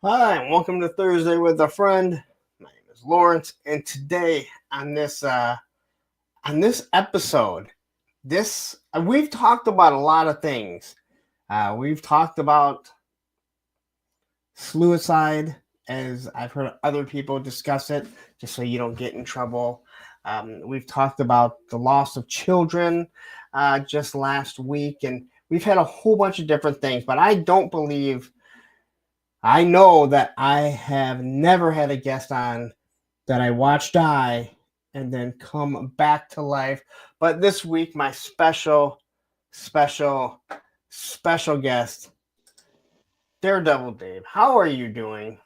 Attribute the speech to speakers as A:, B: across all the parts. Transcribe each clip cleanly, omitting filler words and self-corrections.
A: Hi, and welcome to Thursday with a Friend. My name is Lawrence, and today on this episode, we've talked about a lot of things. We've talked about suicide, as I've heard other people discuss it, just so you don't get in trouble. We've talked about the loss of children just last week, and we've had a whole bunch of different things. But I know that I have never had a guest on that I watch die and then come back to life. But this week, my special, special guest, Daredevil Dave. How are you doing?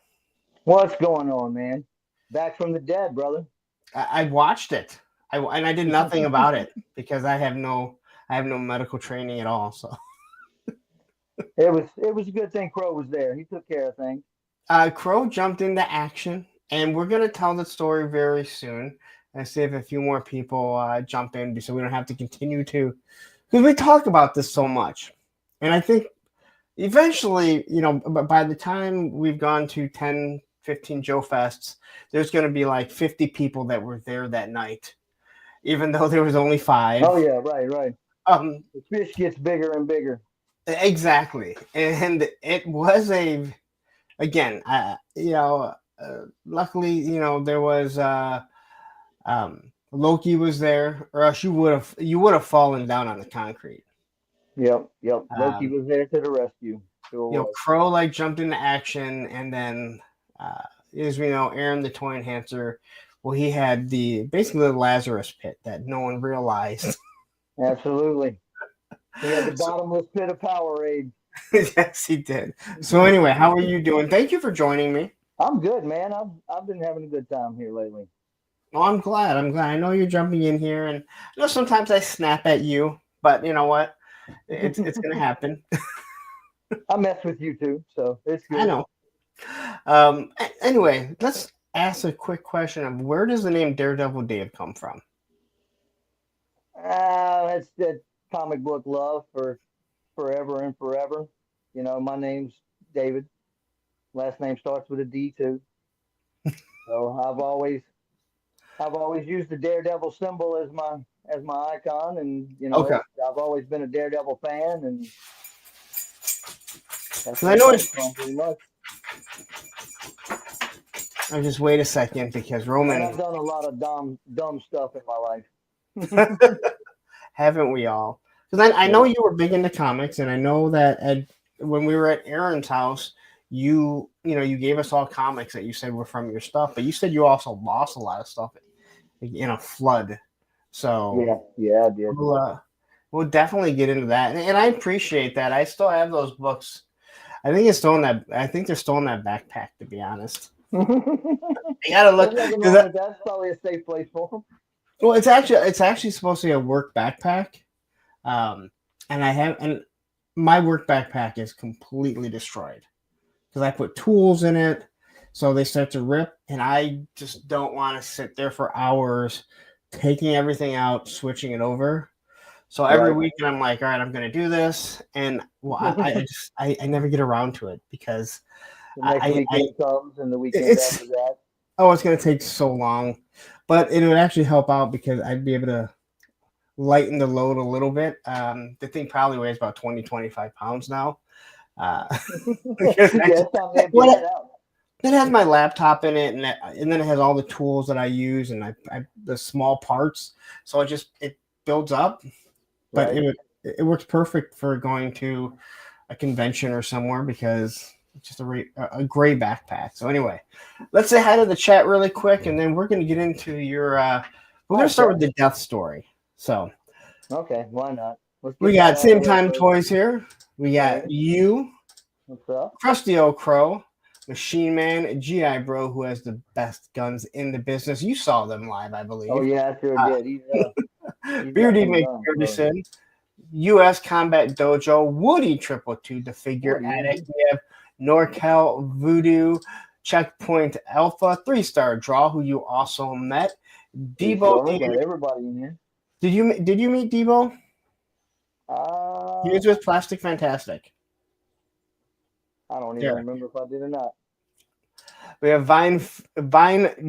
B: What's going on, man? Back from the dead, brother.
A: I watched it, and I did nothing about it because I have no medical training at all. So,
B: It was a good thing Crow was there. He took care of things.
A: Crow jumped into action, and we're gonna tell the story very soon. And see if a few more people jump in, so we don't have to continue to, because we talk about this so much, and I think eventually, by the time we've gone to 10, 15 Joe Fests, there's going to be like 50 people that were there that night, even though there was only
B: Oh
A: five.
B: yeah, right, right.
A: Um,
B: The fish gets bigger and bigger.
A: exactly. And it was again, luckily, there was, Loki was there, or else you would have fallen down on the concrete.
B: Yep, yep. Loki
A: Um,
B: was there to the rescue. Sure was.
A: Crow like jumped into action, and then as we know, Aaron the toy enhancer. Well, he had basically the Lazarus pit that no one realized.
B: Absolutely. He had the
A: So,
B: bottomless pit of Powerade.
A: yes, he did. So anyway, how are you doing? Thank you for joining me.
B: I'm good, man. I've been having a good time here lately.
A: Well, I'm glad. I'm glad. I know you're jumping in here, and I know sometimes I snap at you, but you know what? It's gonna happen.
B: I mess with you too, so it's
A: I
B: good.
A: know. Anyway, let's ask a quick question of where does the name Daredevil Dave come from?
B: That's that comic book love for forever and forever. My name's David. Last name starts with a D too. So I've always used the daredevil symbol as my icon, and
A: Okay,
B: I've always been a daredevil fan, and that's
A: 'cause
B: where
A: I
B: it
A: know
B: comes
A: it's.
B: from, pretty much.
A: I'll just wait a second because
B: And I've
A: Roman.
B: done a lot of dumb stuff in my life.
A: Haven't we all? Because I know
B: Yeah.
A: you were big into comics, and I know that when we were at Aaron's house, you gave us all comics that you said were from your stuff, but you said you also lost a lot of stuff in a flood. So
B: Yeah, yeah, I did.
A: we'll definitely get into that, and I appreciate that. I still have those books. I think it's still in that. I think they're still in that backpack. To be honest,
B: There's
A: I gotta look
B: nothing
A: because
B: wrong with that. It's probably a safe place for them.
A: well, it's actually supposed to be a work backpack. Um, and my work backpack is completely destroyed because I put tools in it, so they start to rip, and I just don't want to sit there for hours taking everything out, switching it over. So every
B: Right.
A: weekend I'm like, all right, I'm gonna do this, and well, I never get around to it because
B: The next
A: I
B: weekend comes, and the weekend
A: it's
B: after that.
A: oh, it's gonna take so long, but it would actually help out because I'd be able to lighten the load a little bit. The thing probably weighs about 20-25 pounds now. Uh, because
B: Yeah, it's time to empty
A: well,
B: that out.
A: it has my laptop in it, and then it has all the tools that I use and the small parts. So it builds up, but
B: Right.
A: it works perfect for going to a convention or somewhere because it's just a gray backpack. So anyway, let's say hi to the chat really quick, and then we're going to get into your. We're going
B: Hi,
A: to start with
B: Chad.
A: the death story. So
B: Okay, why not? Let's
A: we
B: get that
A: got
B: out of
A: same
B: the way
A: time
B: first.
A: toys here. We
B: Right.
A: got you,
B: What's up?
A: Krusty O Crow, Machine Man, GI Bro, who has the best guns in the business. You saw them live, I
B: Oh
A: believe.
B: yeah, I sure
A: Uh,
B: did. He's got
A: Beardy
B: some guns, brother.
A: McPherson, U.S. Combat Dojo, Woody Triple Two, the figure
B: What do
A: addict.
B: you?
A: We have NorCal Voodoo, Checkpoint Alpha, 3-star Draw, who you also met.
B: Yes,
A: Debo
B: sir.
A: King.
B: Got everybody in here.
A: Did you meet Debo? He
B: Uh,
A: was with Plastic Fantastic.
B: I don't even
A: Derek.
B: remember if I did or not.
A: We have Vine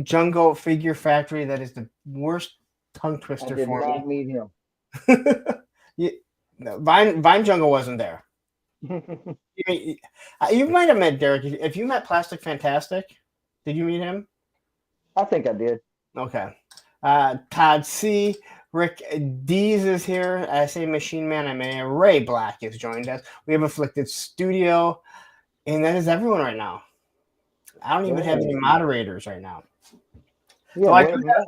A: Jungle Figure Factory. That is the worst tongue
B: I
A: twister
B: did
A: for
B: not
A: me.
B: meet him.
A: You, no, Vine Jungle wasn't there. You might have met Derek. If you met Plastic Fantastic, did you meet him?
B: I think I did.
A: Okay. Todd C. Rick Dees is here. I say Machine Man. I may. Ray Black has joined us. We have Afflicted Studio, and that is everyone right now. I don't even have any moderators right now.
B: Yeah,
A: So
B: where's Matt?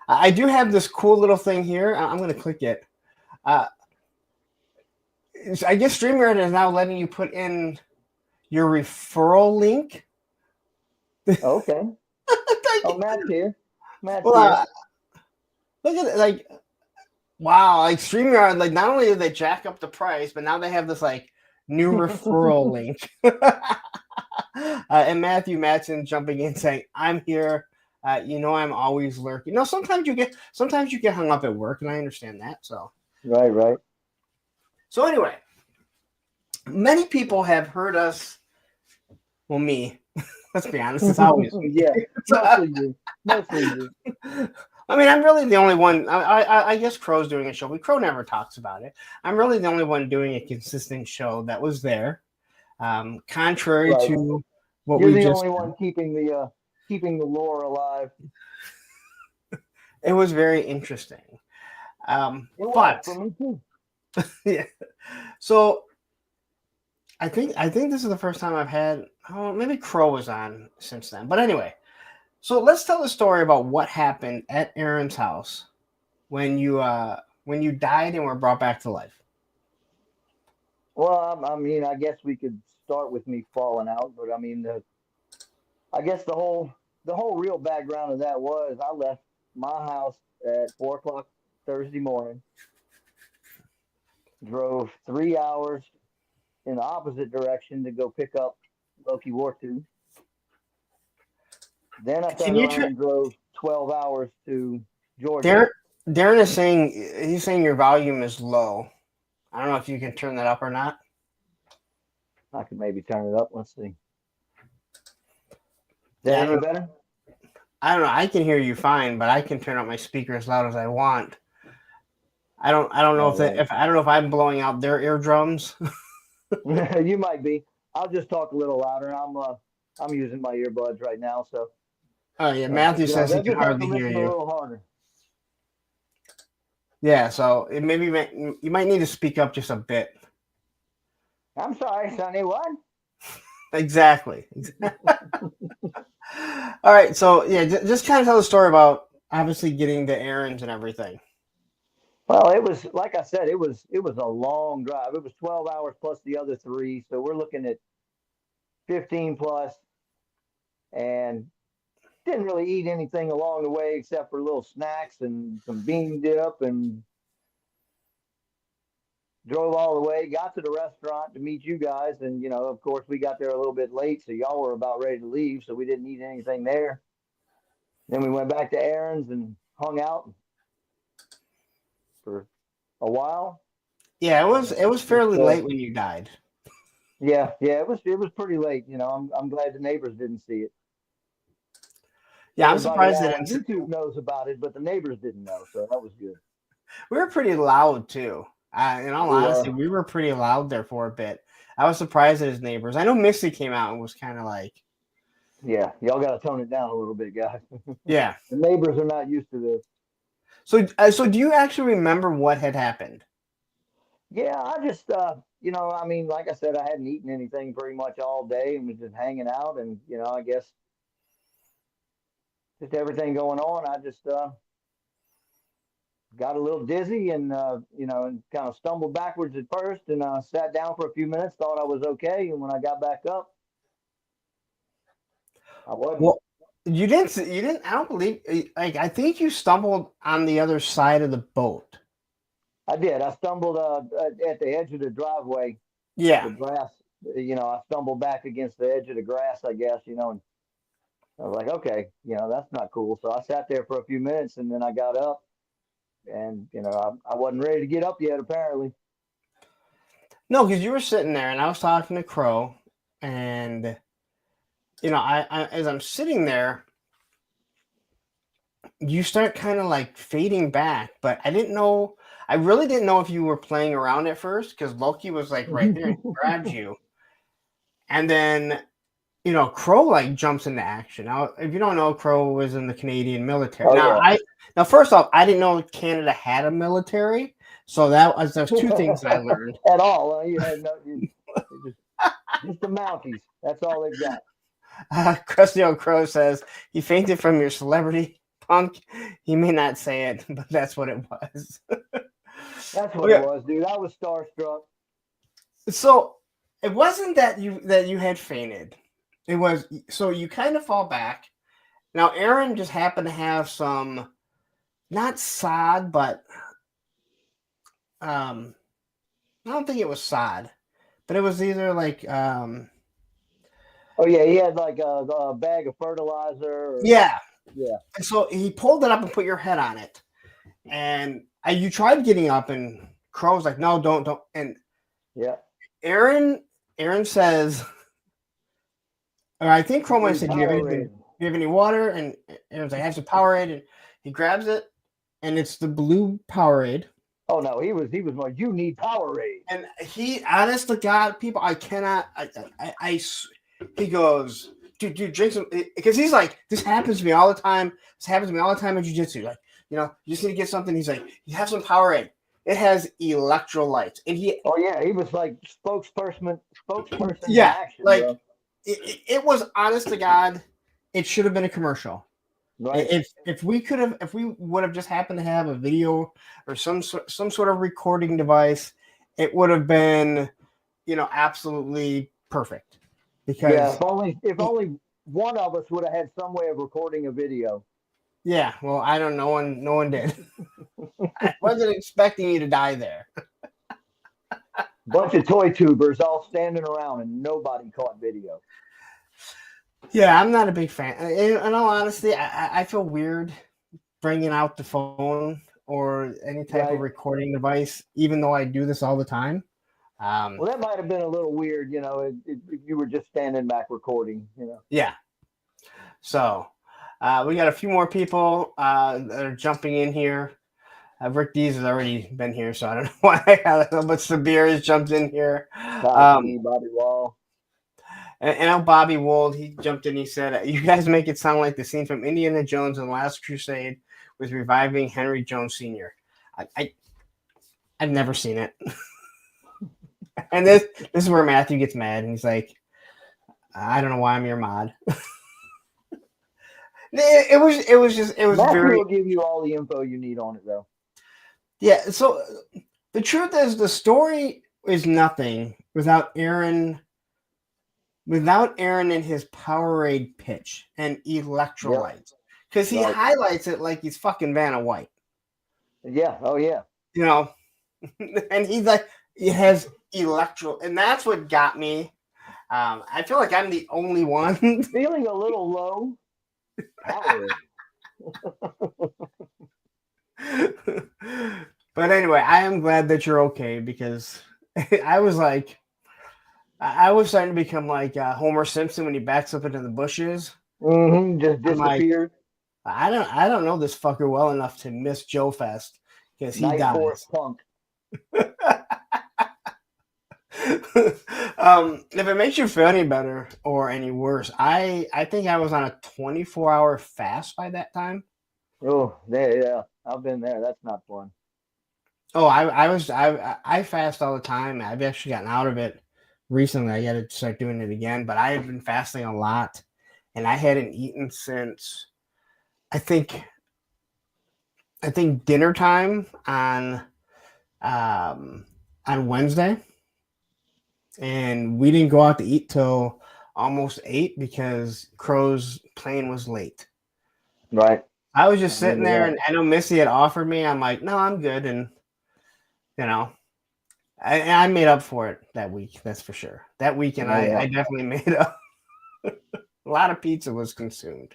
A: I do have this cool little thing here. I'm going to click it. Uh, I guess StreamYard is now letting you put in your referral link.
B: Okay. Oh, Matt's here. Matt's
A: Well,
B: here.
A: look at it. Like, wow. Like, StreamYard, like, not only did they jack up the price, but now they have this, like, new referral link. And Matthew Matson jumping in saying, I'm here. I'm always lurking. No, sometimes you get hung up at work, and I understand that.
B: Right.
A: So anyway, many people have heard us. Well, me. Let's be honest. It's always me.
B: Yeah, mostly you. Mostly you.
A: I mean, I'm really the only one. I guess Crow's doing a show, but Crow never talks about it. I'm really the only one doing a consistent show that was there. Contrary
B: Right.
A: to what
B: You're
A: we
B: the
A: just
B: only one keeping the lore alive.
A: it was very interesting.
B: It was
A: But
B: for me too.
A: yeah. So I think this is the first time I've had. Oh, maybe Crow was on since then. But anyway, so let's tell the story about what happened at Aaron's house when you died and were brought back to life.
B: Well, I mean, I guess we could start with me falling out, but I mean, I guess the whole real background of that was I left my house at 4 o'clock Thursday morning, drove 3 hours in the opposite direction to go pick up Loki War 2. Then I
A: Can
B: turned
A: you
B: around
A: turn?
B: and drove 12 hours to Georgia.
A: Darren is saying he's saying your volume is low. I don't know if you can turn that up or not.
B: I could maybe turn it up. Let's see. Is that
A: Yeah,
B: any better?
A: I don't know. I can hear you fine, but I can turn up my speaker as loud as I want. I don't know
B: All
A: if that,
B: right.
A: if I don't know if I'm blowing out their eardrums.
B: You might be. I'll just talk a little louder. I'm using my earbuds right now, so
A: Oh yeah, Matthew says he
B: they'll
A: can
B: just have to
A: hardly hear
B: listen a
A: you.
B: little harder.
A: Yeah, so you might need to speak up just a bit.
B: I'm sorry, Sonny. What?
A: Exactly. All right, so yeah, just kind of tell the story about obviously getting the errands and everything.
B: Well, it was like I said, it was a long drive. It was 12 hours plus the other three, so we're looking at 15 plus, and didn't really eat anything along the way except for little snacks and some bean dip, and drove all the way. Got to the restaurant to meet you guys, and of course, we got there a little bit late, so y'all were about ready to leave, so we didn't eat anything there. Then we went back to Aaron's and hung out for a while.
A: Yeah,
B: And
A: it was
B: just
A: fairly late when you died.
B: yeah, it was pretty late. I'm glad the neighbors didn't see it.
A: Yeah, I'm
B: Everybody
A: surprised
B: now
A: that
B: on YouTube knows about it, but the neighbors didn't know, so that was good.
A: we were pretty loud too. In all
B: We
A: honesty,
B: were.
A: we were pretty loud there for a bit. I was surprised at his neighbors. I know Missy came out and was kind of like,
B: Yeah, y'all got to tone it down a little bit, guys.
A: yeah.
B: The neighbors are not used to this.
A: So do you actually remember what had happened?
B: Yeah, I just, I mean, like I said, I hadn't eaten anything pretty much all day and was just hanging out, and I guess just everything going on. I just got a little dizzy and and kind of stumbled backwards at first, and sat down for a few minutes, thought I was okay, and when I got back up, I wasn't.
A: Well, you didn't. You didn't. I don't believe. Like, I think you stumbled on the other side of the boat.
B: I did. I stumbled at the edge of the driveway,
A: Yeah.
B: the grass. I stumbled back against the edge of the grass, I guess, and I was like, okay, that's not cool. So I sat there for a few minutes, and then I got up, and I wasn't ready to get up yet, apparently.
A: No, because you were sitting there, and I was talking to Crow, and I as I'm sitting there, you start kind of like fading back, but I really didn't know if you were playing around at first because Loki was like right there and he grabbed you. And then, Crow like jumps into action. Now, if you don't know, Crow was in the Canadian military.
B: Oh yeah.
A: Now first off, I didn't know Canada had a military. So there's two things that I learned.
B: At all. You had no. Just the Mounties. That's all they've got.
A: Krusty Old Crow says he fainted from your celebrity punk. He may not say it, but that's what it was.
B: That's what it was, dude. I was starstruck.
A: So it wasn't that you had fainted. It was so you kind of fall back. Now Aaron just happened to have some not sod, but I don't think it was sod, but it was either like
B: Oh yeah, he had like a bag of fertilizer.
A: Yeah.
B: Yeah.
A: And so he pulled it up and put your head on it. And you tried getting up, and Crow's like, no, don't. And
B: yeah,
A: Aaron says, or I think Crow might have said, do you have any water? And Aaron's like, I have some Powerade. And he grabs it, and it's the blue Powerade.
B: Oh no, he was like, you need Powerade.
A: And he, honest to God, people, I cannot. He goes, dude, drink some, because he's like, this happens to me all the time. This happens to me all the time in jiu-jitsu. Like, you just need to get something. He's like, you have some Powerade. It has electrolytes. And he
B: was like spokesperson
A: yeah,
B: action,
A: like it was, honest to God, it should have been a commercial.
B: Right.
A: If we would have just happened to have a video or some sort of recording device, it would have been, absolutely perfect. Because
B: if only one of us would have had some way of recording a video.
A: Yeah, well, I don't know. No one did. I wasn't expecting you to die there.
B: Bunch of toy tubers all standing around and nobody caught video.
A: Yeah, I'm not a big fan. In all honesty, I feel weird bringing out the phone or any type of recording device, even though I do this all the time.
B: Well, that might have been a little weird, if you were just standing back recording,
A: Yeah. So we got a few more people that are jumping in here. Rick Dees has already been here, so I don't know why. But Sabir has jumped in here.
B: Bobby Wall.
A: And Bobby Wold, he jumped in. He said, "You guys make it sound like the scene from Indiana Jones and the Last Crusade with reviving Henry Jones Sr." I've never seen it. And this is where Matthew gets mad, and he's like, "I don't know why I'm your mod." It was
B: Matthew
A: very.
B: will give you all the info you need on it, though.
A: Yeah. So the truth is, the story is nothing without Aaron. Without Aaron and his Powerade pitch and electrolytes, because he highlights it like he's fucking Vanna White.
B: Yeah. Oh yeah.
A: And he's like, it has and that's what got me. I feel like I'm the only one
B: feeling a little low.
A: But anyway, I am glad that you're okay, because I was starting to become like Homer Simpson when he backs up into the bushes.
B: Just disappeared.
A: Like, I don't know this fucker well enough to miss JoeFest because he dies.
B: Punk.
A: If it makes you feel any better or any worse, I think I was on a 24-hour fast by that time.
B: Oh, yeah, I've been there. That's not fun.
A: Oh, I fast all the time. I've actually gotten out of it recently. I got to start doing it again, but I have been fasting a lot, and I hadn't eaten since I think dinner time on Wednesday. And we didn't go out to eat till almost 8 because Crow's plane was late.
B: Right.
A: I was just sitting there, and I know Missy had offered me. I'm like, no, I'm good. And, I made up for it that week. That's for sure. That weekend, I definitely made up. A lot of pizza was consumed.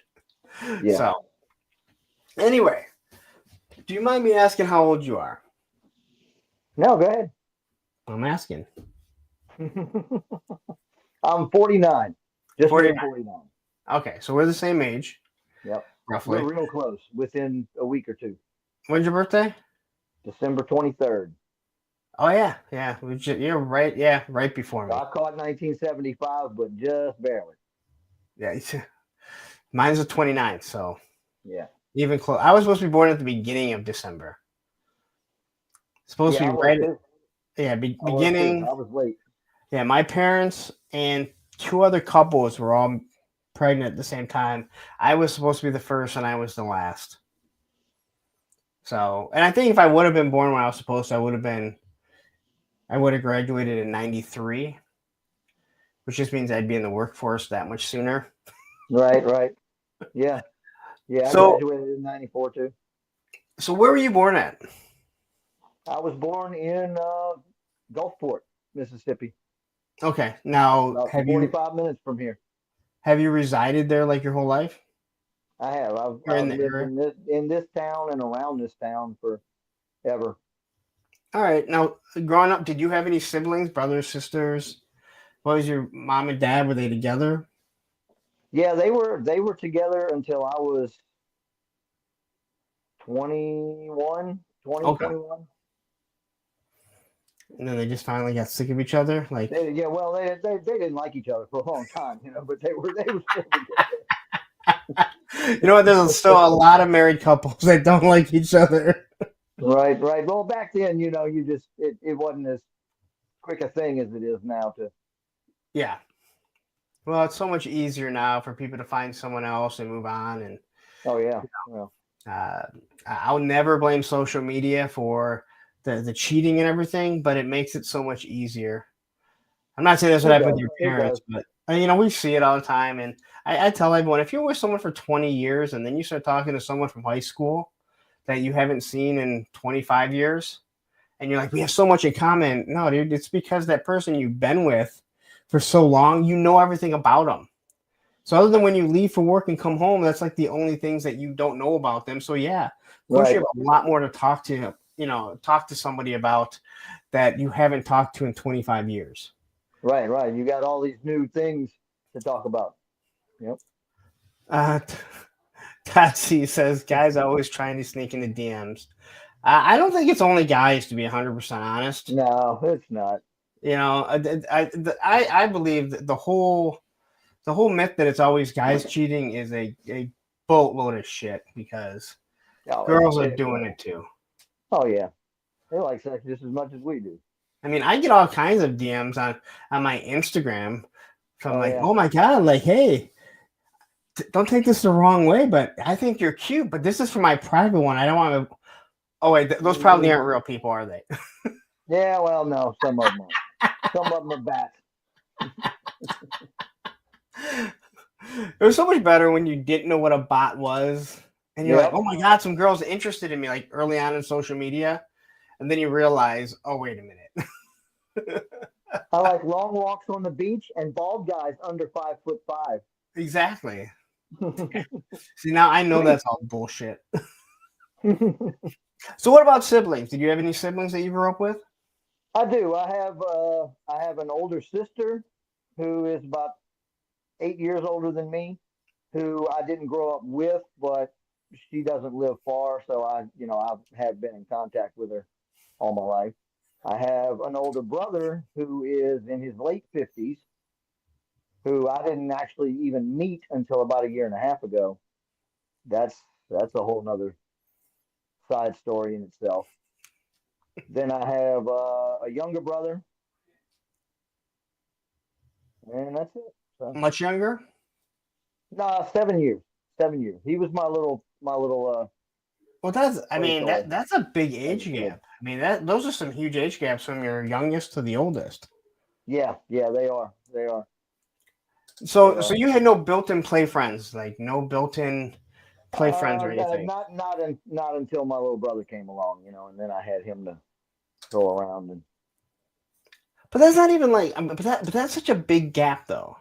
A: Yeah. So, anyway, do you mind me asking how old you are?
B: No, go ahead.
A: I'm asking.
B: I'm 49. Just
A: 49. Okay, so we're the same age,
B: Yep. We're
A: roughly.
B: real close, within a week or two.
A: When's your birthday?
B: December 23rd.
A: Oh yeah, yeah. You're right. Yeah, right before
B: So
A: me.
B: I caught 1975, but just barely.
A: Yeah, mine's the 29th, so
B: Yeah.
A: even close. I was supposed to be born at the beginning of December. Supposed
B: Yeah,
A: to
B: I
A: be
B: was
A: right.
B: too.
A: Yeah,
B: I was too.
A: beginning.
B: I was late.
A: Yeah, my parents and two other couples were all pregnant at the same time. I was supposed to be the first, and I was the last. So, and I think if I would have been born when I was supposed to, I would have graduated in '93, which just means I'd be in the workforce that much sooner.
B: Right, right. Yeah. Yeah, I
A: So,
B: graduated in 94 too.
A: so where were you born at?
B: I was born in Gulfport, Mississippi,
A: Okay, now
B: about 45 minutes from here.
A: have you resided there like your whole life,
B: I have.
A: or in
B: I've
A: the
B: lived
A: area?
B: in this town and around this town forever.
A: All right. Now, growing up, did you have any siblings, brothers, sisters? What was your mom and dad? Were they together?
B: Yeah, they were together until I was 21, 20,
A: Okay.
B: 21.
A: And then they just finally got sick of each other. Like,
B: Yeah, well, they didn't like each other for a long time, but they were still together.
A: you know what? There's still a lot of married couples that don't like each other.
B: Right, right. Well, back then, you just it wasn't as quick a thing as it is now. To
A: Yeah. Well, it's so much easier now for people to find someone else and move on. And
B: Oh yeah, well,
A: uh, I'll never blame social media for the cheating and everything, but it makes it so much easier. I'm not saying that's what
B: it
A: happened with
B: does,
A: your
B: it does.
A: parents, but we see it all the time. And I tell everyone, if you're with someone for 20 years and then you start talking to someone from high school that you haven't seen in 25 years, and you're like, we have so much in common. No, dude, it's because that person you've been with for so long, you know everything about them. So other than when you leave for work and come home, that's like the only things that you don't know about them. So yeah, of course you
B: Right,
A: have a lot more to talk to somebody about that you haven't talked to in 25 years.
B: right, right. You got all these new things to talk about. Yep.
A: Uh, Tatsy says guys are always trying to sneak into DMs. I don't think it's only guys, to be 100% honest.
B: No, it's not.
A: I believe that the whole myth that it's always guys cheating is a boatload of shit because
B: Oh,
A: girls are doing it too.
B: oh yeah. They like sex just as much as we do.
A: I mean, I get all kinds of DMs on my Instagram from
B: Oh
A: like,
B: yeah.
A: oh my god, like, hey, don't take this the wrong way, but I think you're cute, but this is for my private one. I don't want to. Oh wait, those
B: Hmm.
A: probably aren't real people, are they?
B: Yeah. Well, no, some of them are. Some of them are bats.
A: It was so much better when you didn't know what a bot was, and you're like,
B: Yep.
A: oh my god, some girls are interested in me, like early on in social media, and then you realize, oh wait a minute.
B: I like long walks on the beach and bald guys under 5'5".
A: Exactly. See, now I know that's all bullshit. So, what about siblings? Did you have any siblings that you grew up with?
B: I do. I have an older sister who is about 8 years older than me, who I didn't grow up with, but she doesn't live far, so I have been in contact with her all my life. I have an older brother who is in his late 50s, who I didn't actually even meet until about a year and a half ago. That's a whole nother side story in itself. Then I have a younger brother, and that's it. So
A: Much younger?
B: no, 7 years. 7 years. He was my little
A: Well, I mean,
B: playtoy
A: that's a big
B: as
A: age
B: a kid.
A: gap. I mean, those are some huge age gaps from your youngest to the oldest.
B: Yeah, yeah, they are. They are. They
A: So
B: are.
A: you had no built-in play friends, like no built-in play friends or anything.
B: Not until my little brother came along, and then I had him to go around and.
A: But that's not even like, but that's such a big gap though.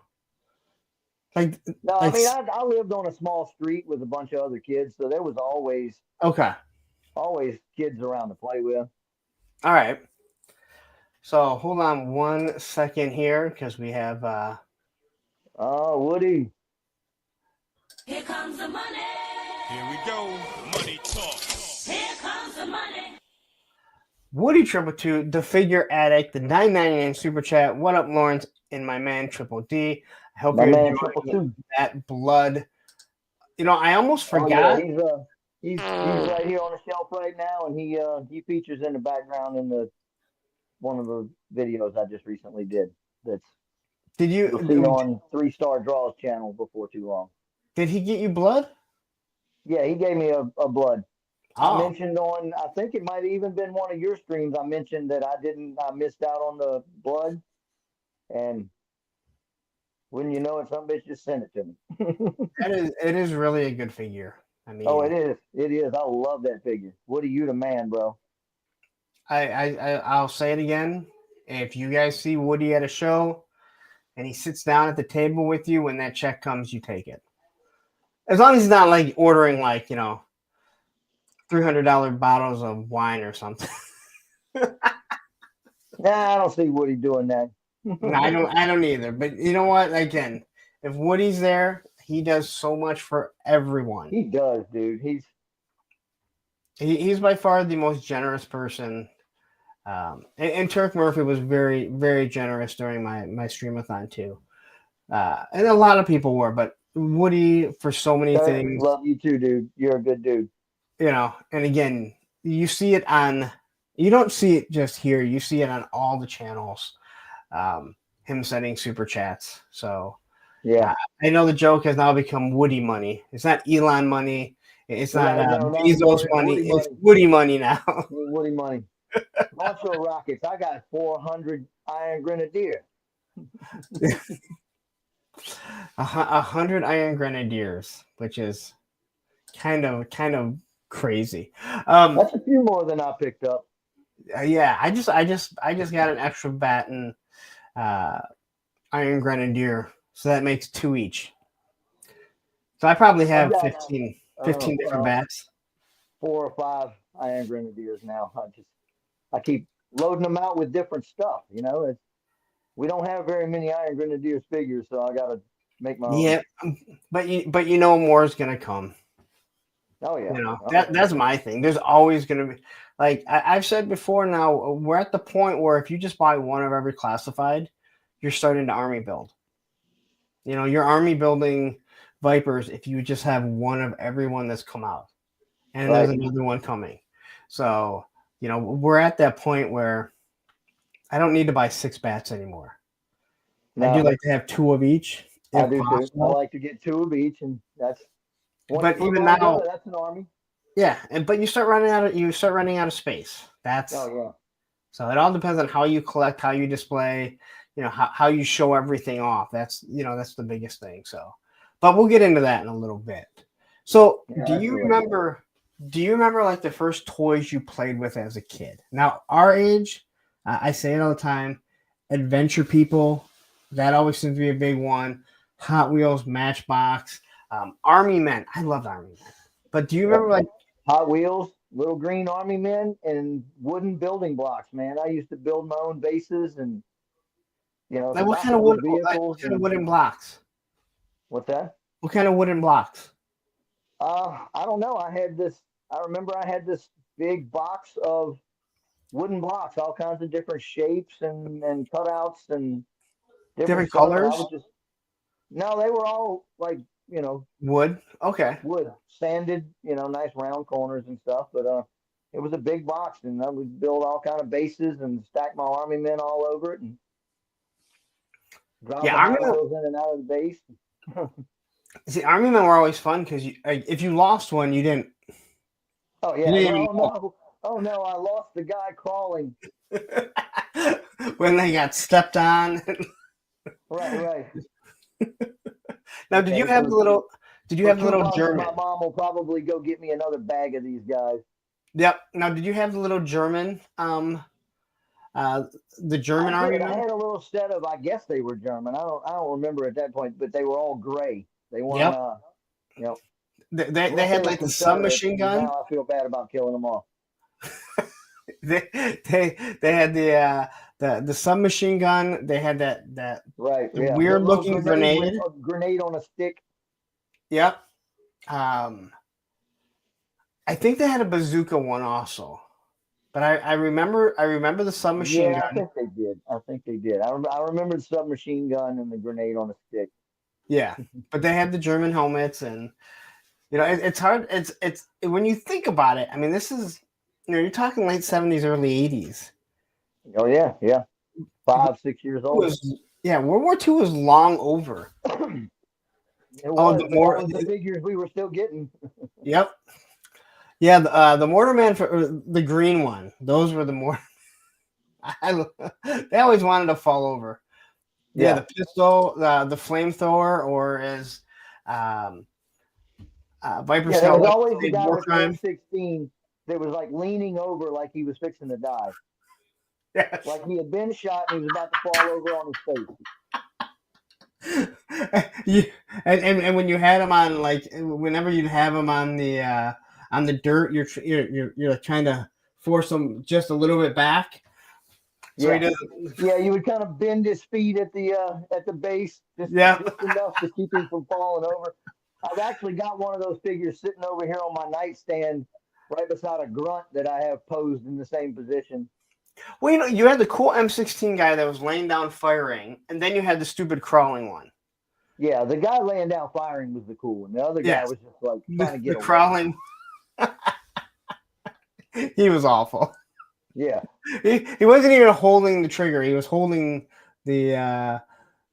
A: Like,
B: No, I
A: like,
B: mean I lived on a small street with a bunch of other kids, so there was
A: okay,
B: always kids around to play with.
A: all right. So hold on 1 second here because we have
B: Oh, Woody.
C: comes the money.
D: Here we go. Money talk.
C: Here comes the money.
A: Woody Triple Two, the Figure Addict, the 999 Super Chat. What up, Lawrence? And my man Triple D. I hope
B: My
A: you're
B: man,
A: enjoying
B: Triple Two.
A: that blood. You know, I almost
B: Oh
A: forgot.
B: yeah, he's right here on the shelf right now, and he features in the background in the one of the videos I just recently did. That's
A: Did
B: you'll see
A: you?
B: on 3 Star Draws channel before too long.
A: Did he get you blood?
B: Yeah, he gave me a blood. I
A: Oh,
B: mentioned on, I think it might have even been one of your streams. I mentioned that I missed out on the blood, and when you know it, some bitch just sent it to me.
A: it is really a good figure. I
B: Oh,
A: mean,
B: it is. I love that figure. Woody, you the man, bro.
A: I'll say it again. If you guys see Woody at a show and he sits down at the table with you, when that check comes, you take it. As long as he's not like ordering like, $300 bottles of wine or something.
B: Nah, I don't see Woody doing that.
A: No, I don't either. But you know what? Again, if Woody's there, he does so much for everyone.
B: He does, dude.
A: He's by far the most generous person. And Turk Murphy was very, very generous during my streamathon too. And a lot of people were, but Woody for so many
B: Turk,
A: things,
B: love you too, dude. You're a good dude.
A: and again, you see it you don't see it just here, you see it on all the channels, him sending super chats. So
B: Yeah.
A: I know the joke has now become Woody money. It's not Elon money. It's not
B: Right, no, not
A: Bezos
B: anymore. It's
A: money.
B: Woody
A: It's
B: money.
A: Woody money now.
B: Woody money. Launch your rockets. I got 400 Iron Grenadier.
A: 100 Iron Grenadiers, which is kind of crazy.
B: That's a few more than I picked up.
A: Yeah, I just got an extra baton Iron Grenadier, so that makes 2 each. So I probably have
B: got,
A: 15 different bats.
B: 4 or 5 Iron Grenadiers now. I keep loading them out with different stuff. We don't have very many Iron Grenadiers figures, so I got to make my own.
A: Yeah, but you know more is gonna come.
B: Oh yeah.
A: That's my thing. There's always gonna be, like I've said before. Now we're at the point where if you just buy one of every classified, you're starting to army build. You're army building Vipers if you just have one of everyone that's come out, and there's another one coming. So we're at that point where I don't need to buy 6 bats anymore.
B: No,
A: I do like to have 2 of each.
B: I do too. I like to get 2 of each, and that's.
A: But even now,
B: that's an army.
A: Yeah, but you start running out of space. So it all depends on how you collect, how you display, how you show everything off. That's the biggest thing. So, but we'll get into that in a little bit. So, do you remember like the first toys you played with as a kid? Now, our age, I say it all the time, adventure people, that always seems to be a big one. Hot Wheels, Matchbox, Army Men. I loved Army Men. But do you remember like
B: Hot Wheels, little green army men, and wooden building blocks? Man, I used to build my own bases and
A: like what kind of wooden blocks?
B: What's that?
A: What kind of wooden blocks?
B: I don't know. I remember I had this big box of wooden blocks, all kinds of different shapes and cutouts and
A: different colors.
B: No, they were all like
A: wood. Okay.
B: Wood, sanded, nice round corners and stuff. But it was a big box, and I would build all kind of bases and stack my army men all over it, and drop
A: Army
B: men in and out of the base.
A: See, Army Men were always fun because if you lost one, you didn't.
B: Oh yeah! Oh no! I lost the guy crawling.
A: When they got stepped on.
B: Right.
A: Now, did you have the little German?
B: My mom will probably go get me another bag of these guys.
A: Yep. Now, did you have the little German? The German Army Men?
B: I had a little set of. I guess they were German. I don't remember at that point, but they were all gray. They weren't.
A: Yep. They had like the submachine gun.
B: Now I feel bad about killing them all.
A: they had the submachine gun. They had that
B: weird
A: looking grenade.
B: A grenade on a stick.
A: Yep. Um, I think they had a bazooka one also, but I remember the submachine
B: Yeah, I
A: gun.
B: think they did. I think they did. I remember the submachine gun and the grenade on a stick.
A: Yeah, but they had the German helmets, and it's hard. It's when you think about it. I mean, this is you're talking late 70s, early 80s.
B: Oh yeah, yeah. 5, 6 years old.
A: Was Yeah, World War II was long over.
B: It
A: Oh,
B: was, but that was the figures we were still getting.
A: yep. Yeah, the Mortarman for the green one. Those were the more. They always wanted to fall over. Yeah,
B: Yeah,
A: the pistol, the flamethrower, or as um, Viper
B: yeah. There
A: Scout
B: was
A: likes to
B: always the
A: say,
B: guy
A: war
B: with the
A: crime.
B: M16 that was like leaning over like he was fixing to die,
A: Yes.
B: like he had been shot and he was about to fall over on his face.
A: you, and when you had him on, like whenever you'd have him on the dirt, you're like trying to force him just a little bit back so he
B: Yeah,
A: doesn't.
B: yeah. You would kind of bend his feet at the base,
A: Yeah.
B: just enough to keep him from falling over. I've actually got one of those figures sitting over here on my nightstand, right beside a grunt that I have posed in the same position.
A: Well, you had the cool M16 guy that was laying down firing, and then you had the stupid crawling one.
B: Yeah, the guy laying down firing was the cool one. The other guy
A: Yes,
B: was just like
A: the,
B: trying to
A: the
B: get away.
A: crawling. He was awful.
B: Yeah.
A: He wasn't even holding the trigger. He was holding the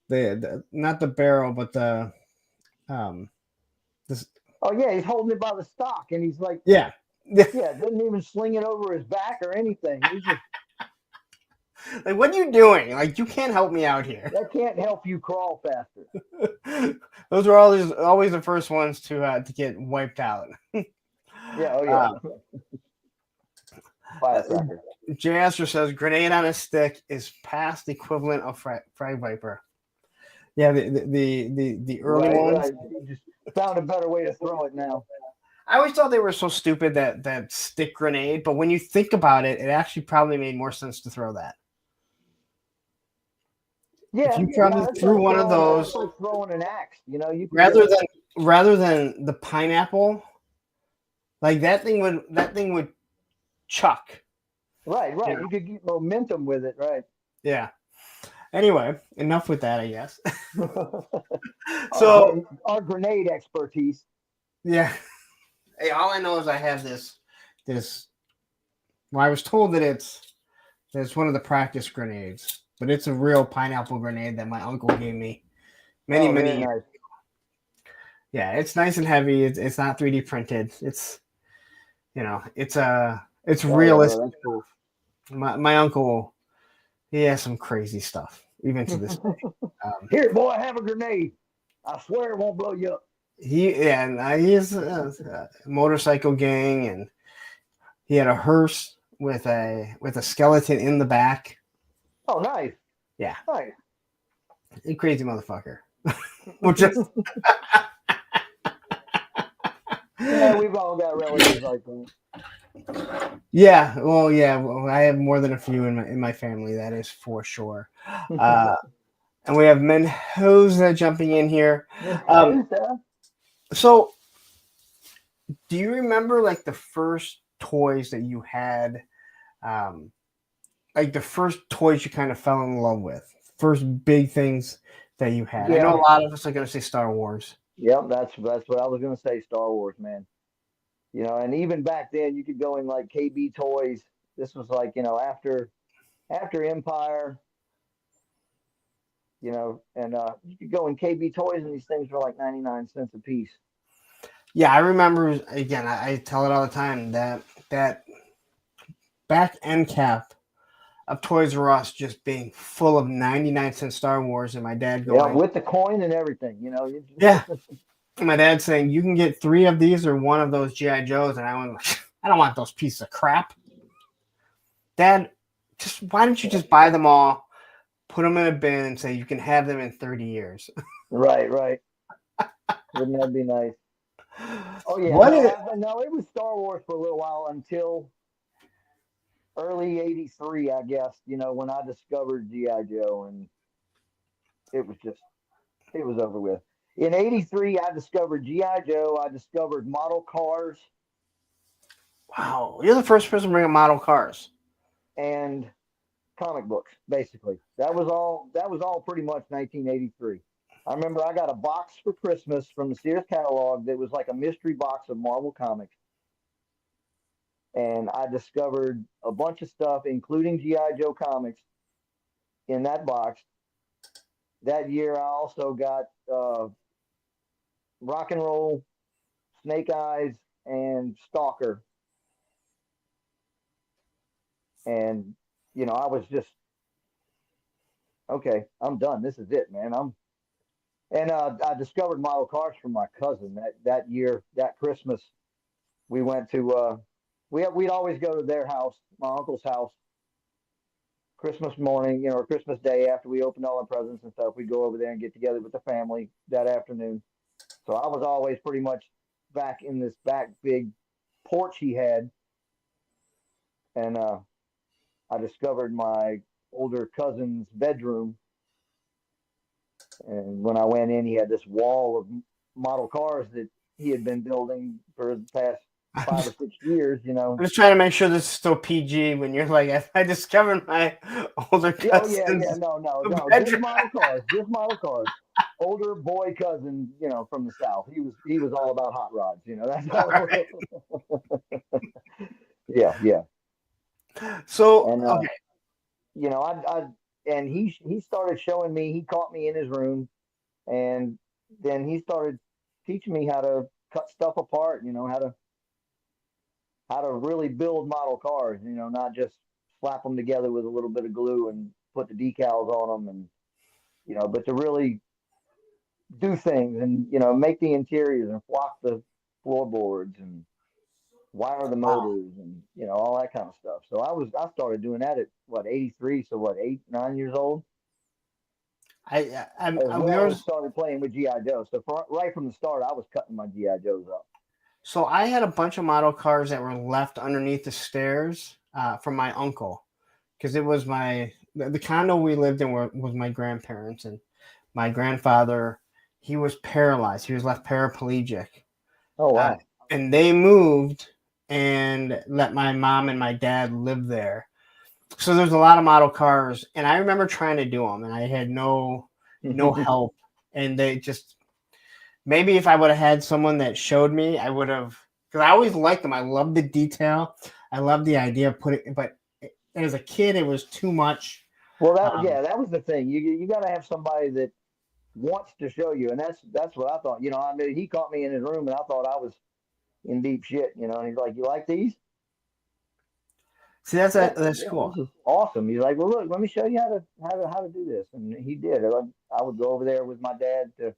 A: the not the barrel, but the um this
B: Oh yeah, he's holding it by the stock, and he's like,
A: yeah.
B: yeah, didn't even sling it over his back or anything. He's just
A: Like, what are you doing? Like, you can't help me out here.
B: that can't help you crawl faster.
A: Those were always the first ones to get wiped out.
B: Yeah. Oh yeah.
A: Um,
B: Firecracker.
A: Jay Astor says grenade on a stick is past equivalent of frag viper. Yeah, the early
B: Right.
A: ones.
B: Right. He just found a better way to throw it now.
A: I always thought they were so stupid that stick grenade, but when you think about it, it actually probably made more sense to throw that. If
B: Yeah.
A: you
B: Yeah.
A: probably threw one of
B: That's
A: those
B: like throwing an axe. You know, you can get
A: rather
B: a
A: than rather than the pineapple, like that thing would chuck.
B: right.
A: Yeah.
B: Right. You could get momentum with it. Right.
A: Yeah. Anyway, enough with that, I guess. So
B: Our grenade expertise.
A: yeah. Hey, all I know is I have this. Well, I was told that it's one of the practice grenades, but it's a real pineapple grenade that my uncle gave me many
B: Oh,
A: many
B: very
A: years.
B: nice.
A: Yeah, it's nice and heavy. It's not 3D printed. It's
B: Oh yeah.
A: realistic.
B: Well, that's cool.
A: My uncle, he has some crazy stuff even to this day.
B: Here, boy, have a grenade. I swear it won't blow you up.
A: He is a motorcycle gang, and he had a hearse with a skeleton in the back.
B: Oh, nice.
A: Yeah,
B: Nice.
A: a crazy motherfucker. Which is
B: Yeah, we've all got relatives like that.
A: well, I have more than a few in my family. That is for sure. And we have Mendoza jumping in here. Um, so, do you remember like the first toys that you had? Um, like the first toys you kind of fell in love with, first big things that you had. I know
B: Yeah.
A: a lot of us are going to say Star Wars.
B: Yep, that's what I was gonna say. Star Wars, man. You know, and even back then, you could go in like KB Toys. This was like after Empire. You know, and you could go in KB Toys, and these things were like 99 cents a piece.
A: Yeah, I remember. Again, I tell it all the time that back end cap of Toys R Us just being full of 99-cent Star Wars, and my dad
B: Yeah,
A: going,
B: with the coin and everything. You know,
A: yeah. And my dad saying, you can get 3 of these or 1 of those GI Joes, and I went, I don't want those pieces of crap. Dad, just why don't you just buy them all, put them in a bin, and say you can have them in 30 years?
B: right, right. Wouldn't that be nice? Oh yeah,
A: What is?
B: no, it was Star Wars for a little while until early '83, I guess. You know, when I discovered GI Joe, and it was just it was over with. In '83, I discovered GI Joe. I discovered model cars
A: Wow, you're the first person to bring up model cars.
B: and comic books. Basically, that was all. That was all pretty much 1983. I remember I got a box for Christmas from the Sears catalog that was like a mystery box of Marvel comics, and I discovered a bunch of stuff, including GI Joe comics, in that box. That year, I also got Rock and Roll, Snake Eyes, and Stalker. And I was just okay. I'm done. This is it, man. I discovered model cars from my cousin that year. That Christmas, we went to we'd always go to their house, my uncle's house, Christmas morning, or Christmas Day after we opened all our presents and stuff. We'd go over there and get together with the family that afternoon. So I was always pretty much back in this back big porch he had, and I discovered my older cousin's bedroom. And when I went in, he had this wall of model cars that he had been building for the past 5 or 6 years.
A: I'm just trying to make sure this is still PG when you're like, I discovered my older
B: Yeah, oh
A: cousin's
B: yeah, no, just
A: bedroom.
B: model cars. Older boy cousin, from the south. He was all about hot rods. That's
A: All
B: all.
A: right.
B: Yeah.
A: So,
B: And
A: okay.
B: I and he started showing me. He caught me in his room, and then he started teaching me how to cut stuff apart. How to really build model cars. Not just slap them together with a little bit of glue and put the decals on them, and but to really do things and make the interiors and flock the floorboards and wire the
A: Wow.
B: motors and all that kind of stuff. So I started doing that at what, '83, so what, 8, 9 years old, as
A: We
B: well as
A: always,
B: started playing with GI Joe. So right from the start, I was cutting my GI Joes up.
A: so I had a bunch of model cars that were left underneath the stairs from my uncle because it was the condo we lived in was my grandparents, and my grandfather, he was paralyzed. He was left paraplegic.
B: Oh
A: Uh,
B: wow.
A: and they moved and let my mom and my dad live there. So there's a lot of model cars, and I remember trying to do them, and I had no help, and they just maybe if I would have had someone that showed me, I would have, because I always liked them. I love the detail. I love the idea of putting, but as a kid, it was too much.
B: Well,
A: Um,
B: that was the thing. You got to have somebody that wants to show you, and that's what I thought. I mean, he caught me in his room, and I thought I was in deep shit. And he's like, "You like these?"
A: See,
B: Yeah,
A: that's
B: yeah,
A: cool.
B: this is awesome. He's like, "Well, look, let me show you how to do this," and he did. I would go over there with my dad to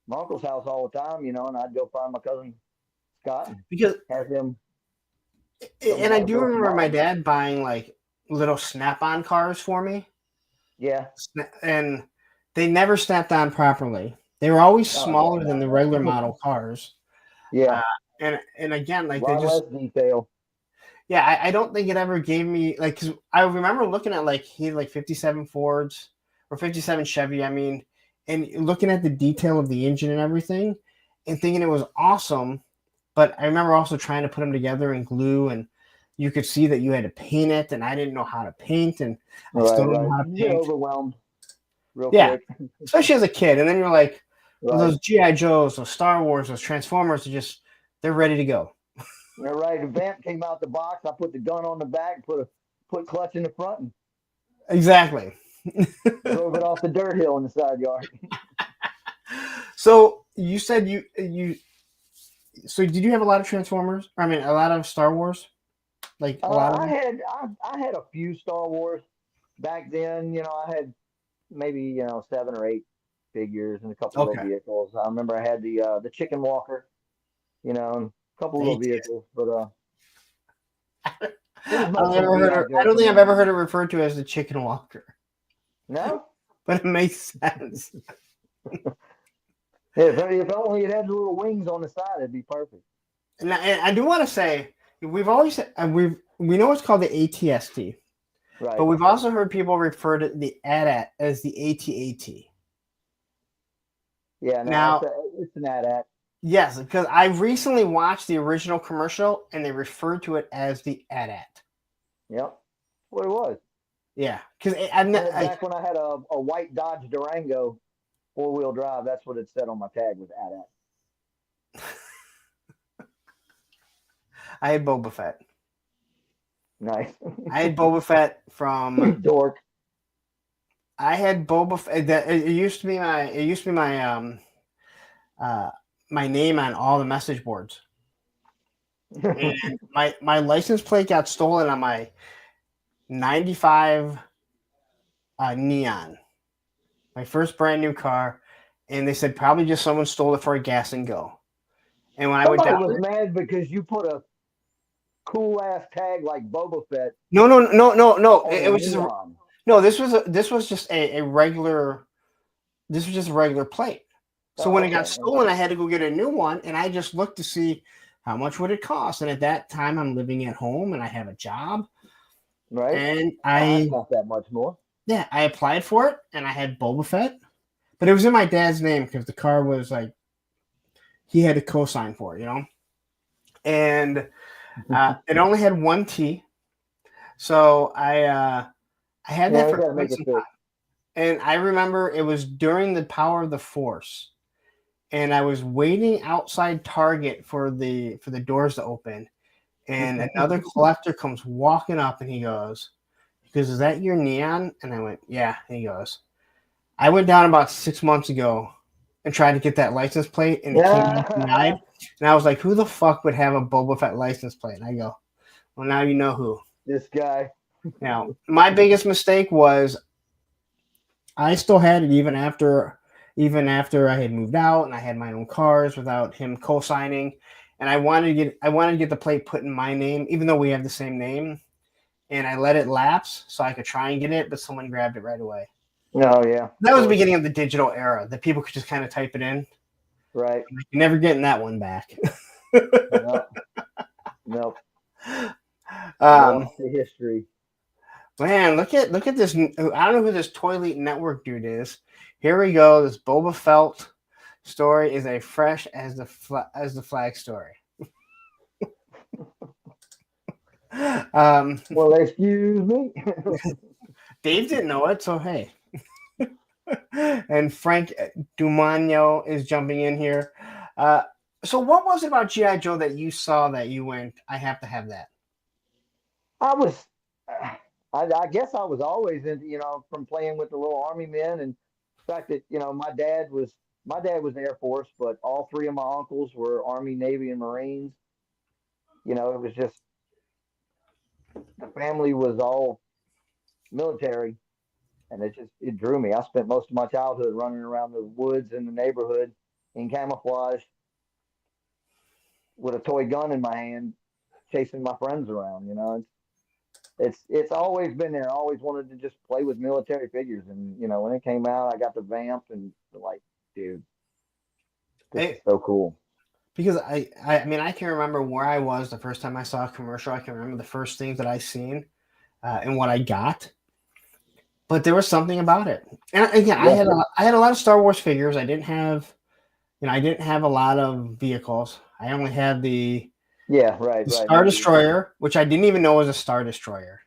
B: my uncle's house all the time, and I'd go find my cousin Scott and
A: Because,
B: have him show me
A: and I
B: how to
A: do
B: build some
A: remember my
B: models.
A: dad buying like little snap-on cars for me,
B: Yeah.
A: and they never snapped on properly. They were always
B: Oh yeah,
A: smaller than the regular
B: no.
A: model cars.
B: Yeah.
A: Uh, and again,
B: A
A: like they
B: lot
A: just,
B: less detail.
A: yeah, I don't think it ever gave me like, because I remember looking at like he had like 57 Fords or 57 Chevy, I mean, and looking at the detail of the engine and everything and thinking it was awesome. But I remember also trying to put them together in glue, and you could see that you had to paint it, and I didn't know how to paint, and I still don't know
B: Right.
A: how to
B: You get
A: paint.
B: overwhelmed real
A: Yeah,
B: quick.
A: especially as a kid. And then you're like, well,
B: Right.
A: those GI Joes, those Star Wars, those Transformers are just, they're ready to go.
B: You're right. The vamp came out the box. I put the gun on the back, put clutch in the front, and
A: Exactly.
B: drove it off the dirt hill in the side yard.
A: So you said you so did you have a lot of Transformers? I mean, a lot of Star Wars, like a lot of
B: I
A: them.
B: had I had a few Star Wars back then. I had maybe 7 or 8 figures and a couple little
A: Okay,
B: vehicles. I remember I had the chicken walker, and a couple little
A: they
B: vehicles, but it was
A: I've
B: mostly
A: never heard.
B: GI
A: I
B: Joe
A: don't
B: for
A: think I've
B: me.
A: ever heard it referred to as the chicken walker,
B: No,
A: but it makes sense.
B: if only it had the little wings on the side, it'd be perfect.
A: And I do want to say we've always we know it's called the ATST, but
B: Right.
A: we've also heard people refer to the AT-AT as the AT-AT.
B: Yeah. No,
A: Now,
B: It's an AT-AT.
A: Yes, because I recently watched the original commercial and they referred to it as the AT-AT.
B: Yep. What it was.
A: Yeah, because
B: Back when I had a white Dodge Durango 4-wheel drive, that's what it said on my tag was AT-AT.
A: I had Boba Fett.
B: Nice.
A: I had Boba Fett from.
B: Dork.
A: I had Boba Fett. It used to be my name on all the message boards. And my license plate got stolen on my 95 Neon, my first brand new car, and they said probably just someone stole it for a gas and go. And when I went
B: Somebody
A: down,
B: was mad because you put a cool ass tag like Boba Fett
A: no.
B: on
A: It
B: a
A: was just
B: Neon.
A: no. This was just a regular. This was just a regular plate. So when it got stolen, I had to go get a new one, and I just looked to see how much would it cost. And at that time, I'm living at home and I have a job,
B: Right.
A: and
B: That's not that much more.
A: yeah, I applied for it, and I had Boba Fett, but it was in my dad's name because the car was like he had to co-sign for it, you know, and it only had one T, so I had that
B: Yeah,
A: for
B: gotta
A: quite
B: make it
A: some
B: fit.
A: time. And I remember it was during the Power of the Force, and I was waiting outside Target for the doors to open, and another collector comes walking up, and he goes, "Is that your Neon?" And I went, "Yeah." And he goes, "I went down about 6 months ago and tried to get that license plate, and it came out denied." And I was like, "Who the fuck would have a Boba Fett license plate?" And I go, "Well, now you know who."
B: This guy.
A: Now, my biggest mistake was I still had it even after I had moved out and I had my own cars without him co-signing. And I wanted to get the plate put in my name, even though we have the same name. And I let it lapse so I could try and get it, but someone grabbed it right away.
B: Oh yeah.
A: That was the beginning of the digital era that people could just kind of type it in.
B: Right.
A: You're never getting that one back.
B: Nope.
A: Um,
B: The history.
A: Man, look at this. I don't know who this Toilet Network dude is. Here we go. This Boba Fett story is as fresh as the Flag story.
B: Well, excuse me.
A: Dave didn't know it, so hey. And Frank Dumagno is jumping in here. So what was it about G.I. Joe that you saw that you went, I have to have that?
B: I was, I guess I was always into, from playing with the little army men, and the fact that my dad was Air Force, but all three of my uncles were Army, Navy, and Marines. It was just the family was all military, and it drew me. I spent most of my childhood running around the woods in the neighborhood in camouflage with a toy gun in my hand, chasing my friends around. It's always been there. I always wanted to just play with military figures, and when it came out, I got the vamp and like, dude, this is so cool.
A: Because I mean, I can remember where I was the first time I saw a commercial. I can remember the first things that I seen and what I got. But there was something about it. And again,
B: Yeah.
A: I had a lot of Star Wars figures. I didn't have a lot of vehicles. I only had the Star Destroyer, which I didn't even know was a Star Destroyer.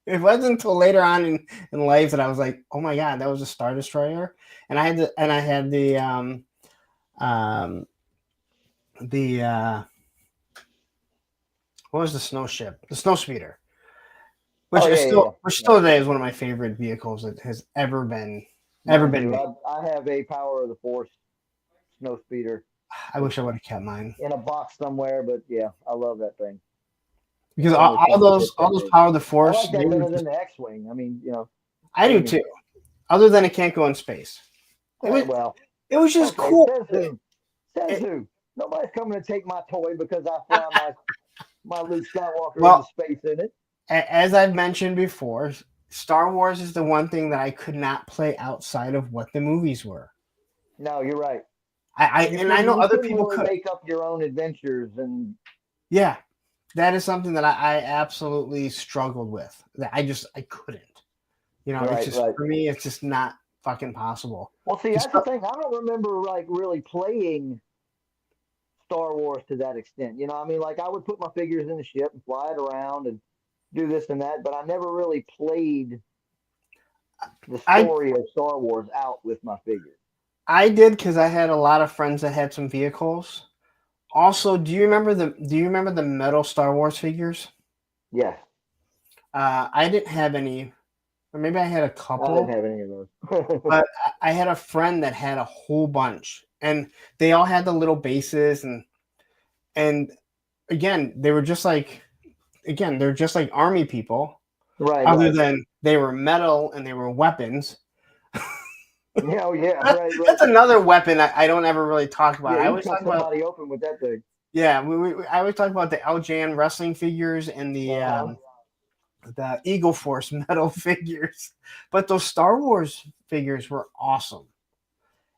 A: It wasn't until later on in life that I was like, "Oh my god, that was a Star Destroyer!" And I had the what was the snow ship? The snow speeder, which still today is one of my favorite vehicles that has ever been made.
B: I have a Power of the Force snow speeder.
A: I wish I would have kept mine
B: in a box somewhere, but yeah, I love that thing.
A: Because all those Power of the
B: I
A: Force,
B: like that better than the X-wing. I mean,
A: I do too. Other than it can't go in space. It was just cool.
B: Says who? Nobody's coming to take my toy because I fly my Luke Skywalker into space in it.
A: As I've mentioned before, Star Wars is the one thing that I could not play outside of what the movies were.
B: No, you're right.
A: I know other people
B: really
A: could
B: make up your own adventures, and
A: yeah, that is something that I absolutely struggled with. That I couldn't. It's just for me, it's just not fucking possible.
B: Well, see,
A: 'Cause
B: that's the thing. I don't remember like really playing Star Wars to that extent. You know, I mean, like I would put my figures in the ship and fly it around and do this and that, but I never really played the
A: I
B: story of Star Wars out with my figures.
A: I did because I had a lot of friends that had some vehicles. Also, do you remember the metal Star Wars figures?
B: Yes,
A: I didn't have any, or maybe I had a
B: I didn't
A: couple,
B: have any of those.
A: but I had a friend that had a whole bunch, and they all had the little bases, and again, they're just like army people,
B: Right,
A: other
B: right.
A: than they were metal and they were weapons.
B: Yeah, oh, yeah, right, right.
A: That's another weapon I don't ever really talk about.
B: Yeah,
A: I
B: you
A: always
B: cut
A: talk about
B: somebody open with that thing.
A: yeah, I always talk about the LJN wrestling figures and
B: Uh-huh.
A: the Eagle Force metal figures, but those Star Wars figures were awesome.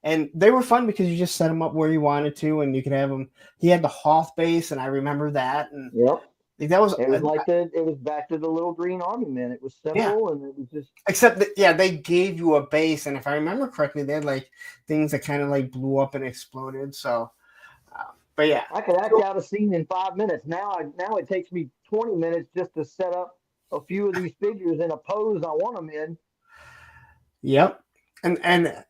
A: And they were fun because you just set them up where you wanted to, and you could have them. He had the Hoth base, and I remember that, and
B: Yep.
A: like, that was
B: It was like it was back to the little green army man. It was
A: yeah.
B: simple and it was just
A: Except that yeah, they gave you a base, and if I remember correctly, they had like things that kind of like blew up and exploded. So, but yeah,
B: I could act out a scene in 5 minutes. Now it takes me 20 minutes just to set up a few of these figures in a pose I want them in.
A: yep, and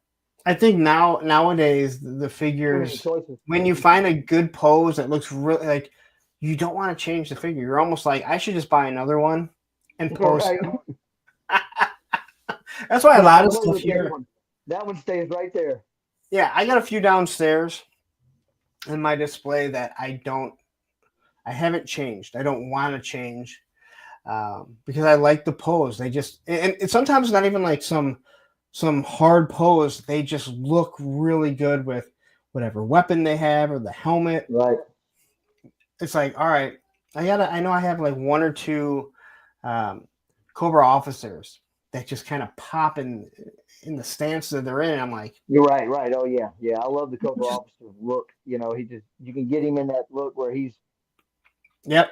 A: I think nowadays the
B: Too many
A: figures
B: choices.
A: when you find a good pose that looks really like you don't want to change the figure. You're almost like I should just buy another one and post.
B: Right.
A: That's why a
B: Like,
A: lot of
B: I'll go
A: stuff
B: with this
A: here.
B: one. That one stays right there.
A: Yeah, I got a few downstairs in my display that I haven't changed. I don't want to change because I like the pose. They just and it's sometimes not even like some hard pose. They just look really good with whatever weapon they have or the helmet.
B: Right.
A: It's like, all right, I know I have like one or two um, Cobra officers that just kind of pop in the stance that they're in. I'm like,
B: You're right, right. Oh yeah. Yeah. I love the Cobra officer look. You know, you can get him in that look where
A: yep.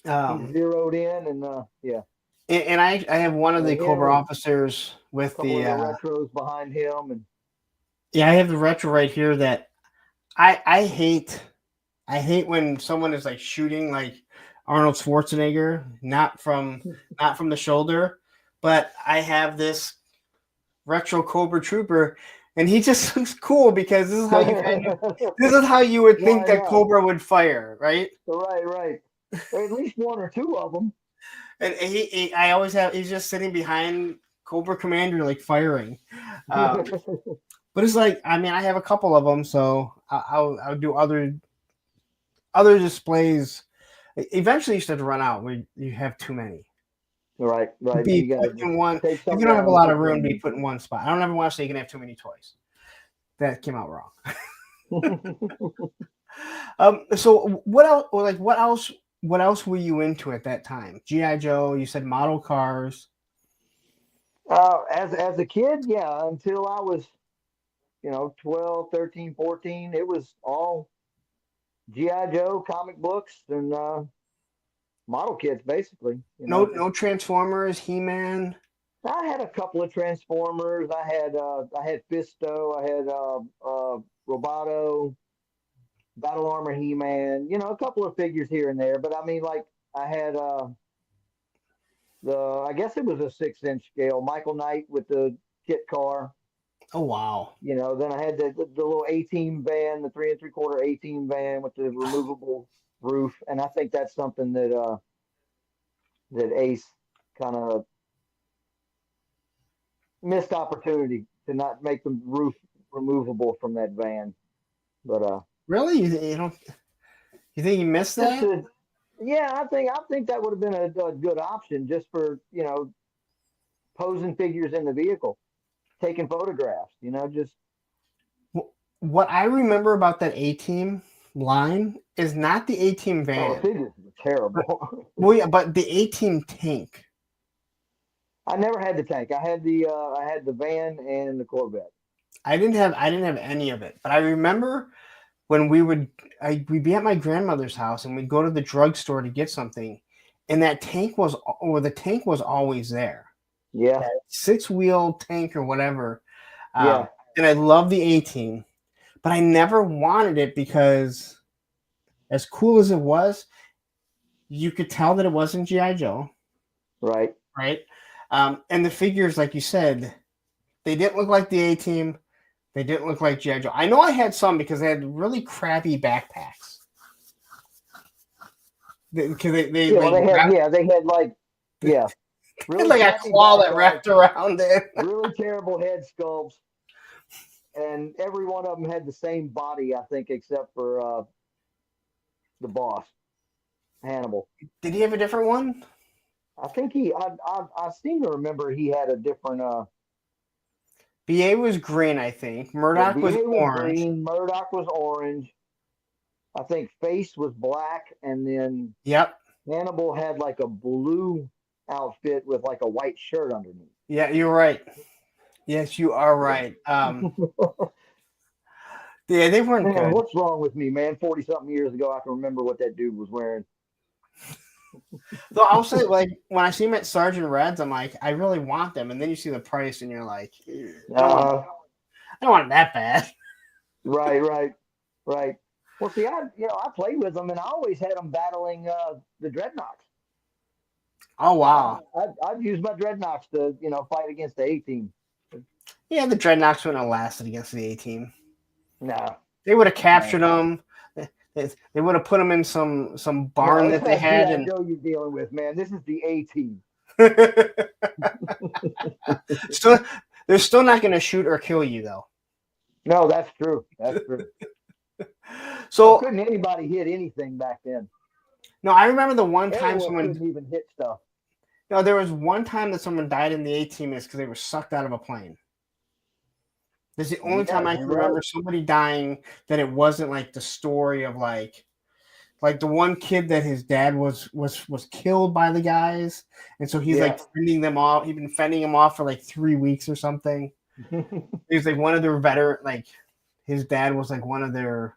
B: he's zeroed in and yeah.
A: And I have one of the
B: Yeah,
A: Cobra
B: a
A: officers with
B: couple of the retros behind him and
A: yeah, I have the retro right here that I hate when someone is like shooting like Arnold Schwarzenegger, not from the shoulder, but I have this retro Cobra Trooper, and he just looks cool because this is how you would think
B: why
A: that
B: not?
A: Cobra would fire, right?
B: Right, right. Or at least one or two of them.
A: And I always have he's just sitting behind Cobra Commander like firing. Um, but it's like I mean I have a couple of them, so I'll do other displays. Eventually, you start to run out where you have too many.
B: Right, right.
A: Be
B: You got
A: put
B: to
A: in one.
B: take
A: If
B: some
A: you don't have a
B: down,
A: lot of
B: put
A: room,
B: some
A: be put in one spot. I don't ever want to say you can have too many toys. That came out wrong.
B: in.
A: So what else? Like what else? What else were you into at that time? GI Joe. You said model cars.
B: As a kid, yeah, until I was, 12, 13, 14, it was all GI Joe comic books and model kits, basically.
A: No Transformers. He Man.
B: I had a couple of Transformers. I had Fisto. I had Roboto, Battle Armor He Man. A couple of figures here and there. But I mean, like I had I guess it was a 6-inch scale Michael Knight with the kit car.
A: Oh wow.
B: Then I had the little A-team van, the 3 3/4 A-team van with the removable roof, and I think that's something that Ace kind of missed opportunity to not make the roof removable from that van. But
A: Really? You don't? You think you missed
B: just
A: that?
B: to, yeah, I think that would have been a good option just for posing figures in the vehicle, taking photographs. Just
A: What I remember about that A Team line is not the A Team
B: oh, the
A: van.
B: figures were terrible.
A: Well, yeah, but the A Team tank.
B: I never had the tank. I had the van and the Corvette.
A: I didn't have any of it. But I remember when we'd be at my grandmother's house and we'd go to the drugstore to get something, and the tank was always there.
B: Yeah.
A: 6-wheel tank or whatever.
B: Yeah.
A: And I love the A-Team, but I never wanted it because as cool as it was, you could tell that it wasn't G.I. Joe,
B: Right.
A: right? And the figures, like you said, they didn't look like the A-Team. They didn't look like G.I. Joe. I know I had some because they had really crappy backpacks. Because they
B: Yeah. Well,
A: like
B: they had. Yeah. They had like. Yeah.
A: had
B: Really
A: like a
B: crappy
A: claw that
B: backpacks.
A: wrapped around it.
B: Really terrible head sculpts, and every one of them had the same body, I think, except for the boss, Hannibal.
A: Did he have a different one?
B: I think I seem to remember he had a different.
A: BA was green, I think.
B: Yeah,
A: Murdoch was
B: BA was
A: orange.
B: green, Murdoch was orange. I think Face was black, and then
A: Yep.
B: Hannibal had like a blue outfit with like a white shirt underneath.
A: Yeah, you're right. Yes, you are right. Yeah, they weren't
B: Man,
A: good.
B: what's wrong with me, man? 40 something years ago, I can remember what that dude was wearing.
A: So I'll say, like, when I see them at Sergeant Reds, I'm like, I really want them. And then you see the price and you're like,
B: Uh,
A: I don't want it that bad.
B: right, right, right. Well, see, I played with them, and I always had them battling the dreadnoughts.
A: Oh, wow.
B: I'd use my dreadnoughts to fight against the A-Team.
A: Yeah, the Dreadnoughts wouldn't have lasted against the A-Team.
B: No,
A: They would have captured
B: no.
A: them. They would have put them in some barn that they
B: That's
A: had.
B: G.I.
A: And
B: Joe you're dealing with, man. This is the A-Team.
A: still, they're still not going to shoot or kill you, though.
B: No, that's true. That's true.
A: So,
B: Couldn't anybody hit anything back then?
A: no, I remember the one time
B: Everyone
A: someone.
B: couldn't even hit stuff.
A: No, there was one time that someone died in the A-Team is because they were sucked out of a plane. This is the only time I
B: you're
A: can
B: right.
A: remember somebody dying that it wasn't like the story of like the one kid that his dad was killed by the guys, and so he's like fending them off. He's been fending them off for like 3 weeks or something. He's like one of their veteran, like his dad was like one of their,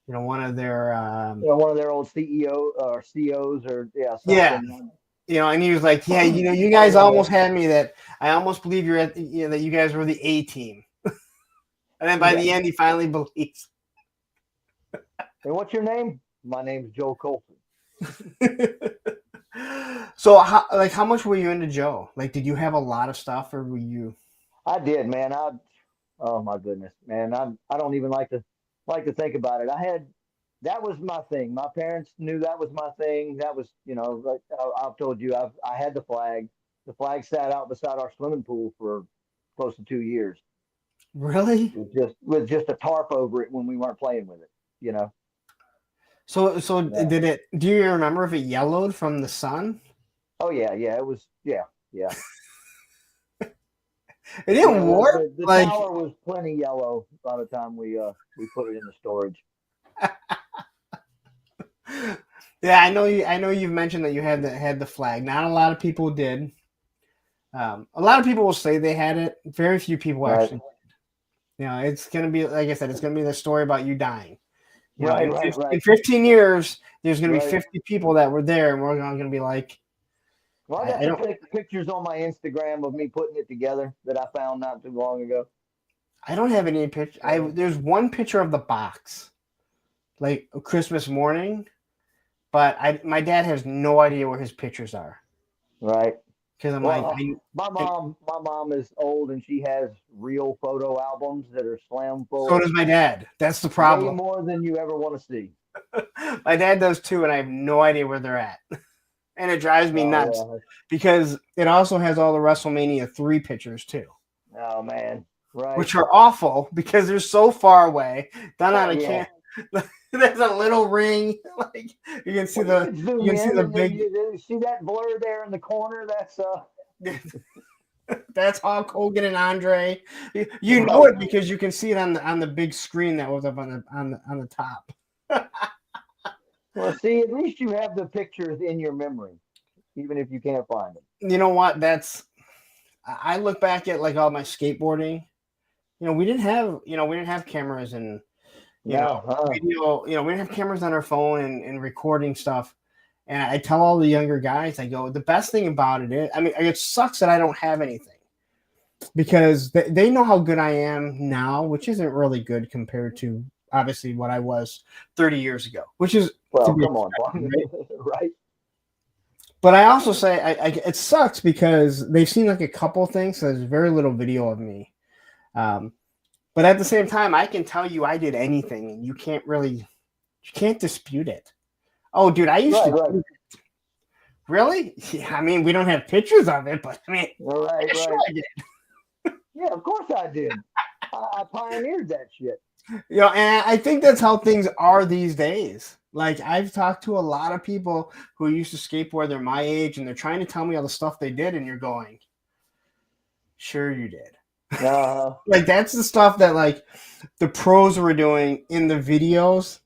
A: one of their,
B: one of their old CEO or COs or
A: yeah,
B: something.
A: and he was like, yeah, you guys almost had me that I almost believe you're at, that you guys were the A-Team. And then by the end, he finally believes.
B: And what's your name? My name's Joe Colton.
A: So, how much were you into Joe? Like, did you have a lot of stuff, or were you?
B: I did, man. Oh my goodness, man. I don't even like to think about it. That was my thing. My parents knew that was my thing. That was, like I've told you, I had the flag. The flag sat out beside our swimming pool for close to 2 years.
A: Really?
B: With just a tarp over it when we weren't playing with it.
A: So
B: Yeah.
A: did it? Do you remember if it yellowed from the sun?
B: Oh yeah, it was yeah.
A: It didn't warp.
B: The
A: Like,
B: tower was plenty yellow by the time we put it in the storage.
A: yeah, I know you. I know you've mentioned that you had the flag. Not a lot of people did. A lot of people will say they had it. Very few people actually. It's gonna be, like I said, it's gonna be the story about you dying.
B: Right.
A: In 15 years, there's gonna be
B: Right.
A: 50 people that were there, and we're gonna be like,
B: Well, I got some pictures on my Instagram of me putting it together that I found not too long ago.
A: I don't have any picture. There's one picture of the box, like Christmas morning, but my dad has no idea where his pictures are.
B: Right.
A: Because I'm
B: my mom is old and she has real photo albums that are slam full.
A: So does my dad. That's the problem.
B: Way more than you ever want to see.
A: My dad does too, and I have no idea where they're at. And it drives me nuts because it also has all the WrestleMania 3 pictures too.
B: Oh man. Right.
A: Which are awful because they're so far away. Done on a can. There's a little ring. Like you can see the big.
B: You see that blur there in the corner?
A: That's Hulk Hogan and Andre. You know it because you can see it on the big screen that was up on the top.
B: Well, see, at least you have the pictures in your memory, even if you can't find them.
A: You know what? I look back at like all my skateboarding. We didn't have cameras and video. We didn't have cameras on our phone and recording stuff. And I tell all the younger guys, I go, the best thing about it is, I mean, it sucks that I don't have anything because they know how good I am now, which isn't really good compared to obviously what I was 30 years ago, which is to
B: Well,
A: be
B: come on,
A: expected, right?
B: right?
A: But I also say it sucks because they've seen like a couple things. So there's very little video of me. Um, but at the same time, I can tell you I did anything, and you can't dispute it. Oh, dude, I used
B: Right,
A: to
B: right,
A: do it. Really? Yeah, I mean, we don't have pictures of it, but I mean,
B: right,
A: yeah, sure
B: right.
A: I did.
B: Yeah, of course I did. I pioneered that shit.
A: You know, and I think that's how things are these days. Like I've talked to a lot of people who used to skateboard, they're my age, and they're trying to tell me all the stuff they did, and you're going, sure you did.
B: Uh,
A: Like that's the stuff that like the pros were doing in the videos.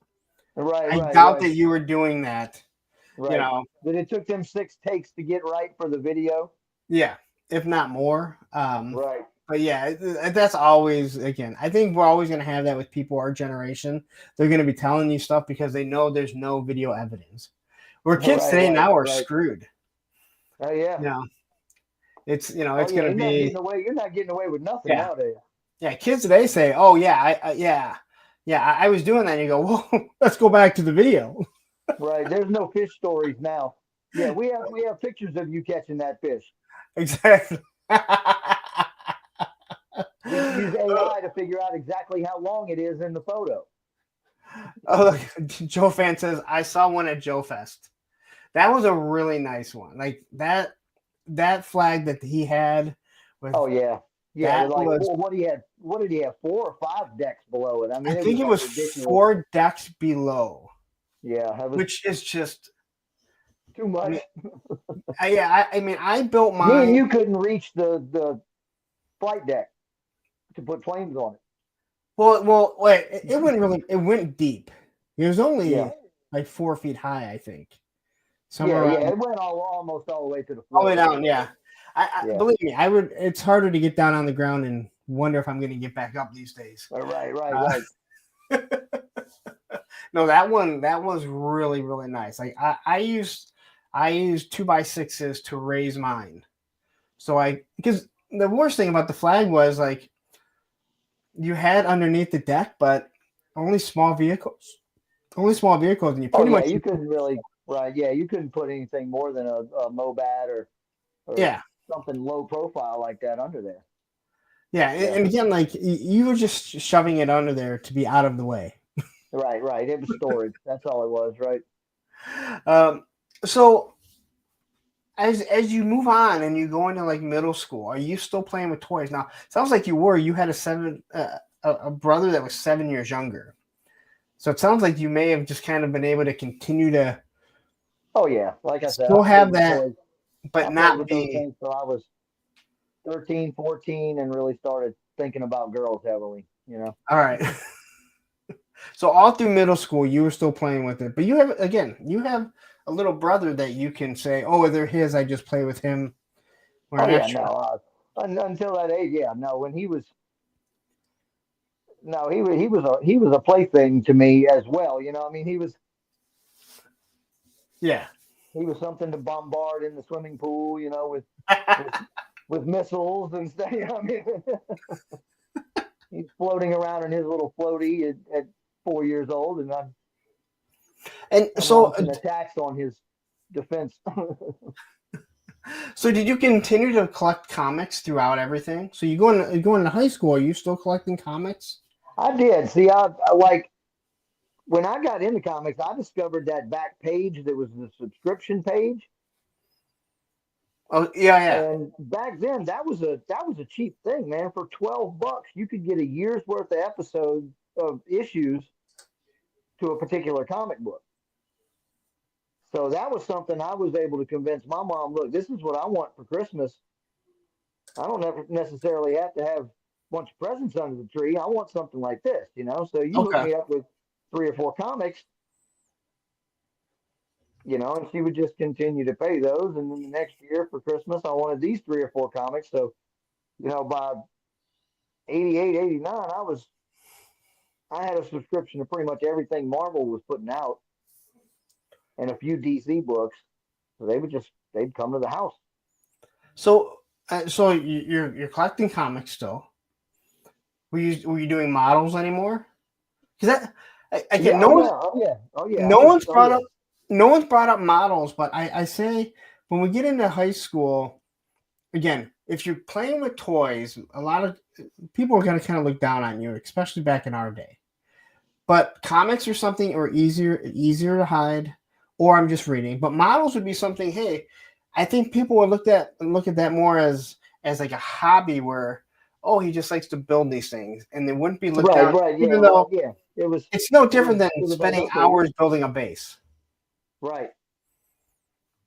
B: right,
A: I
B: right,
A: doubt
B: right,
A: that you were doing that. You
B: right.
A: know,
B: That it took them 6 takes to get right for the video.
A: yeah, if not more.
B: Right,
A: But yeah, that's always again. I think we're always going to have that with people our generation. They're going to be telling you stuff because they know there's no video evidence. Where kids
B: right,
A: today
B: right,
A: now are
B: right.
A: screwed.
B: Oh yeah.
A: You know,
B: Oh
A: it's
B: yeah.
A: going to
B: You're not
A: be
B: getting away. You're not getting away with nothing
A: yeah,
B: nowadays.
A: yeah. Kids today say, "Oh yeah, I was doing that." And you go, "Well, let's go back to the video."
B: Right. There's no fish stories now. Yeah, we have pictures of you catching that fish.
A: Exactly.
B: We use AI to figure out exactly how long it is in the photo.
A: Oh, look, Joe Fan says I saw one at JoeFest. That was a really nice one. Like that flag that he had with
B: Oh yeah, yeah.
A: that
B: With like
A: was
B: four, what he had, what did he have? 4 or 5 decks below it. I
A: I
B: mean, it
A: think
B: was
A: it
B: like
A: was
B: ridiculous.
A: 4 decks below,
B: Yeah, that was
A: which is just
B: too
A: I
B: much.
A: mean I mean I built
B: Me and
A: mine.
B: you couldn't reach the flight deck to put flames on it.
A: Well wait, it went really it went deep. It was
B: Yeah,
A: only like 4 feet high, I think. Somewhere
B: yeah, yeah.
A: around
B: It went almost all the way to the
A: all the way
B: floor.
A: down, yeah. I
B: Yeah.
A: believe me, I would it's harder to get down on the ground and wonder if I'm gonna get back up these days.
B: Right, right,
A: Uh,
B: right.
A: No, that was really really nice. Like I used 2x6s to raise mine. So I because the worst thing about the flag was like you had underneath the deck, but only small vehicles, and you
B: Oh
A: pretty
B: yeah,
A: much
B: you couldn't really. Right, yeah, you couldn't put anything more than a Mobat or
A: yeah
B: something low profile like that under there.
A: yeah.
B: Yeah.
A: And again, like you were just shoving it under there to be out of the way.
B: Right, right. It was storage. That's all it was, right?
A: Um, so as you move on and you go into like middle school, are you still playing with toys? Now, sounds like you were. You had a brother that was 7 years younger. So it sounds like you may have just kind of been able to continue to
B: Oh yeah. Like I said,
A: still
B: I played
A: have
B: with
A: that,
B: toys. I
A: but
B: played
A: not
B: with those
A: be
B: things till I was 13, 14 and really started thinking about girls heavily, you know.
A: all right. So all through middle school, you were still playing with it, but you have a little brother that you can say, "Oh, they're his. I just play with him or
B: Oh
A: an
B: yeah,
A: extra."
B: no. Until that age, yeah, no. When he was no, he was a plaything to me as well. You know, I mean,
A: Yeah.
B: he was something to bombard in the swimming pool. You know, with with missiles and stuff. You know, I mean, he's floating around in his little floaty at 4 years old, and
A: And
B: I'm
A: so,
B: launching attacks on his defense.
A: so did you continue to collect comics throughout everything? So you go into high school, are you still collecting comics?
B: I did see. I like when I got into comics. I discovered that back page that was the subscription page.
A: Oh, yeah, yeah.
B: And back then, that was a cheap thing, man. For $12, you could get a year's worth of episodes of issues to a particular comic book. So that was something I was able to convince my mom. Look, this is what I want for Christmas. I don't necessarily have to have a bunch of presents under the tree. I want something like this, you know. So you hook
A: Okay.
B: me up with 3 or 4 comics, you know, and she would just continue to pay those. And then the next year for Christmas, I wanted these 3 or 4 comics. So, you know, by 88, 89, I had a subscription to pretty much everything Marvel was putting out. and a few DC books. So they'd come to the house.
A: So, you're collecting comics still. Were you doing models anymore? Because
B: Yeah.
A: again,
B: Oh yeah. Oh yeah. Oh yeah.
A: no one's brought up no one's brought up models, but I say when we get into high school, again, if you're playing with toys, a lot of people are going to kind of look down on you, especially back in our day. But comics are something or easier to hide, or I'm just reading. But models would be something. Hey, I think people would look at that more as like a hobby where, oh, he just likes to build these things, and they wouldn't be looked
B: Right.
A: down,
B: Right. Yeah.
A: even
B: Well.
A: though
B: Yeah. It was.
A: it's no
B: It was.
A: different than
B: It was like
A: spending
B: okay.
A: hours building a base.
B: Right.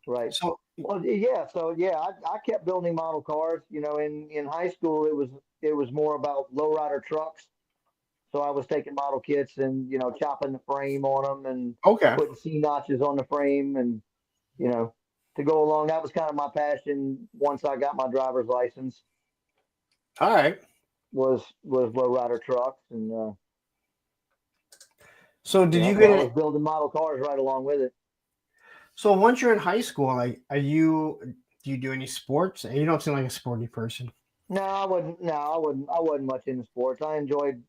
B: Right.
A: So
B: Well. Yeah. So yeah, I kept building model cars. You know, in high school, it was more about lowrider trucks. So I was taking model kits and chopping the frame on them and
A: okay,
B: putting C notches on the frame and you know to go along. That was kind of my passion once I got my driver's license
A: all right.
B: was lowrider trucks and
A: So did you
B: so
A: get
B: I
A: it?
B: was building model cars right along with it.
A: So once you're in high school, like, do you do any sports? You don't seem like a sporty person.
B: No, I wouldn't. No, I wouldn't. I wasn't much into sports. I enjoyed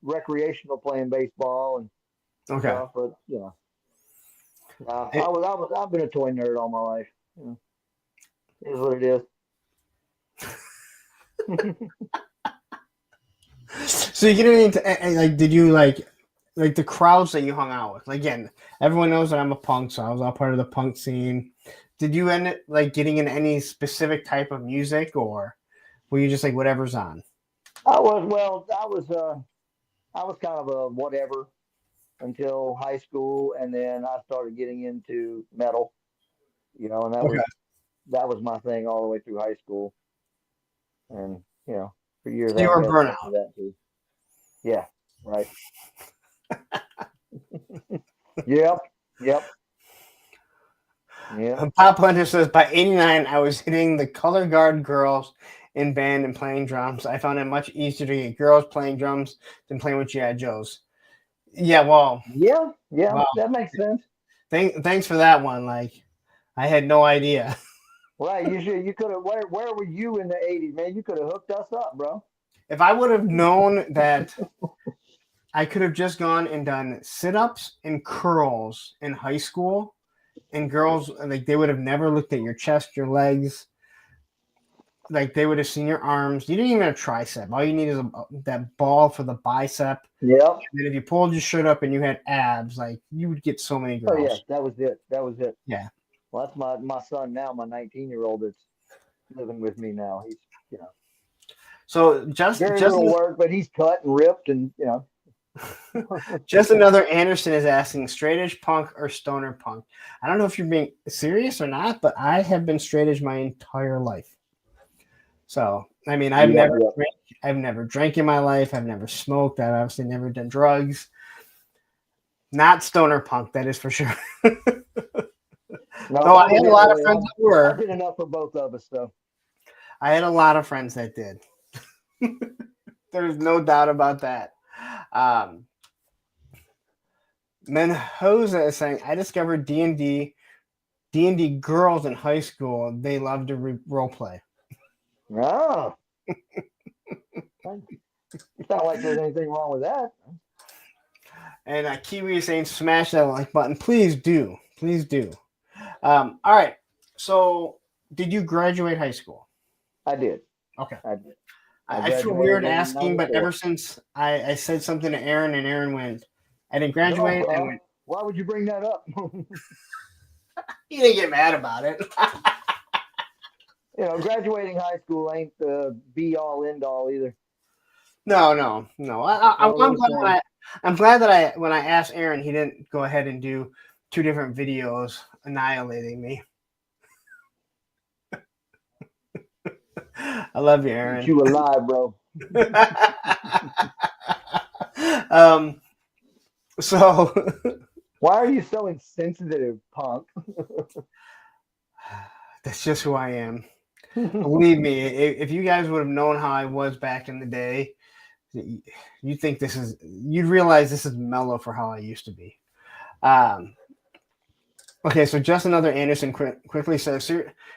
B: recreational playing baseball and
A: Okay.
B: stuff, but
A: It-
B: I've been a toy nerd all my life. It is what it is.
A: So you get into like, did you like the crowds that you hung out with? Like, again, everyone knows that I'm a punk, so I was all part of the punk scene. Did you end up like getting in any specific type of music, or were you just like whatever's on?
B: I was kind of a whatever until high school, and then I started getting into metal. And
A: Okay.
B: that was my thing all the way through high school, and for years
A: So you were
B: after
A: burnout.
B: that too. Yeah, right. Yep, yep, yep.
A: Pop Hunter says by '89, I was hitting the color guard girls in band and playing drums. I found it much easier to get girls playing drums than playing with G.I. Joes. Yeah, well,
B: Yeah, yeah.
A: wow.
B: That makes sense.
A: Thanks for that one. Like, I had no idea.
B: Right. You could have. Where were you in the '80s, man? You could have hooked us up, bro.
A: If I would have known that I could have just gone and done sit-ups and curls in high school, and girls like they would have never looked at your chest, your legs. Like they would have seen your arms. You didn't even have a tricep. All you need is that ball for the bicep.
B: Yep.
A: And then if you pulled your shirt up and you had abs, like you would get so many
B: Oh yeah,
A: girls.
B: that was it. That was it.
A: Yeah.
B: Well, that's my son now, my 19-year-old that's living with me now. He's
A: So just
B: very
A: just
B: little work, but he's cut and ripped, and
A: just another Anderson is asking straight edge punk or stoner punk. I don't know if you're being serious or not, but I have been straight edge my entire life. So I mean,
B: Yep.
A: I've never drank in my life. I've never smoked. I've obviously never done drugs. Not stoner punk, that is for sure.
B: No,
A: Though I had a lot of friends that
B: I
A: were.
B: did enough for both of us, though.
A: I had a lot of friends that did. There's no doubt about that. Menhoza is saying, I discovered D&D girls in high school. They love to role play.
B: Oh, it's not like there's anything wrong with that.
A: And Kiwi is saying, smash that like button. Please do. Please do. All right. So, did you graduate high school?
B: I did.
A: Okay.
B: I did.
A: I feel
B: graduated
A: weird
B: in
A: asking, but
B: 94.
A: ever since I said something to Aaron and Aaron went, I didn't graduate.
B: No,
A: And went,
B: why would you bring that up?
A: he didn't get mad about it.
B: Graduating high school ain't the be all end all either.
A: No. I'm glad that when I asked Aaron, he didn't go ahead and do 2 different videos annihilating me. I love you, Aaron.
B: You alive, bro.
A: So
B: Why are you so insensitive, punk?
A: that's just who I am. Believe me, if you guys would have known how I was back in the day, you'd realize this is mellow for how I used to be. Okay, so Justin another Anderson quickly says,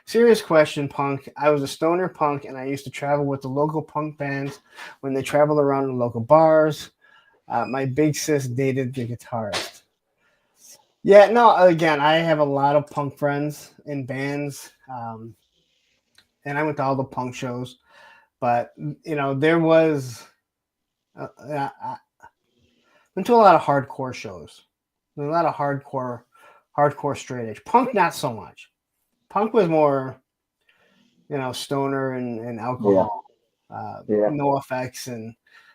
A: serious question, punk. I was a stoner punk, and I used to travel with the local punk bands when they traveled around the local bars. My big sis dated the guitarist. Yeah, no, again, I have a lot of punk friends in bands, and I went to all the punk shows. But, there was, I went to a lot of hardcore shows. A lot of hardcore straight edge. Punk, not so much. Punk was more, stoner and
B: Yeah,
A: alcohol,
B: yeah.
A: no effects. And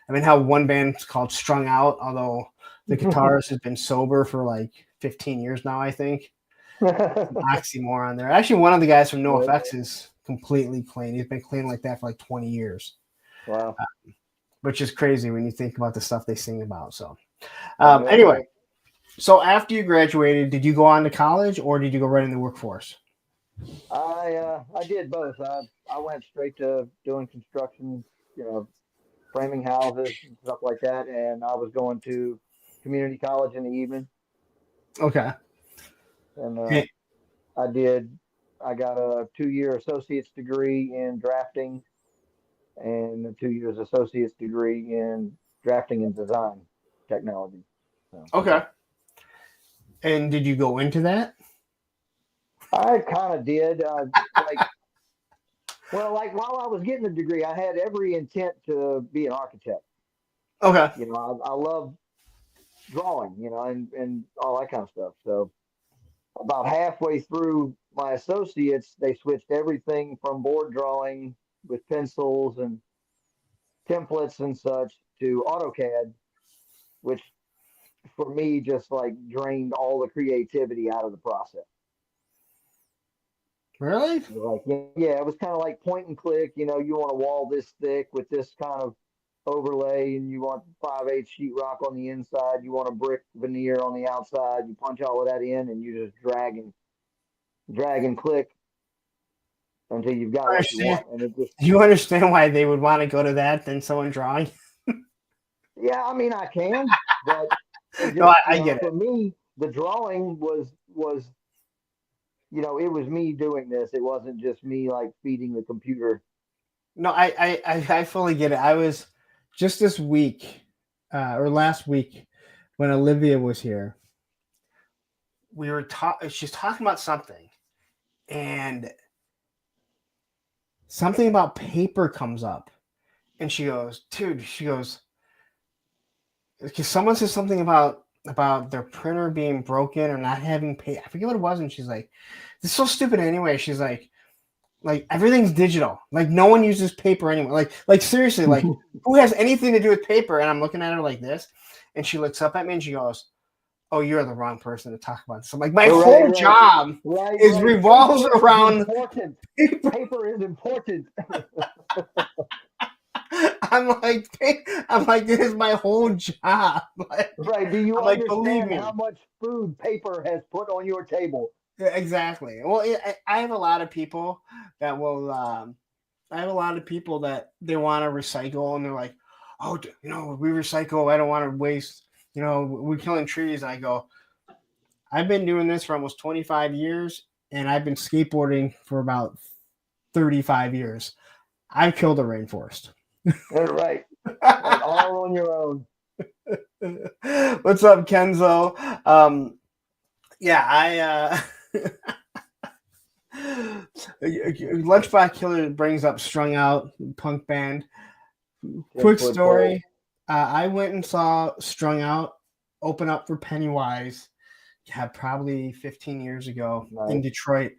A: I mean, how one band's called Strung Out, although the guitarist has been sober for like 15 years now, I think. Oxymoron there. Actually, one of the guys from No
B: Right.
A: Effects is completely clean. He's been clean like that for like 20 years,
B: Wow.
A: which is crazy when you think about the stuff they sing about. So,
B: I bet.
A: anyway, so after you graduated, did you go on to college or did you go right in the workforce?
B: I did both. I went straight to doing construction, you know, framing houses and stuff like that, and I was going to community college in the evening,
A: Okay.
B: and
A: Hey,
B: I did. I got a 2 year associate's degree in drafting and a 2 years associate's degree in drafting and design technology. So
A: okay. And did you go into that?
B: I kind of did. Like, well, like while I was getting the degree, I had every intent to be an architect.
A: Okay.
B: You know, I love drawing, you know, and all that kind of stuff. So about halfway through my associates, they switched everything from board drawing with pencils and templates and such to AutoCAD, which for me just like drained all the creativity out of the process.
A: Really?
B: Like, yeah, it was kind of like point and click. You know, you want a wall this thick with this kind of overlay, and you want 5/8 sheetrock on the inside. You want a brick veneer on the outside. You punch all of that in, and you just drag and click until you've got
A: I
B: what you
A: understand.
B: want. And it just,
A: Do you understand why they would want to go to that than someone drawing?
B: yeah, I mean, I can, but it
A: No,
B: just,
A: I get
B: for
A: it.
B: me, the drawing was, it was me doing this. It wasn't just me like feeding the computer.
A: No, I fully get it. I was just this week or last week when Olivia was here. We were talking. She's talking about something, and something about paper comes up, and she goes, "Dude," she goes, because someone says something about their printer being broken or not having paper. I forget what it was, and she's like, "This is so stupid." Anyway, she's like everything's digital. Like no one uses paper anymore. Like seriously, like who has anything to do with paper? And I'm looking at her like this, and she looks up at me and she goes, "Oh, you're the wrong person to talk about this." I'm like, my
B: Right,
A: whole
B: right,
A: job is
B: right.
A: revolves
B: Paper is
A: around
B: important.
A: paper.
B: Paper is important.
A: I'm like, I'm like, this is my whole job. Like,
B: Right. Do you
A: I'm like, believe
B: understand how
A: me.
B: much food paper has put on your table?
A: Yeah, exactly. Well, I have a lot of people that will. I have a lot of people that they want to recycle, and they're like, "Oh, we recycle. I don't want to waste. We're killing trees." And I go, "I've been doing this for almost 25 years, and I've been skateboarding for about 35 years. I've killed a rainforest."
B: Right. Right. All on your own.
A: What's up, Kenzo? Yeah, Lunchbox Killer brings up Strung Out punk band.
B: 10
A: Quick
B: foot pole.
A: story. I went and saw Strung Out open up for Pennywise. Yeah, probably 15 years ago in
B: Nice.
A: Detroit,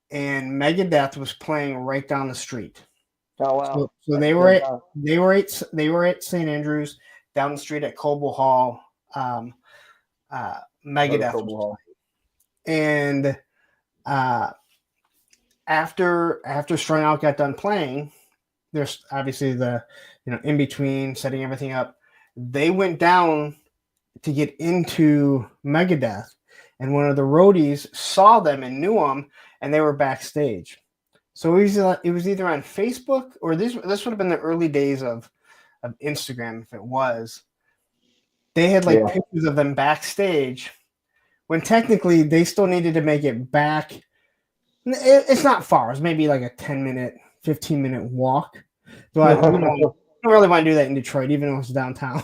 A: and Megadeth was playing right down the street.
B: Oh,
A: So,
B: wow.
A: so
B: That's
A: they
B: a
A: were
B: good
A: at
B: time.
A: St. Andrews down the street at Coble Hall.
B: Love
A: Megadeth
B: Coble
A: was
B: Hall.
A: playing, and uh, after Strung Out got done playing, there's obviously the in between setting everything up. They went down to get into Megadeth, and one of the roadies saw them and knew them, and they were backstage. So it was either on Facebook or this would have been the early days of Instagram if it was. They had like
B: Yeah.
A: pictures of them backstage when technically they still needed to make it back. It's not far. It's maybe like a 10-minute, 15-minute walk. So don't really want to do that in Detroit, even though it's downtown.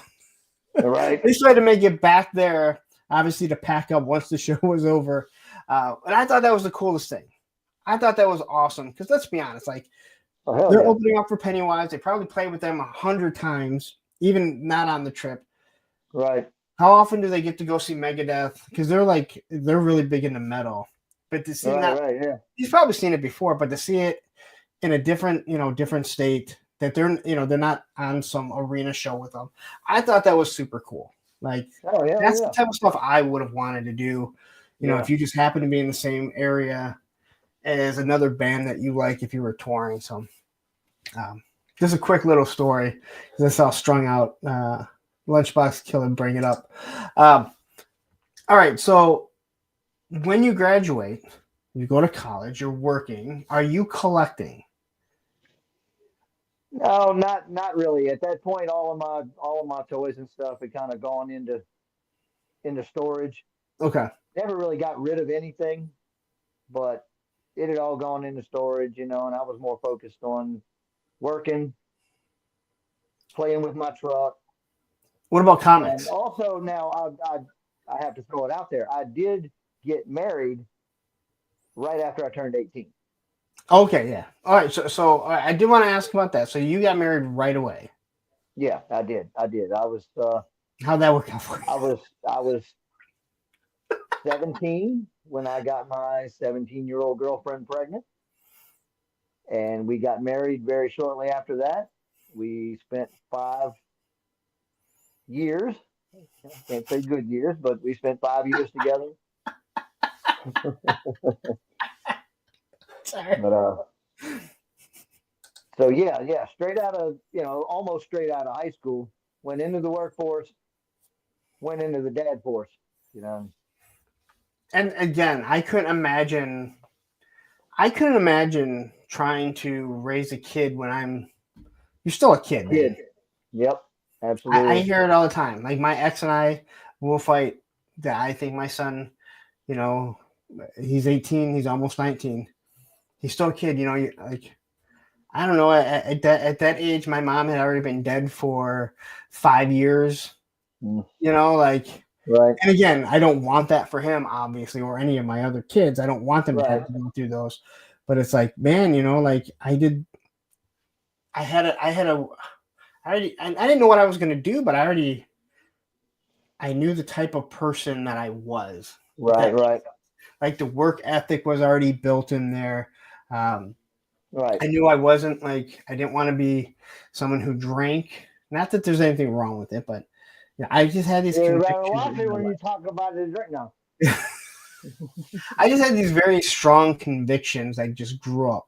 B: Right.
A: They tried to make it back there, obviously, to pack up once the show was over. And I thought that was the coolest thing. I thought that was awesome because let's be honest, like
B: Oh, hell
A: they're
B: yeah.
A: opening up for Pennywise. They probably played with them 100 times, even not on the trip.
B: Right.
A: How often do they get to go see Megadeth? Because they're really big into metal. But to see that,
B: Right. Yeah.
A: he's probably seen it before, but to see it in a different state that they're not on some arena show with them. I thought that was super cool. Like
B: Oh yeah.
A: that's
B: Yeah.
A: the type of stuff I would have wanted to do. If you just happen to be in the same area as another band that you like if you were touring. So just a quick little story because I saw Strung Out Lunchbox Killer bring it up. All right, so when you graduate, you go to college, you're working. Are you collecting?
B: No, not really. At that point, all of my toys and stuff had kind of gone into storage.
A: Okay.
B: Never really got rid of anything, but it had all gone into storage, and I was more focused on working, playing with my truck,
A: What about
B: and
A: comics?
B: also now I have to throw it out there. I did get married right after I turned 18.
A: Okay, yeah. All right, so I do want to ask about that. So you got married right away.
B: Yeah, I did.
A: How'd that work out for you?
B: I was 17 when I got my 17-year-old girlfriend pregnant, and we got married very shortly after that. We spent 5 years. I can't say good years, but we spent 5 years together.
A: Sorry.
B: But so yeah, straight out of almost straight out of high school, went into the workforce, went into the dad force. You know,
A: And again, I couldn't imagine trying to raise a kid when you're still a kid, man.
B: kid. Yep,
A: I
B: absolutely.
A: hear it all the time. Like my ex and I will fight that I think my son, you know, he's 18, he's almost 19. He's still a kid, like I don't know. At that age, my mom had already been dead for 5 years.
B: Mm,
A: Like,
B: right,
A: and again, I don't want that for him, obviously, or any of my other kids. I don't want them to
B: right,
A: have to go through those. But it's like, man, like I did. I didn't know what I was gonna do, but I knew the type of person that I was.
B: right, right,
A: Like the work ethic was already built in there. Um,
B: right.
A: I knew I wasn't like I didn't want to be someone who drank. Not that there's anything wrong with it, but I just had these
B: You'd rather
A: convictions.
B: watch it when you talk about it right now.
A: I just had these very strong convictions that just grew up,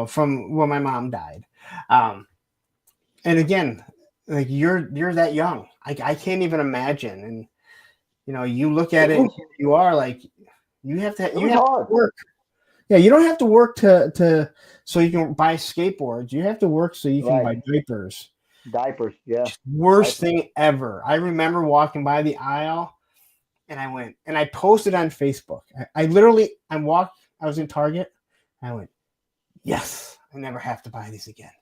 A: from when my mom died. And again, like you're that young. I can't even imagine. And you look at
B: It
A: it, and
B: was,
A: you are like you have to
B: it
A: you
B: was
A: have to
B: hard.
A: work. Yeah, you don't have to work to so you can buy skateboards. You have to work so you can
B: Right.
A: buy diapers.
B: Diapers, yeah.
A: Worst
B: Diapers.
A: thing ever. I remember walking by the aisle and I went and I posted on Facebook. I literally I was in Target. I went, yes, I never have to buy these again.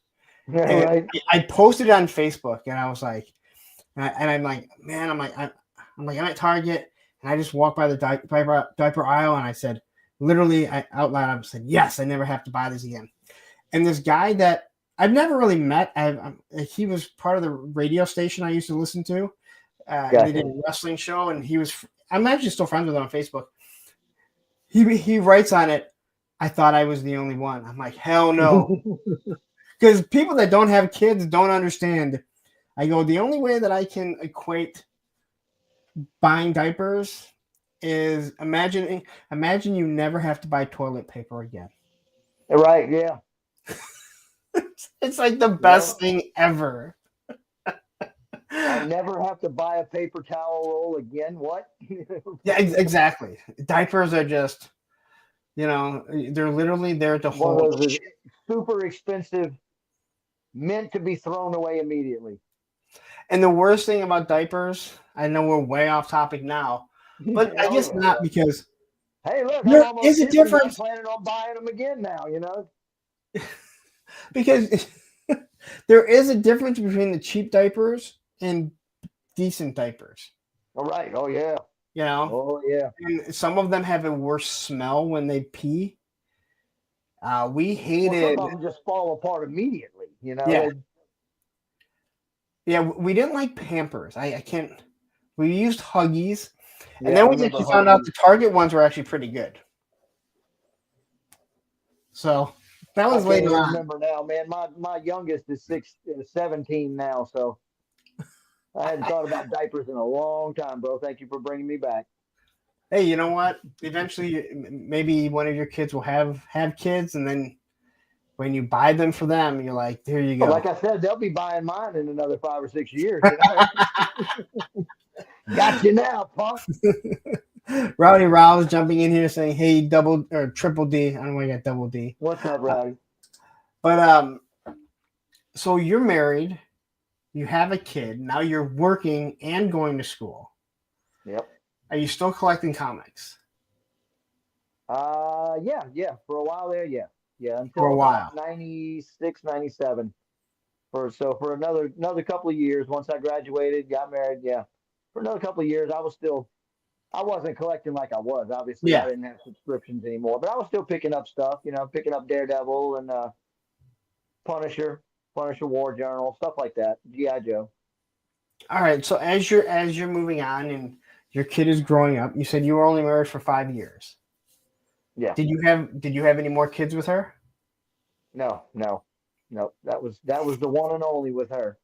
B: Yeah,
A: And
B: right.
A: I posted on Facebook and I was like, and I'm like, man, I'm at Target and I just walked by the diaper aisle and I said, literally out loud, I said, yes, I never have to buy this again. And this guy that I've never really met, he was part of the radio station I used to listen to. They did
B: Gotcha.
A: a wrestling show, and I'm actually still friends with him on Facebook. He writes on it, I thought I was the only one. I'm like, hell no. Because people that don't have kids don't understand. I go, the only way that I can equate buying diapers is imagine you never have to buy toilet paper again.
B: Right, yeah.
A: It's like the
B: Yep.
A: best thing ever.
B: I never have to buy a paper towel roll again. What?
A: Yeah, exactly. Diapers are just, they're literally there to
B: One
A: hold.
B: of those is super expensive, meant to be thrown away immediately.
A: And the worst thing about diapers, I know we're way off topic now, But I
B: Oh
A: guess
B: yeah.
A: not, because
B: Hey, look, I'm
A: there
B: almost
A: is a
B: 50. I'm
A: difference,
B: planning on buying them again now. You know.
A: because there is a difference between the cheap diapers and decent diapers.
B: All right. Oh yeah.
A: You know,
B: Oh yeah.
A: and some of them have a worse smell when they pee. We
B: Well, some
A: hated,
B: of them just fall apart immediately. You know.
A: yeah, yeah. We didn't like Pampers. I can't. We used Huggies, and
B: Yeah, I
A: then we
B: remember
A: actually found out
B: Huggies.
A: the Target ones were actually pretty good. So that
B: I
A: was
B: can't
A: later
B: even
A: on.
B: remember now, man. My youngest is 17 now, so I hadn't thought about diapers in a long time, bro. Thank you for bringing me back.
A: Hey, you know what? Eventually, maybe one of your kids will have kids, and then when you buy them for them, you're like, there you
B: But
A: go.
B: like I said, they'll be buying mine in another 5 or 6 years. You know, got you now, punk.
A: Rowdy Rouse jumping in here saying, "Hey, double or triple D." I don't know why I got double D.
B: What's up, Rowdy?
A: But so you're married, you have a kid, now you're working and going to school.
B: Yep.
A: Are you still collecting comics?
B: Yeah. For a while there, yeah, yeah,
A: For
B: until
A: a
B: about
A: while.
B: 96, 97. For another couple of years, once I graduated, got married, yeah, for another couple of years, I wasn't collecting like I was. Obviously, I
A: Yeah.
B: didn't have subscriptions anymore, but I was still picking up stuff. You know, picking up Daredevil and Punisher, Punisher War Journal, stuff like that. GI Joe.
A: All right. So as you're moving on and your kid is growing up, you said you were only married for 5 years.
B: Yeah.
A: Did you have any more kids with her?
B: No, no, no. That was the one and only with her.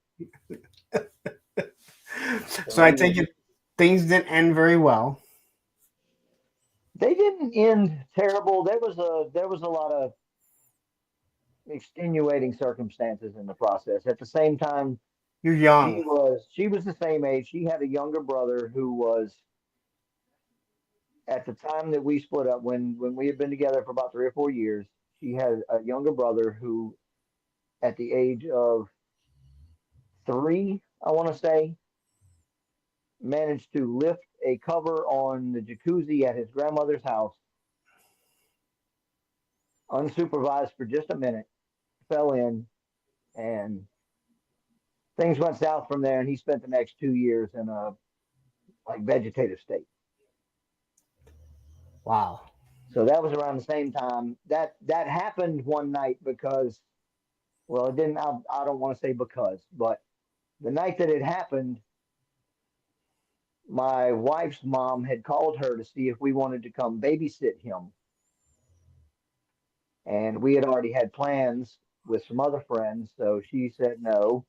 A: So
B: So
A: I
B: we
A: take
B: just
A: it things didn't end very well.
B: they didn't end terrible. There was a lot of extenuating circumstances in the process. At the same time,
A: You're
B: she
A: young.
B: was she was the same age. She had a younger brother who was at the time that we split up when we had been together for about 3 or 4 years. She had a younger brother who, at the age of 3, I want to say, managed to lift a cover on the jacuzzi at his grandmother's house, unsupervised for just a minute, fell in, and things went south from there. And he spent the next 2 years in a like vegetative state.
A: Wow.
B: So that was around the same time that happened one night because, well, it didn't. I don't want to say because, but the night that it happened, my wife's mom had called her to see if we wanted to come babysit him. And we had already had plans with some other friends. So she said no.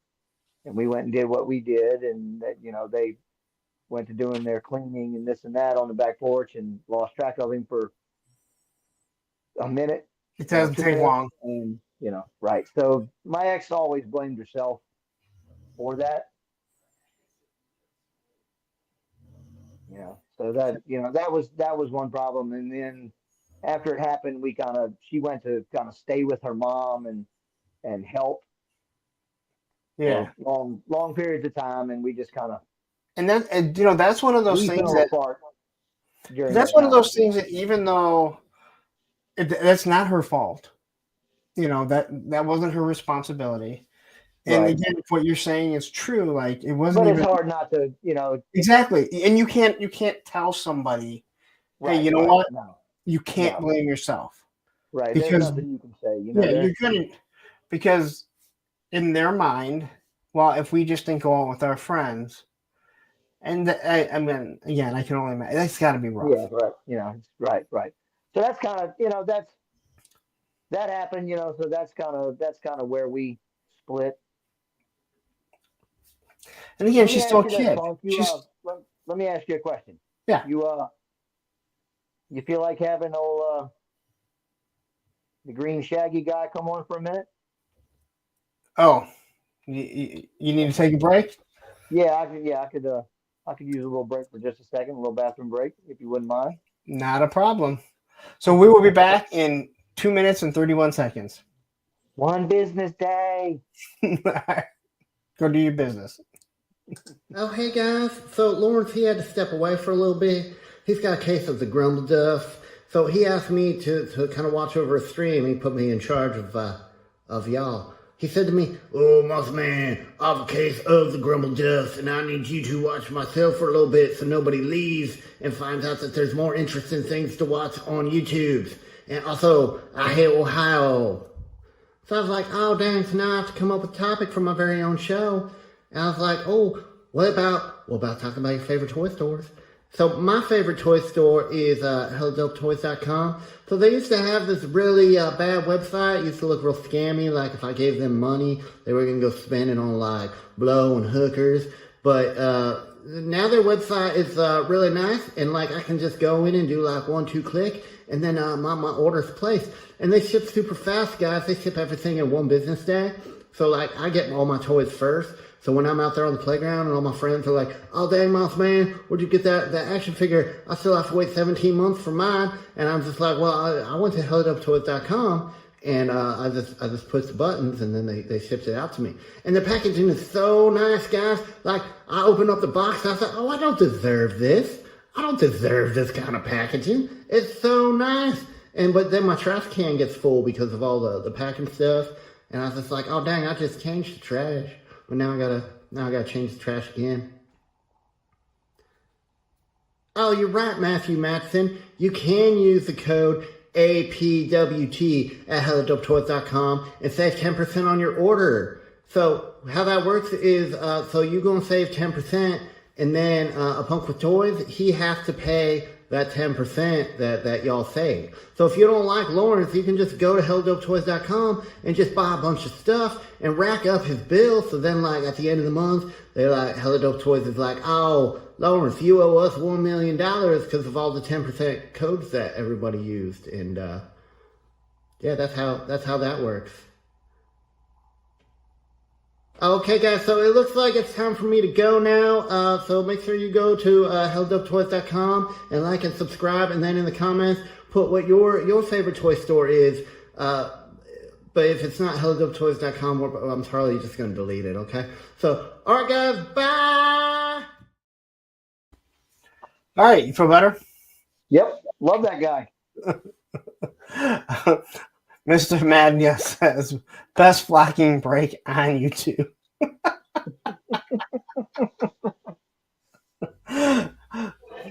B: And we went and did what we did. And, they went to doing their cleaning and this and that on the back porch and lost track of him for a minute
A: It
B: or
A: doesn't
B: two
A: take
B: minutes.
A: long.
B: And, right. So my ex always blamed herself for that. So that was one problem. And then after it happened, she went to kind of stay with her mom and help
A: Yeah.
B: for long periods of time, and we just kind of
A: That's one of those
B: we
A: things
B: fell
A: that
B: apart during
A: that's
B: that
A: one of
B: time.
A: those things that even though that's not her fault, that wasn't her responsibility. And
B: Right.
A: again, if what you're saying is true, like it wasn't
B: But it's
A: even
B: hard not to,
A: exactly. And you can't tell somebody, hey, you know
B: right.
A: what?
B: No,
A: You can't
B: no,
A: blame yourself
B: right. There's
A: because
B: nothing you can say,
A: yeah,
B: there.
A: you couldn't because in their mind, well, if we just didn't go out with our friends, and I mean, again, I can only imagine that's got to be
B: Yeah,
A: rough.
B: right. Right. So that's kind of, that happened, so that's kind of where we split.
A: And again,
B: Let me
A: she's still
B: ask
A: a
B: you this,
A: kid.
B: Punk.
A: She's
B: Let me ask you a question.
A: yeah.
B: You feel like having old the green shaggy guy come on for a minute?
A: Oh, you need to take a break?
B: Yeah, I could. Yeah, I could use a little break for just a second, a little bathroom break, if you wouldn't mind.
A: Not a problem. So we will be back in 2 minutes and 31 seconds.
B: One business day.
A: Go do your business. Oh, hey guys. So Lawrence, he had to step away for a little bit.
E: he's got a case of the Grumble Duff. So he asked me to kind of watch over a stream. He put me in charge of y'all. He said to me, "Oh, Moss Man, I have a case of the Grumble Duff, and I need you to watch myself for a little bit so nobody leaves and finds out that there's more interesting things to watch on YouTube. And also, I hate Ohio." So I was like, oh, dang, so now I have to come up with a topic for my very own show. And I was like, oh, what about talking about your favorite toy stores? So my favorite toy store is HelloDopeToys.com. So they used to have this really bad website. It used to look real scammy. Like if I gave them money, they were going to go spend it on like blow and hookers. But now their website is really nice. And like I can just go in and do like 1-2 click. And then my order's placed. And they ship super fast, guys. They ship everything in 1 business day. So like I get all my toys first. So when I'm out there on the playground and all my friends are like, oh, dang, Mouse Man, where'd you get that action figure? I still have to wait 17 months for mine. And I'm just like, well, I went to HelloDopeToys.com and I just pushed the buttons and then they shipped it out to me. And the packaging is so nice, guys. Like, I opened up the box and I said, oh, I don't deserve this. I don't deserve this kind of packaging. It's so nice. But then my trash can gets full because of all the packing stuff. And I was just like, oh, dang, I just changed the trash. But now I gotta change the trash again. Oh, you're right, Matthew Matson. You can use the code APWT at HelloDopeToys.com and save 10% on your order. So how that works is, so you're gonna save 10%, and then a Punk with Toys, he has to pay that 10% that y'all save. So if you don't like Lawrence, you can just go to HelloDopeToys.com and just buy a bunch of stuff and rack up his bill. So then like at the end of the month, they're like, Hello Dope Toys is like, oh, Lawrence, you owe us $1 million because of all the 10% codes that everybody used. And yeah, that's how that works. Okay, guys, so it looks like it's time for me to go now. So make sure you go to HelloDopeToys.com and like and subscribe, and then in the comments put what your favorite toy store is. But if it's not HelloDopeToys.com, I'm probably just going to delete it, okay? So, all right, guys, bye!
A: All right, you feel better?
B: Yep, love that guy.
A: Mr. Madness says, best flocking break on YouTube.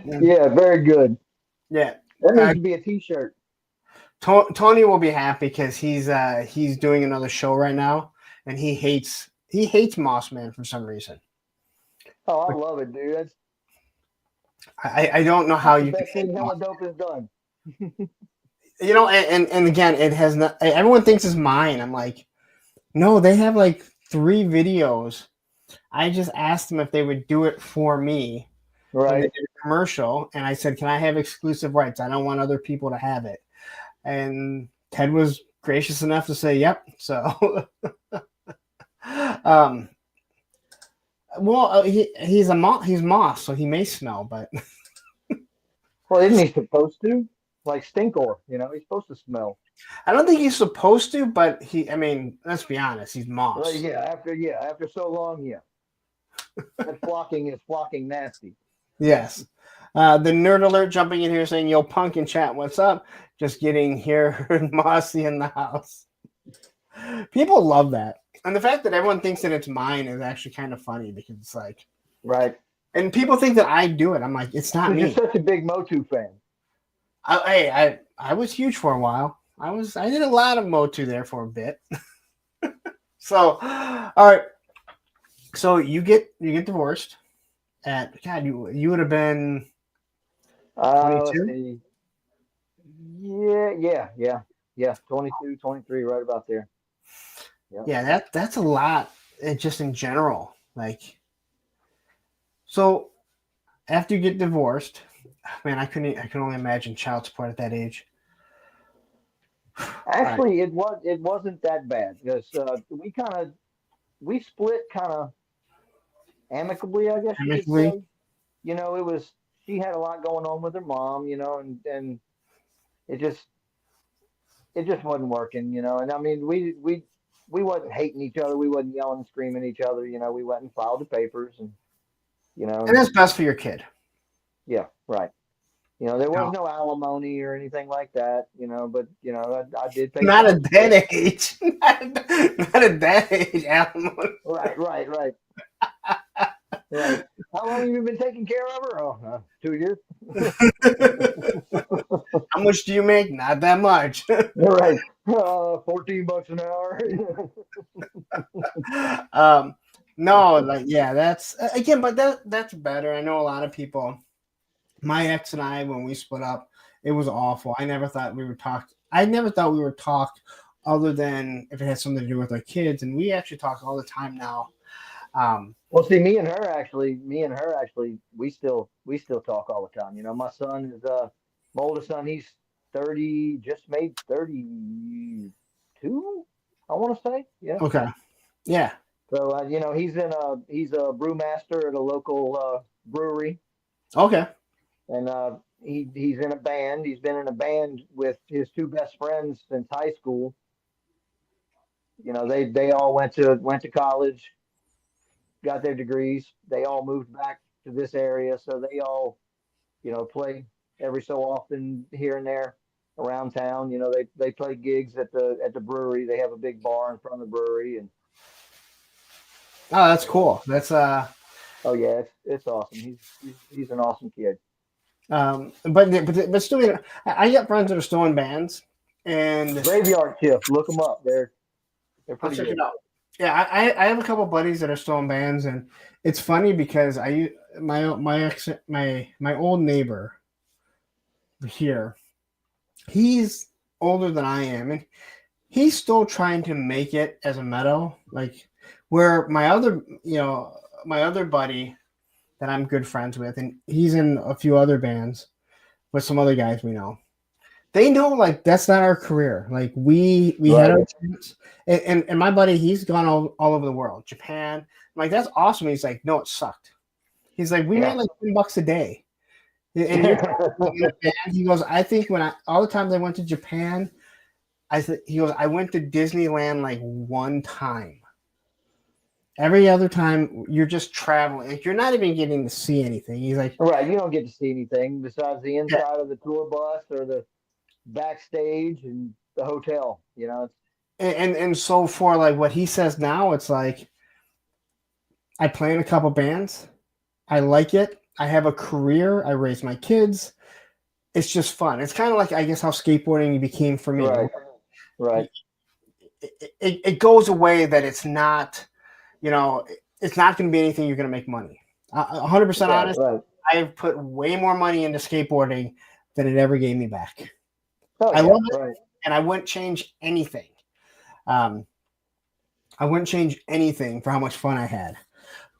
B: Yeah, very good.
A: Yeah.
B: That needs to be a t-shirt.
A: Tony will be happy because he's doing another show right now, and he hates Moss Man for some reason.
B: Oh, I love it, dude. That's
A: I don't know how
B: the
A: you
B: best
A: can
B: thing
A: hate
B: Hella
A: Moss.
B: Dope has done.
A: You know, and again, it has not. Everyone thinks it's mine. I'm like, no, they have like 3 videos. I just asked them if they would do it for me. When they
B: Right.
A: did a commercial, and I said, can I have exclusive rights? I don't want other people to have it. And Ted was gracious enough to say, yep. So, well, he's Moss, so he may smell, but
B: Well, isn't he supposed to? Like Stinkor, he's supposed to smell.
A: I don't think he's supposed to, but let's be honest, he's Moss.
B: Well, after so long, yeah. That flocking is flocking nasty.
A: Yes. The Nerd Alert jumping in here saying, yo, Punk in chat, what's up? Just getting here, heard Mossy in the house. People love that. And the fact that everyone thinks that it's mine is actually kind of funny because it's like,
B: Right.
A: and people think that I do it. I'm like, it's not
B: You're
A: me.
B: such a big Motu fan.
A: I was huge for a while. I did a lot of Motu there for a bit. So, all right. So you get divorced at God. You would have been 22.
B: Yeah. 22, 23, right about there.
A: Yeah, that's a lot. Just in general, like. So, after you get divorced, man, I can only imagine child support at that age.
B: Actually, it wasn't that bad because we split kind of amicably, I guess you could
A: Amicably?
B: say. It was she had a lot going on with her mom, and it just wasn't working, and I mean we wasn't hating each other, we wasn't yelling and screaming at each other, we went and filed the papers and
A: And that's best for your kid.
B: yeah, right. You know, there was
A: No.
B: no alimony or anything like that. You know, but you know, I did pay
A: Not
B: child
A: at
B: support.
A: that age. Not at that age, alimony.
B: Right. Right. How long have you been taking care of her? Oh, 2 years.
A: How much do you make? Not that much.
B: Right. $14 an hour.
A: um, no, like yeah, that's again, but that's better. I know a lot of people. My ex and I, when we split up, it was awful. I never thought we were talked. I never thought we were talked, other than if it had something to do with our kids, and we actually talk all the time now.
B: Well, see, me and her actually, we still talk all the time. You know, my son is my oldest son. He's 30, just made 32. I want to say, yeah.
A: Okay, yeah,
B: So you know, he's a brewmaster at a local brewery,
A: okay.
B: and he's in a band. He's been in a band with his two best friends since high school. You know, they all went to college, got their degrees. They all moved back to this area, so they all, you know, play every so often here and there around town. You know, they play gigs at the brewery. They have a big bar in front of the brewery, and
A: Oh, that's cool. That's
B: oh yeah, it's awesome. He's an awesome kid.
A: but still, you know, I got friends that are still in bands, and
B: Graveyard Shift, look them up. They're
A: I'll
B: pretty
A: check it
B: good.
A: out. Yeah, I have a couple buddies that are still in bands, and it's funny because my old neighbor here, he's older than I am, and he's still trying to make it as a metal, like where my other buddy that I'm good friends with, and he's in a few other bands with some other guys we know. They know like that's not our career. Like we had
B: Right.
A: our chance, and my buddy, he's gone all over the world, Japan. I'm like, that's awesome. He's like, no, it sucked. He's like, we made
B: Yeah.
A: like $10 a day, and you're in a band. He goes, I think when all the times I went to Japan, he goes, I went to Disneyland like one time. Every other time you're just traveling. Like, you're not even getting to see anything. He's like,
B: Right. You don't get to see anything besides the
A: yeah.
B: inside of the tour bus or the backstage and the hotel. You know,
A: And so for like what he says now, it's like I play in a couple bands. I like it. I have a career. I raise my kids. It's just fun. It's kind of like I guess how skateboarding became for me.
B: right. Right.
A: It goes away that it's not, you know, it's not going to be anything you're going to make money. 100%
B: Right.
A: honest.
B: Right.
A: I have put way more money into skateboarding than it ever gave me back.
B: Oh
A: I
B: yeah.
A: love it,
B: Right.
A: and I wouldn't change anything. Um, I wouldn't change anything for how much fun I had,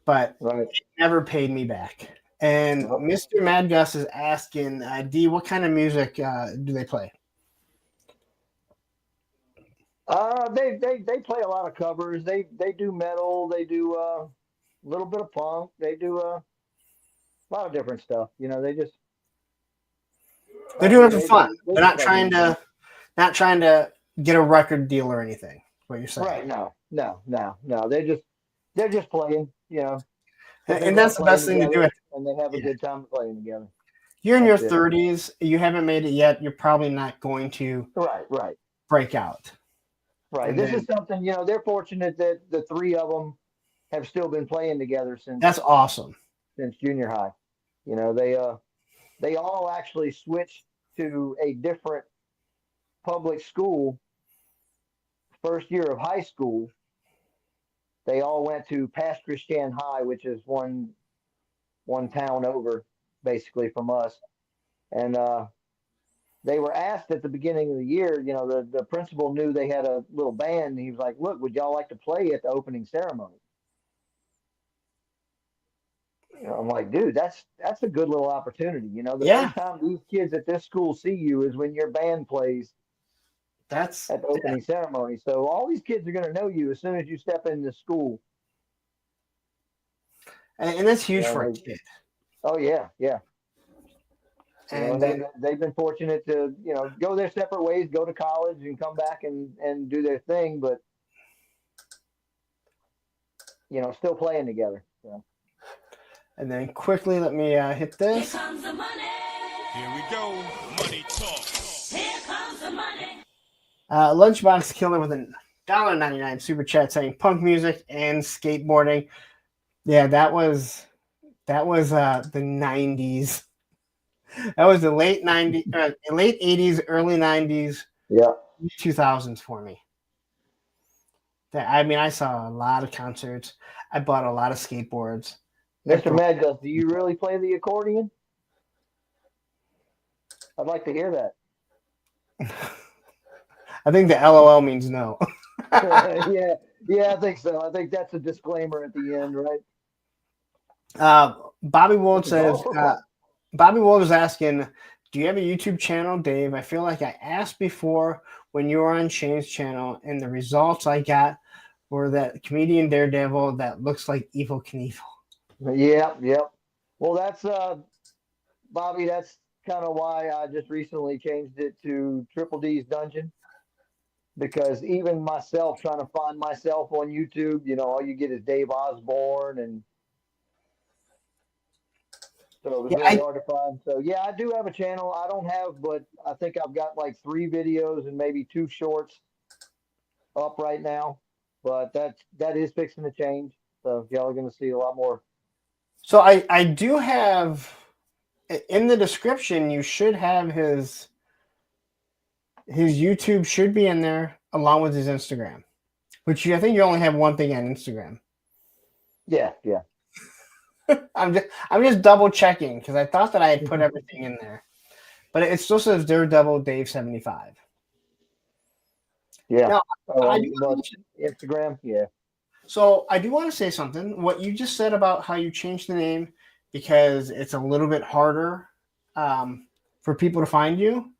A: but
B: Right.
A: it never paid me back. And
B: Nope.
A: Mr. Mad Gus is asking, D, what kind of music do they play?
B: They play a lot of covers. They do metal. They do a little bit of punk. They do a lot of different stuff. You know, they just
A: They're doing it for
B: they
A: fun.
B: they
A: They're
B: just like anything.
A: not trying to get a record deal or anything. What you're saying,
B: Right? No. They're just playing. You know, because they
A: and
B: love
A: that's the
B: playing
A: best thing to do.
B: together and they have a good time playing together.
A: You're in your
B: That's it.
A: 30s. You haven't made it yet. You're probably not going to
B: Right.
A: break out.
B: Right.
A: And
B: This
A: then
B: is something, you know, they're fortunate that the three of them have still been playing together
A: that's awesome.
B: since junior high. You know, they all actually switched to a different public school first year of high school. They all went to Pass Christian High, which is one town over basically from us. And they were asked at the beginning of the year, you know, the principal knew they had a little band. And he was like, look, would y'all like to play at the opening ceremony? You know, I'm like, dude, that's a good little opportunity. You know, the
A: Yeah,
B: first time these kids at this school see you is when your band plays
A: that's
B: at the opening ceremony. So all these kids are going to know you as soon as you step into school.
A: and that's
B: You
A: huge
B: know,
A: for a kid.
B: oh yeah. You know,
A: And
B: and they've been fortunate to, you know, go their separate ways, go to college and come back and do their thing, but you know, still playing together. So.
A: and then quickly let me hit
C: Here
A: this.
C: comes the money.
D: Here we go. Money talk.
C: Here comes the money.
A: Lunchbox Killer with a $1.99 super chat saying punk music and skateboarding. Yeah, that was the 90s. That was the late 90s, late 80s, early 90s,
B: Yeah.
A: 2000s for me. I saw a lot of concerts. I bought a lot of skateboards.
B: Mr. Madgus, do you really play the accordion? I'd like to hear that.
A: I think the LOL means no.
B: Yeah, I think so. I think that's a disclaimer at the end, right?
A: Bobby Wold says,
B: Oh.
A: Bobby Wold is asking, do you have a YouTube channel, Dave? I feel like I asked before when you were on Shane's channel, and the results I got were that comedian Daredevil that looks like Evil Knievel.
B: Yep. Well, that's Bobby. That's kind of why I just recently changed it to Triple D's Dungeon, because even myself trying to find myself on YouTube, all you get is Dave Osborne, and so it was
A: Yeah,
B: really hard to find. So yeah, I do have a channel. I don't have, but I think I've got like 3 videos and maybe 2 shorts up right now. But that is fixing to change. So y'all are going to see a lot more.
A: So I do have in the description. You should have his YouTube should be in there along with his Instagram, which I think you only have one thing on Instagram.
B: Yeah.
A: I'm just double checking because I thought that I had put everything in there, but it still says Daredevil Dave 75.
B: Yeah.
A: Now, I do
B: Instagram. Yeah.
A: So I do want to say something. What you just said about how you changed the name because it's a little bit harder for people to find you.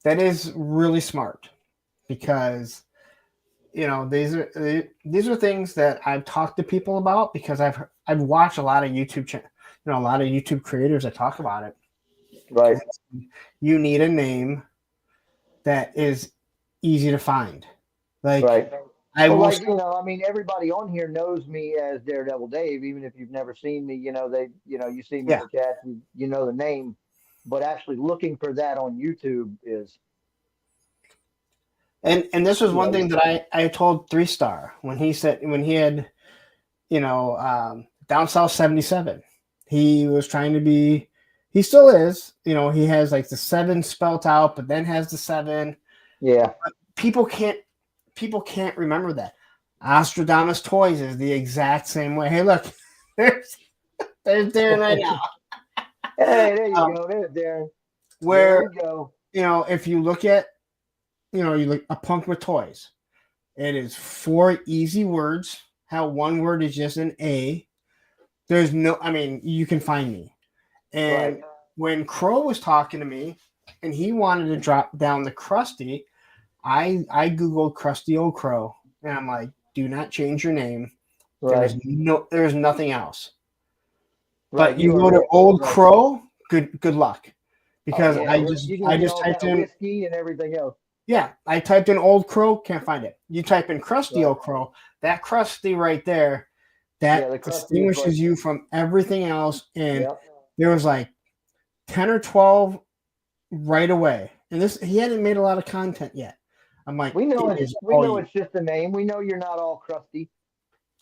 A: That is really smart because these are things that I've talked to people about because I've watched a lot of YouTube a lot of YouTube creators that talk about it.
B: Right.
A: You need a name that is easy to find. Like
B: Right.
A: I
B: Well,
A: will.
B: everybody on here knows me as Daredevil Dave, even if you've never seen me. You see me in
A: Yeah.
B: the chat, you know the name, but actually looking for that on YouTube is.
A: And this was one thing that I told 3-Star when he had down south 77. He was trying to be. He still is. He has like the 7 spelt out, but then has the 7.
B: Yeah.
A: But people can't remember that. Ostradamus Toys is the exact same way. Hey, look, there's Darren right now.
B: Hey, there you go. There's Darren.
A: Where
B: there we go.
A: If you look at you look a punk with toys, it is 4 easy words. How one word is just an A. There's no. You can find me. And
B: Right.
A: when Crow was talking to me, and he wanted to drop down the Krusty, I googled Krusty Old Crow, and I'm like, do not change your name.
B: Right.
A: There's nothing else.
B: Right.
A: But you go to Old Crow, good luck, because
B: you can
A: I
B: get
A: just
B: all
A: typed
B: kind of
A: in.
B: whiskey and everything else.
A: Yeah, I typed in Old Crow, can't find it. You type in Krusty
B: Right.
A: Old Crow, that Krusty right there, that
B: the Krusty is
A: distinguishes you from everything else. And
B: Yep.
A: there was like 10 or 12 right away. And he hadn't made a lot of content yet. I'm like,
B: We know
A: it's
B: just a name. We know you're not all crusty.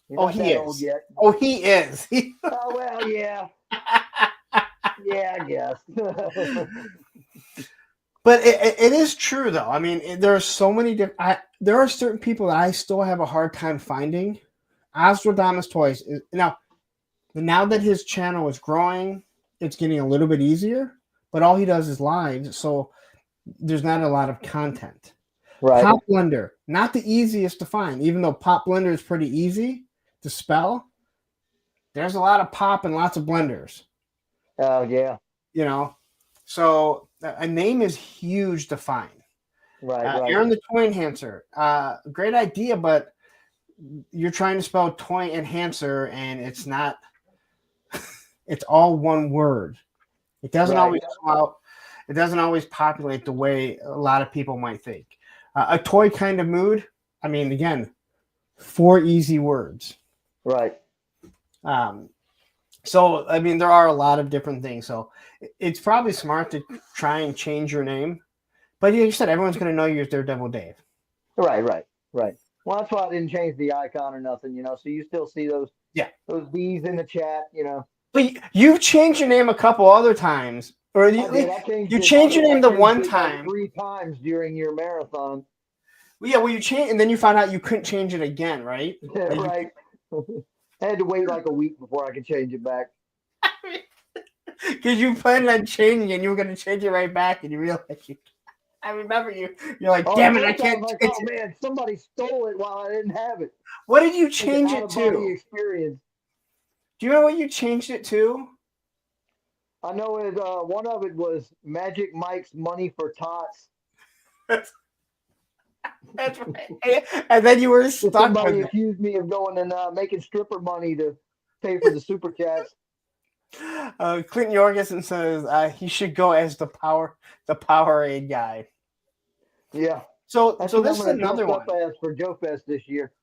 B: You're
A: Oh,
B: not
A: he
B: that
A: is.
B: old yet.
A: Oh, he is.
B: Oh well, yeah. Yeah, I guess.
A: But it is true, though. There are so many different. There are certain people that I still have a hard time finding. Ostradamus Toys now that his channel is growing, it's getting a little bit easier. But all he does is lives, so there's not a lot of content.
B: Right.
A: Pop Blender, not the easiest to find, even though Pop Blender is pretty easy to spell. There's a lot of pop and lots of blenders.
B: Oh yeah.
A: So a name is huge to find.
B: Right.
A: Aaron the Toy Enhancer, great idea, but you're trying to spell toy enhancer and it's not. It's all one word. It doesn't always come out. It doesn't always populate the way a lot of people might think. A toy kind of mood. Again, 4 easy words.
B: Right.
A: So I mean, there are a lot of different things. So it's probably smart to try and change your name. But you said everyone's going to know you're Daredevil Dave.
B: Right, right, right. Well, that's why I didn't change the icon or nothing, you know. So you still see
A: Yeah.
B: those D's in the chat, you know.
A: But you've changed your name a couple other times, or
B: I did. I
A: you
B: changed it.
A: changed your
B: I
A: name the
B: changed
A: one
B: it like
A: time.
B: 3 times during your marathon.
A: Well, yeah, well, you changed, and then you found out you couldn't change it again, right? Like
B: Right. I had to wait like a week before I could change it back.
A: because you planned on changing it, and you were going to change it right back, and you realized you. I remember you. You're like,
B: Oh, at
A: damn it, I
B: first I
A: can't
B: was like,
A: change
B: oh
A: it.
B: man, somebody stole it while I didn't have it.
A: What did you
B: Like an
A: change
B: out
A: it
B: of body
A: to?
B: experience.
A: Do you know what you changed it to?
B: I know it. One of it was Magic Mike's Money for Tots.
A: That's right. And then you were stuck with
B: Somebody
A: it.
B: accused me of going and making stripper money to pay for the super chats.
A: Clinton Jorgensen says he should go as the Powerade guy.
B: Yeah,
A: So
B: that's
A: so
B: what
A: this
B: I'm
A: is
B: going to
A: another
B: dress up
A: one.
B: as for JoeFest this year.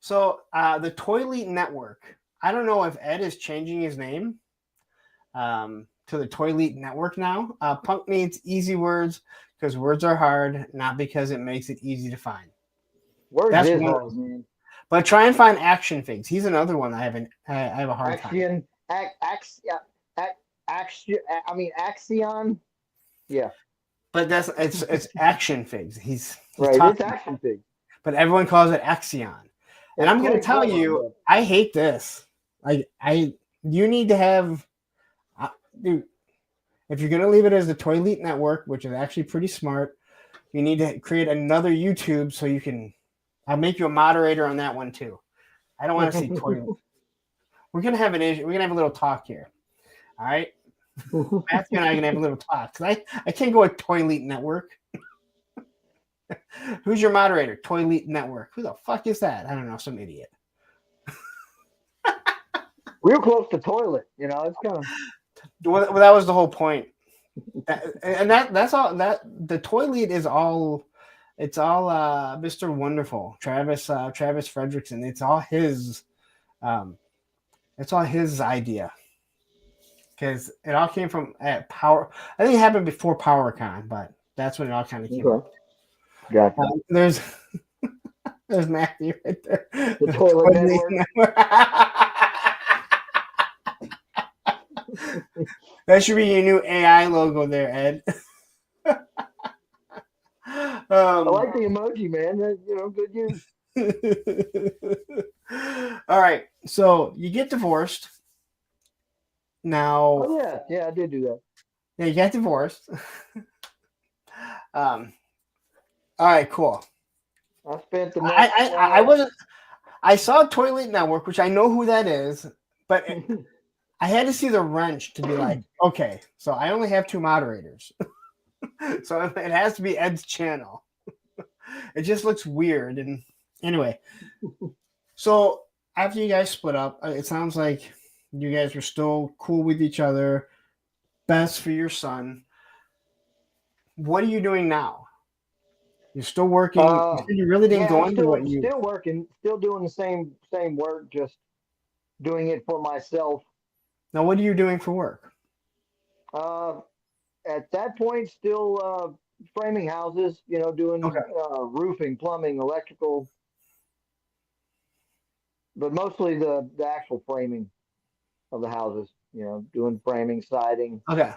A: So the Toilet Network. I don't know if Ed is changing his name to the Toilet Network now. Punk needs easy words because words are hard, not because it makes it easy to find.
B: Words
A: That's
B: is
A: one.
B: hard, man.
A: But try and find action figs. He's another one I have a hard time.
B: Action, action. I mean, Axion. Yeah,
A: But it's action figs. He's
B: right. It's
A: talking,
B: action fig.
A: but everyone calls it Axion. And
B: It's
A: I'm gonna
B: Clay
A: tell
B: Coleman,
A: you,
B: but
A: I hate this. I you need to have, dude. If you're gonna leave it as the Toilet Network, which is actually pretty smart, you need to create another YouTube so you can. I'll make you a moderator on that one too. I don't want to see toilet. We're gonna have an issue. We're gonna have a little talk here. All right, Matthew and I are gonna have a little talk because I can't go with Toilet Network. Who's your moderator? Toilet Network. Who the fuck is that? I don't know. Some idiot.
B: real close to toilet. You know, it's kind of
A: Well, that was the whole point. That's all. That the toilet is all. It's all Mr. Wonderful, Travis Fredrickson. It's all his. Um, it's all his idea because it all came from at Power. I think it happened before PowerCon, but that's when it all kind of came up.
B: Gotcha.
A: There's there's Matthew right there.
B: The toilet network.
A: That should be your new AI logo there, Ed.
B: I like the emoji, man. You know, good use.
A: All right, so you get divorced. Now,
B: Oh yeah, I did do that.
A: yeah, you got divorced. All right, cool.
B: I spent the next.
A: I wasn't. I saw Toilet Network, which I know who that is, but I had to see the wrench to be like, okay, so I only have 2 moderators, so it has to be Ed's channel. It just looks weird, and anyway, so after you guys split up, it sounds like you guys were still cool with each other, best for your son. What are you doing now? You're still working. You really didn't go
B: I'm
A: into what you.
B: still working, still doing the same work, just doing it for myself.
A: Now, what are you doing for work?
B: At that point, still framing houses. You know, doing
A: Okay.
B: roofing, plumbing, electrical, but mostly the actual framing of the houses. You know, doing framing, siding.
A: Okay.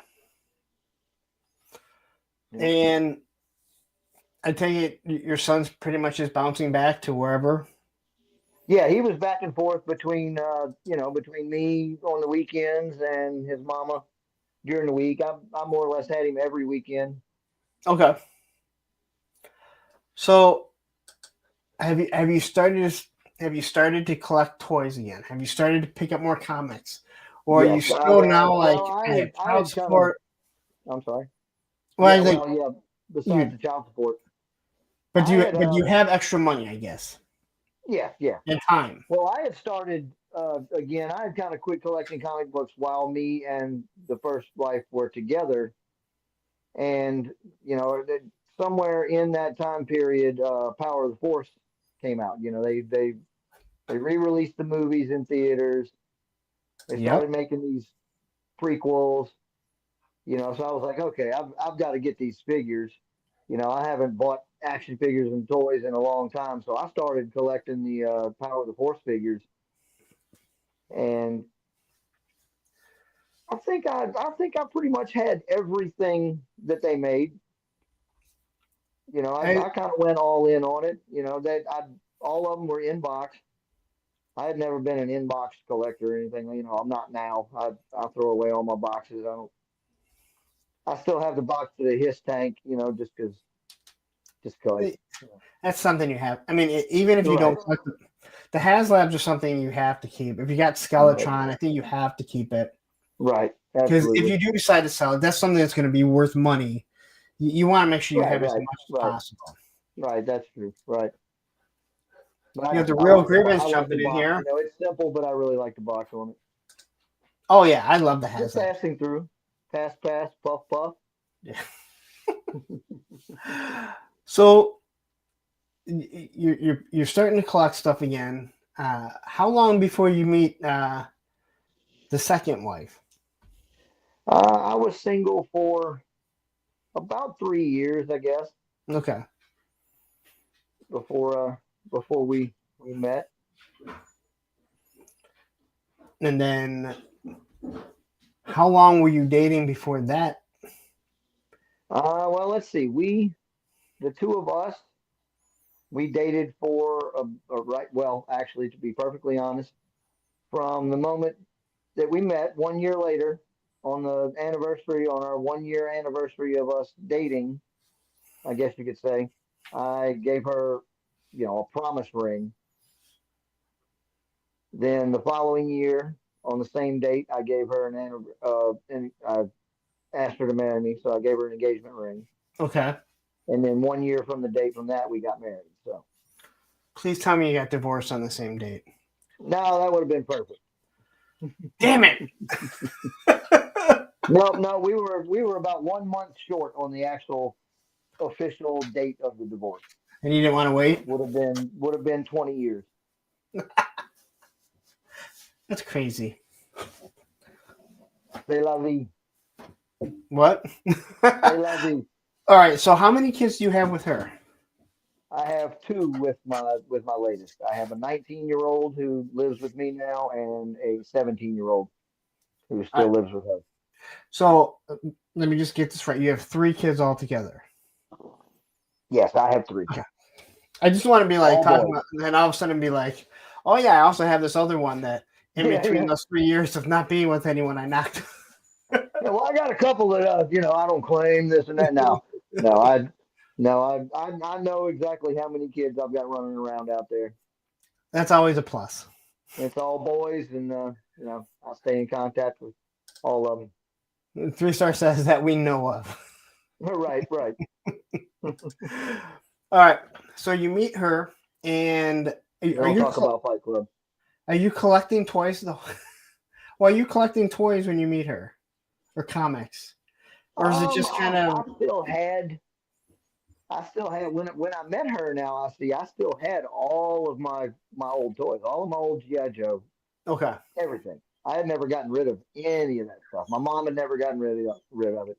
B: Yeah.
A: And I take it your son's pretty much just bouncing back to wherever.
B: Yeah, he was back and forth between between me on the weekends and his mama during the week. I more or less had him every weekend.
A: Okay. So have you started to collect toys again? Have you started to pick up more comics? Or are you
B: Yes,
A: still now like
B: well,
A: I have
B: I
A: child
B: had kind of.
A: support?
B: I'm sorry.
A: Well,
B: Yeah,
A: like,
B: well, yeah. Besides the child support,
A: but
B: I had,
A: you have extra money, I guess,
B: yeah.
A: and time.
B: Well, I had started again. I had kind of quit collecting comic books while me and the first wife were together, and somewhere in that time period, Power of the Force came out. You know, they re-released the movies in theaters. They
A: Yep.
B: started making these prequels, you know. So I was like, okay, I've got to get these figures. You know, I haven't bought action figures and toys in a long time, so I started collecting the Power of the Force figures, and I think I pretty much had everything that they made. You know,
A: I,
B: I kind of went all in on it. You know, that I all of them were in box. I had never been an inbox collector or anything. You know, I'm not now. I throw away all my boxes. I don't. I still have the box to the Hiss tank. You know, just cause.
A: that's something you have. I mean, even if you
B: Right.
A: don't collect the HasLabs are something you have to keep. If you got Skeletron, I think you have to keep it.
B: Right.
A: Because if
B: Absolutely.
A: you do decide to sell it, that's something that's going to be worth money. You want to make sure you
B: Right.
A: have as
B: Right.
A: much as
B: Right.
A: possible.
B: Right. That's true. Right. But
A: You have the
B: I
A: real
B: like the
A: grievance
B: I like the
A: jumping in
B: box.
A: here.
B: You know, it's simple, but I really like the box on it.
A: Oh yeah, I love the
B: Just
A: HasLabs.
B: passing through, pass, puff, puff.
A: Yeah. So you're starting to collect stuff again. How long before you meet the second wife?
B: I was single for about 3 years, I guess,
A: Okay.
B: before we met.
A: And then how long were you dating before that?
B: Well, let's see. The two of us, we dated for a right. Well, actually, to be perfectly honest, from the moment that we met, 1 year later, on our 1 year anniversary of us dating, I guess you could say, I gave her, you know, a promise ring. Then the following year, on the same date, I gave her and I asked her to marry me, so I gave her an engagement ring.
A: Okay.
B: And then 1 year from the date from that, we got married. So
A: Please tell me you got divorced on the same date.
B: no, that would have been perfect.
A: Damn it.
B: No, no, we were about 1 month short on the actual official date of the divorce.
A: And you didn't want to wait?
B: Would have been 20 years.
A: That's crazy.
B: C'est la vie.
A: What?
B: C'est la vie.
A: All right. So how many kids do you have with her?
B: I have two with my latest. I have a 19-year-old who lives with me now, and a 17-year-old who still lives with her.
A: So let me just get this right. You have 3 kids altogether.
B: Yes, I have three.
A: Okay. I just want to be like
B: All
A: talking
B: boys.
A: about, and then all of a sudden be like, oh yeah, I also have this other one that in
B: Yeah,
A: between
B: yeah.
A: those 3 years of not being with anyone, I knocked.
B: Yeah, well, I got a couple that I don't claim this and that. No, I know exactly how many kids I've got running around out there.
A: That's always a plus.
B: It's all boys, and I stay in contact with all of them.
A: 3-star says that we know of.
B: Right, right.
A: All right. So you meet her, and
B: Don't talk about Fight Club.
A: are you collecting toys though? Well, are you collecting toys when you meet her, or comics, or is it just kind of?
B: I still had when I met her. Now I still had all of my old toys, all of my old GI Joe,
A: Okay.
B: everything. I had never gotten rid of any of that stuff. My mom had never gotten rid of it,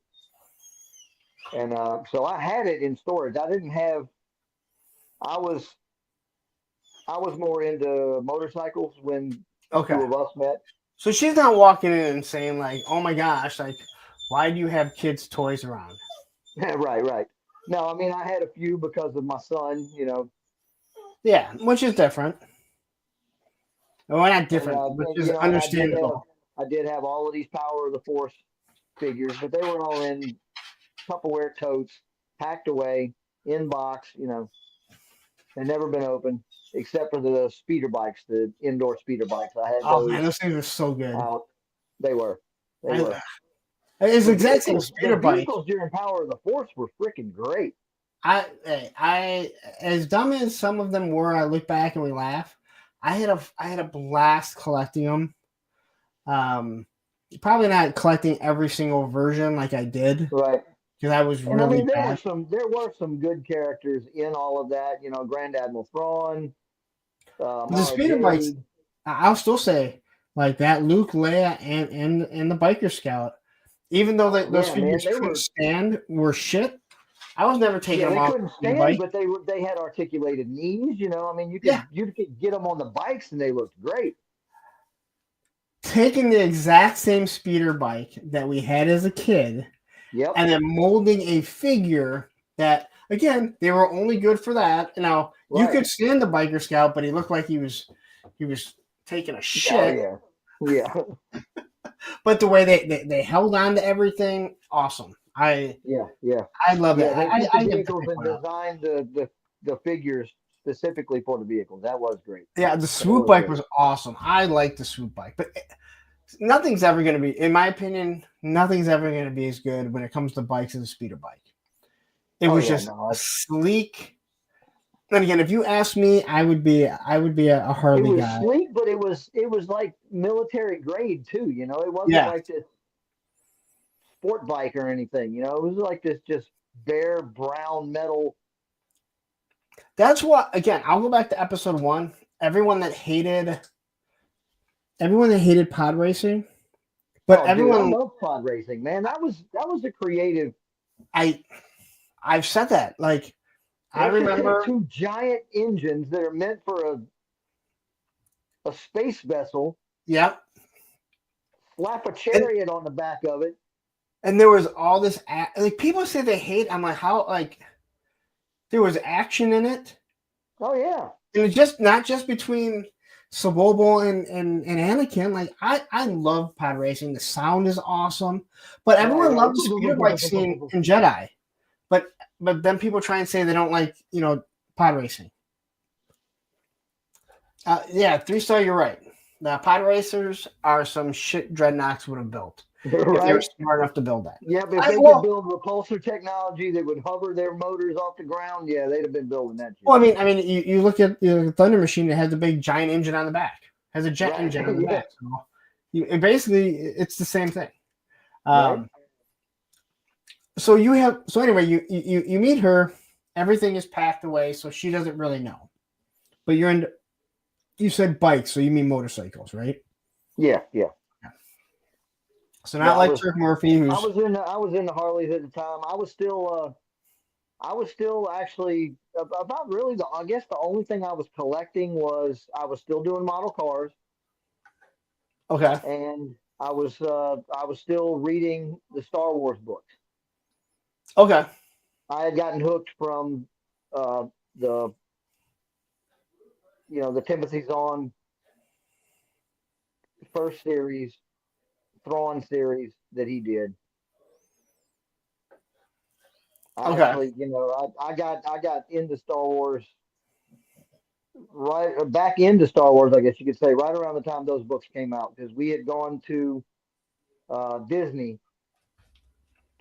B: and so I had it in storage. I didn't have. I was more into motorcycles when the
A: Okay.
B: two of us met.
A: So she's not walking in and saying like, "Oh my gosh, like, why do you have kids' toys around?"
B: Right, right. No, I mean I had a few because of my son.
A: Yeah, which is different. Well, not different, which is
B: And
A: understandable.
B: I did have all of these Power of the Force figures, but they were all in Tupperware totes, packed away in box. They'd never been opened except for the speeder bikes, the indoor speeder bikes. I had
A: Oh
B: those
A: man, those things are so good.
B: out. They were.
A: It's
B: The
A: exact same
B: vehicles,
A: speeder bike.
B: during Power of the Force were freaking great.
A: I as dumb as some of them were, I look back and we laugh. I had a blast collecting them. Probably not collecting every single version like I did,
B: Right.
A: because I was
B: And I
A: really
B: mean, there
A: bad.
B: were some good characters in all of that. Grand Admiral Thrawn,
A: The
B: Mara
A: speeder bikes,
B: Jade.
A: I'll still say like that Luke, Leia, and the biker scout. Even though those
B: Yeah, man,
A: figures couldn't stand, were shit. I was never taking
B: yeah,
A: them
B: they
A: off
B: couldn't
A: the
B: stand,
A: bike.
B: but they had articulated knees. You know, I mean,
A: Yeah,
B: you could get them on the bikes and they looked great.
A: taking the exact same speeder bike that we had as a kid,
B: Yep.
A: and then molding a figure that, again, they were only good for that. Now you
B: Right.
A: could stand the biker scout, but he looked like he was taking a
B: Oh
A: shit.
B: yeah. Yeah.
A: But the way they held on to everything, awesome.
B: Yeah. Yeah.
A: I love it.
B: Yeah. They took the
A: I have to
B: vehicles
A: pick
B: and
A: one up.
B: designed the figures specifically for the vehicles. That was great.
A: Yeah, the
B: That
A: swoop
B: was
A: bike
B: great.
A: was awesome. I like the swoop bike, but nothing's ever going to be, in my opinion, nothing's ever going to be as good when it comes to bikes as a speeder bike. It
B: Oh
A: was
B: yeah.
A: just
B: No,
A: sleek. And again, if you ask me, I would be a
B: it
A: Harley
B: was
A: guy.
B: sleek, but it was like military grade too. You know, it wasn't
A: Yeah,
B: like this sport bike or anything. You know, it was like this just bare brown metal.
A: that's what. Again, I'll go back to episode 1. Everyone that hated pod racing, but
B: Oh, dude, I
A: everyone
B: love pod racing, man. That was a creative.
A: I I've said that. Like I
B: Let's just take
A: remember,
B: two giant engines that are meant for a space vessel,
A: yeah,
B: slap a
A: and
B: chariot on the back of it.
A: there was all this like people say they hate. I'm like, how, like, there was action in it,
B: Oh yeah,
A: and it's just not just between Slobobo and Anakin. Like I love pod racing. The sound is awesome, but everyone
B: right,
A: loved the speeder bike scene in Jedi. But then people try and say they don't like, pod racing. Yeah, 3-star. You're right. The pod racers are some shit Dreadnoks would have built if they were
B: right.
A: smart enough to build that.
B: Yeah, but if they could build repulsor technology that would hover their motors off the ground, yeah, they'd have been building that shit.
A: Well, I mean, you look at the Thunder Machine. It has a big giant engine on the back. Has a jet
B: Right.
A: engine on the
B: Yeah.
A: back. So it's the same thing.
B: Right.
A: So anyway, you meet her. Everything is packed away, so she doesn't really know. But you said bikes, so you mean motorcycles, right?
B: Yeah, yeah.
A: So not like Turk Murphy, who's
B: I was in the Harleys at the time. I was still actually about really I guess the only thing I was collecting was I was still doing model cars,
A: okay.
B: and I was still reading the Star Wars books.
A: Okay.
B: I had gotten hooked from the the Timothy Zahn first series, Thrawn series that he did. I
A: Okay.
B: actually, I got into Star Wars back into Star Wars, I guess you could say, right around the time those books came out, because we had gone to Disney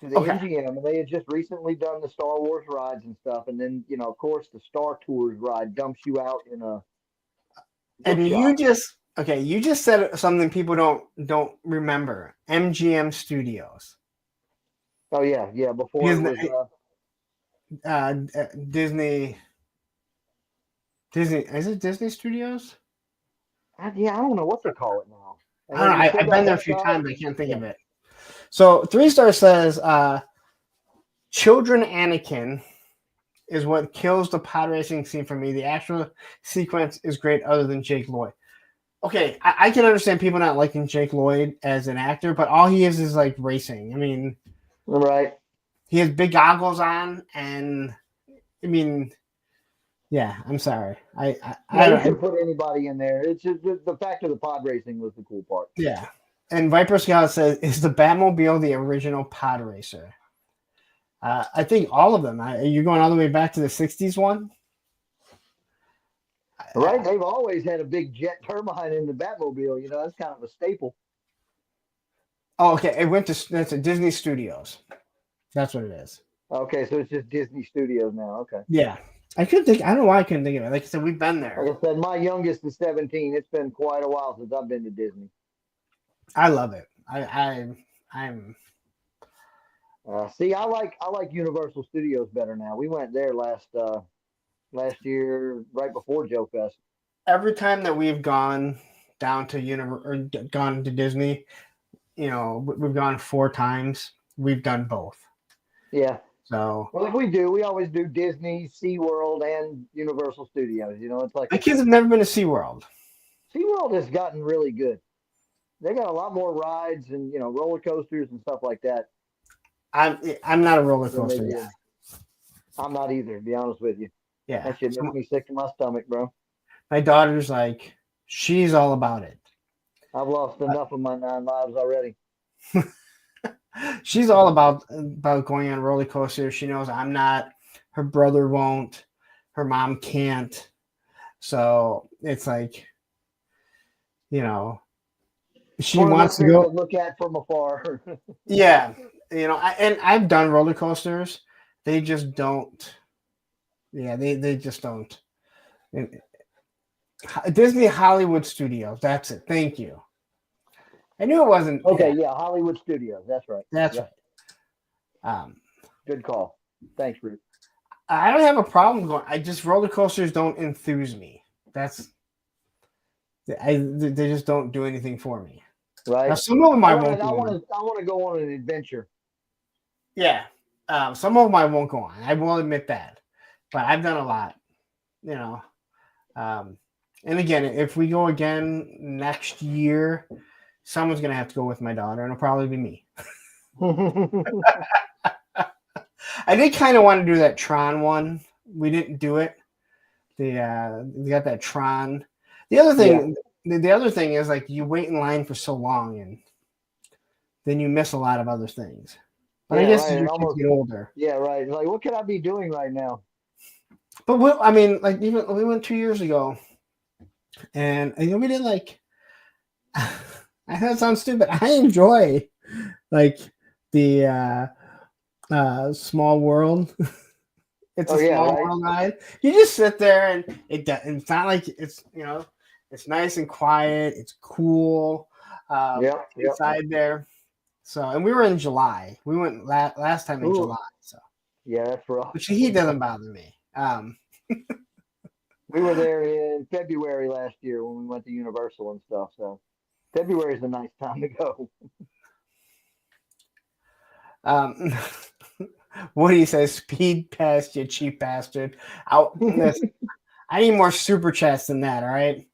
B: to the
A: Okay.
B: MGM, and they had just recently done the Star Wars rides and stuff, and then of course the Star Tours ride dumps you out in a
A: And
B: bookshop.
A: you just said something people don't remember. MGM Studios.
B: Oh yeah, yeah. Before it was
A: Disney. Is it Disney Studios?
B: I don't know what they call it now.
A: I don't know.
B: They still
A: I've
B: got
A: been there a
B: that
A: few
B: side.
A: times. I can't think
B: Yeah.
A: of it. So 3-star says, "Children Anakin is what kills the pod racing scene for me. The actual sequence is great, other than Jake Lloyd." Okay, I can understand people not liking Jake Lloyd as an actor, but all he is like racing. I mean,
B: Right.
A: he has big goggles on, and I mean, yeah. I'm sorry. I
B: You
A: don't.
B: could put anybody in there. It's just the fact of the pod racing was the cool part.
A: Yeah. And Viper Scout says, "Is the Batmobile the original pod racer?" I think all of them. You're going all the way back to the '60s one,
B: Right? They've always had a big jet turbine in the Batmobile. That's kind of a staple.
A: Oh, okay. It went to that's a Disney Studios. That's what it is.
B: Okay, so it's just Disney Studios now. Okay.
A: Yeah. I couldn't think. I don't know why I couldn't think of it. Like I said, we've been there.
B: Like I said, my youngest is 17. It's been quite a while since I've been to Disney.
A: I love it. I'm.
B: See, I like Universal Studios better now. We went there last year, right before JoeFest.
A: Every time that we've gone down to gone to Disney. We've gone 4 times. We've done both.
B: Yeah.
A: So
B: Well, if we do, we always do Disney, SeaWorld, and Universal Studios. It's like
A: my kids have never been to SeaWorld.
B: SeaWorld has gotten really good. They got a lot more rides and roller coasters and stuff like that
A: I'm not a roller
B: than they
A: coaster
B: did.
A: guy.
B: I'm not either, to be honest with you.
A: Yeah.
B: That shit makes me sick to my stomach, bro.
A: My daughter's like, she's all about it.
B: I've lost enough of my 9 lives already.
A: She's all about going on roller coasters. She knows I'm not. Her brother won't. Her mom can't. So it's like, she
B: One of
A: wants
B: those
A: to
B: things
A: go.
B: to look at from afar.
A: Yeah, and I've done roller coasters. They just don't. Yeah, they just don't. Disney Hollywood Studios. That's it. Thank you. I knew it wasn't.
B: Okay, yeah, Hollywood Studios. That's right.
A: That's
B: Yep.
A: right.
B: Good call. Thanks, Rick.
A: I don't have a problem going. Roller coasters don't enthuse me. They just don't do anything for me.
B: Right.
A: Now, some of them I
B: want
A: won't go on.
B: I want to go on an adventure.
A: Yeah. Some of them I won't go on. I will admit that. But I've done a lot. And again, if we go again next year, someone's going to have to go with my daughter, and it'll probably be me. I did kind of want to do that Tron one. We didn't do it. We got that Tron. The other thing is like you wait in line for so long, and then you miss a lot of other things. But I guess as your kids get older.
B: Yeah, right. Like, what could I be doing right now?
A: But even we went 2 years ago, and we did like. I know it sounds stupid. I enjoy like the Small World. It's a small world ride. You just sit there, and it's not like it's it's nice and quiet. It's cool. Inside there. So, and we were in July. We went last time in July. So
B: yeah, that's rough.
A: Which heat doesn't bother me.
B: We were there in February last year when we went to Universal and stuff. So February is a nice time to go.
A: What do you say? Speed past you, cheap bastard. I need more super chats than that. All right.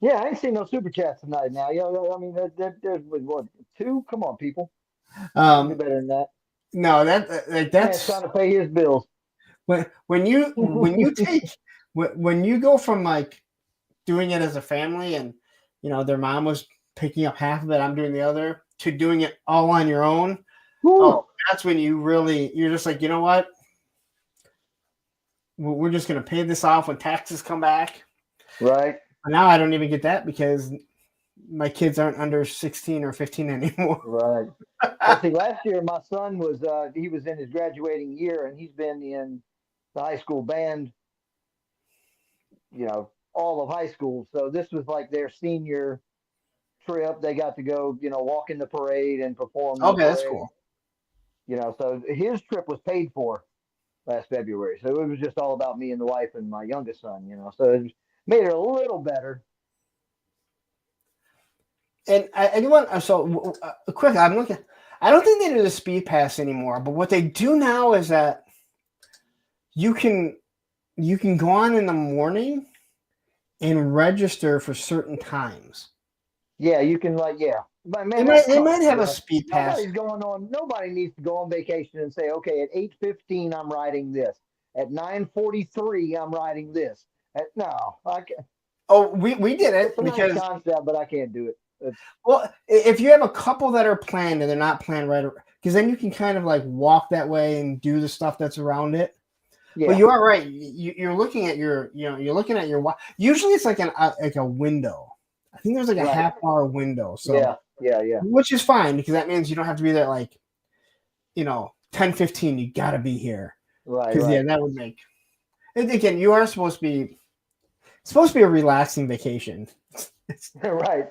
B: Yeah, I ain't seen no super chats tonight. Now, I mean, there's what 2? Come on, people. Be better than that.
A: No, that's
B: trying to pay his bills.
A: When you go from like doing it as a family, and their mom was picking up half of it, I'm doing the other, to doing it all on your own. Oh, that's when you're just like, you know what? We're just going to pay this off when taxes come back.
B: Right.
A: But now I don't even get that because my kids aren't under 16 or 15 anymore.
B: Right. Well, see, last year my son was he was in his graduating year, and he's been in the high school band, all of high school. So this was like their senior trip. They got to go, walk in the parade and perform.
A: Okay, that's cool.
B: So his trip was paid for last February. So it was just all about me and the wife and my youngest son, So it made it a little better.
A: And I do want quick. I'm looking. I don't think they do the speed pass anymore. But what they do now is that you can go on in the morning and register for certain times.
B: Yeah, you can But man,
A: they might have a speed pass.
B: Nobody needs to go on vacation and say, okay, at 8:15 I'm riding this. At 9:43 I'm riding this. No, I can't.
A: Oh, we did it
B: It's a
A: because
B: nice concept, but I can't do it.
A: Well, if you have a couple that are planned and they're not planned right, because then you can kind of like walk that way and do the stuff that's around it. Yeah. But you are right. You're looking at you're looking at your watch. Usually it's like a window. I think there's like a half-hour window. So
B: yeah.
A: Which is fine because that means you don't have to be there like 10:15. You got to be here.
B: Right.
A: Because that would make. And again, you are supposed to be. It's supposed to be a relaxing vacation.
B: Right.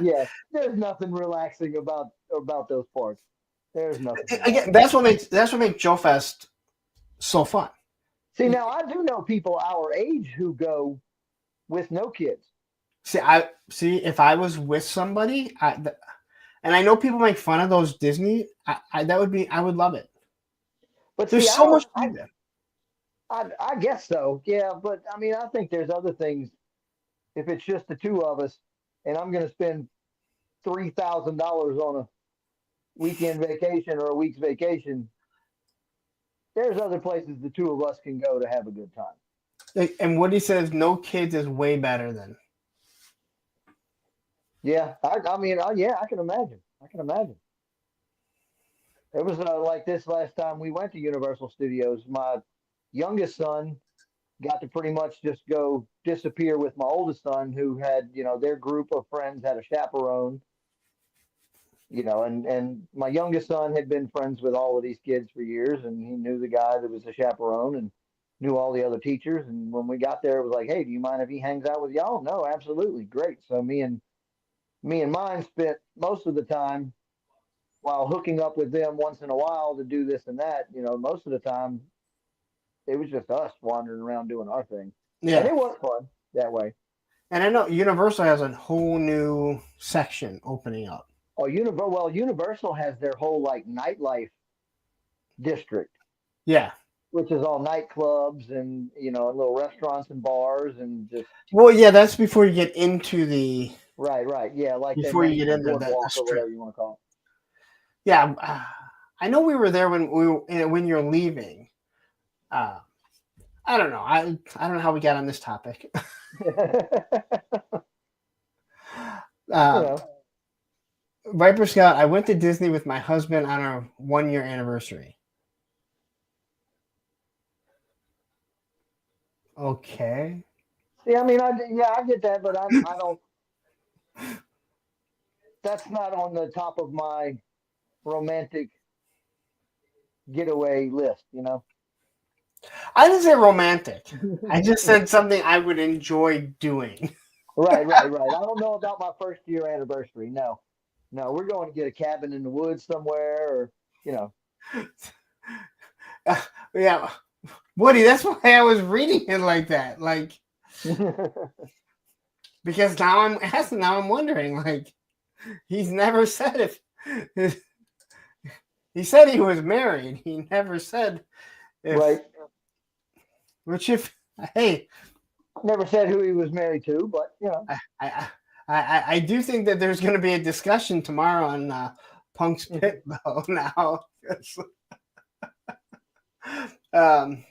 B: Yeah, there's nothing relaxing about those parts. There's nothing.
A: Again, that's what makes JoeFest so fun.
B: See, now I do know people our age who go with no kids.
A: See if I was with somebody, and I know people make fun of those Disney. I would love it.
B: But see,
A: There's
B: I
A: so
B: don't.
A: much to do there.
B: I guess so. Yeah, but I mean, I think there's other things. If it's just the two of us, and I'm going to spend $3,000 on a weekend vacation or a week's vacation, there's other places the two of us can go to have a good time.
A: And what he says, no kids is way better than.
B: Yeah, I mean, yeah, I can imagine. I can imagine. It was like this last time we went to Universal Studios. My youngest son got to pretty much just go disappear with my oldest son, who had, their group of friends had a chaperone, and my youngest son had been friends with all of these kids for years, and he knew the guy that was the chaperone and knew all the other teachers. And when we got there, it was like, hey, do you mind if he hangs out with y'all? No, absolutely, great. So me and mine spent most of the time while hooking up with them once in a while to do this and that. Most of the time it was just us wandering around doing our thing, and
A: Yeah,
B: it was fun that way.
A: and I know Universal has a whole new section opening up.
B: Oh, Universal has their whole like nightlife district,
A: Yeah.
B: which is all nightclubs and little restaurants and bars and just
A: Well, yeah, that's before you get into the
B: right, yeah, like they
A: before you get
B: mentioned the
A: into the
B: boardwalk or
A: strip.
B: whatever you want to call
A: Yeah, I know we were there when you're leaving. I don't know. I don't know how we got on this topic.
B: it. you
A: um,
B: know,
A: Viper Scout. I went to Disney with my husband on our 1 year anniversary. Okay.
B: see, I mean, I get that, but I don't. That's not on the top of my romantic getaway list.
A: I didn't say romantic. I just said something I would enjoy doing.
B: Right. I don't know about my first year anniversary. No, no, we're going to get a cabin in the woods somewhere, or you know.
A: Yeah, Woody. That's why I was reading it like that. Like because now I'm asking. Now I'm wondering. Like he's never said if he said he was married. He never said if.
B: Right.
A: Which if hey,
B: Never said who he was married to, but
A: I I do think that there's going to be a discussion tomorrow on Punk's Pit though. Now, um,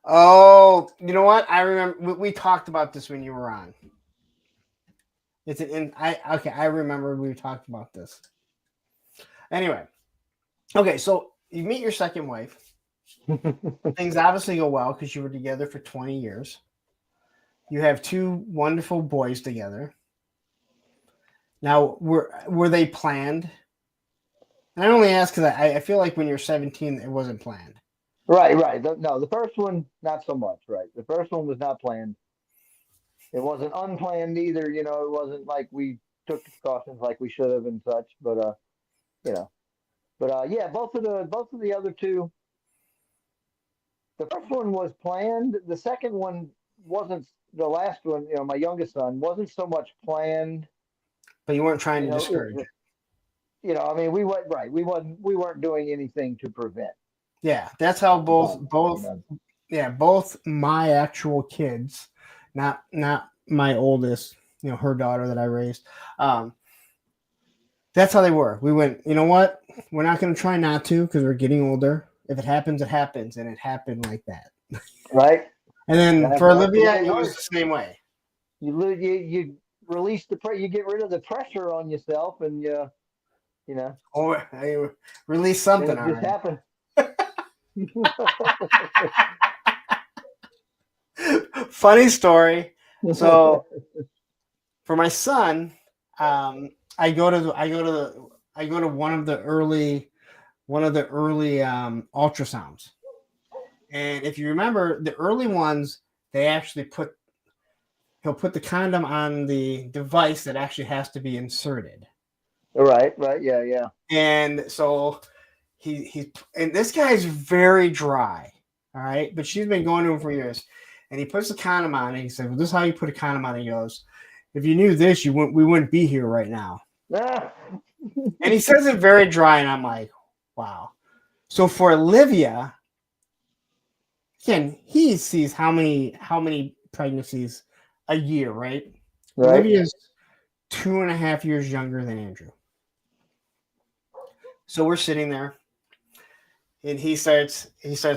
A: oh, you know what? I remember we talked about this when you were on. It's an in, I okay. I remember we talked about this. Anyway, okay. So you meet your second wife. Things obviously go well because you were together for 20 years. You have two wonderful boys together. Now, were they planned? And I only ask because I feel like when you're 17, it wasn't planned.
B: right. No, the first one not so much. Right, the first one was not planned. It wasn't unplanned either. It wasn't like we took the precautions like we should have and such. But you know, yeah, both of the other two. The first one was planned. The second one wasn't. The last one, my youngest son, wasn't so much planned.
A: But you weren't trying to
B: It was
A: discourage it.
B: just, I mean, we weren't right. We weren't doing anything to prevent.
A: Yeah, that's how both
B: But,
A: both yeah both my actual kids, not my oldest, her daughter that I raised. That's how they were. We went. You know what? We're not going to try not to because we're getting older. If it happens, it happens, and it happened like that.
B: right.
A: And then
B: That's,
A: for
B: that's the
A: Olivia,
B: way it
A: it was
B: works.
A: the same way.
B: You release you get rid of the pressure on yourself, and
A: Or I released
B: then
A: something
B: it just
A: already.
B: happened.
A: Funny story. So for my son, I go to one of the early ultrasounds, and if you remember the early ones, they actually he'll put the condom on the device that actually has to be inserted.
B: right, yeah.
A: And so and this guy's very dry, all right. But she's been going to him for years, and he puts the condom on. And he said, "Well, this is how you put a condom on." He goes, if you knew this, we wouldn't be here right now.
B: Ah,
A: And he says it very dry, and I'm like, wow. So for Olivia, again, he sees how many pregnancies a year, right?
B: right.
A: Olivia's 2.5 years younger than Andrew. So we're sitting there, and he starts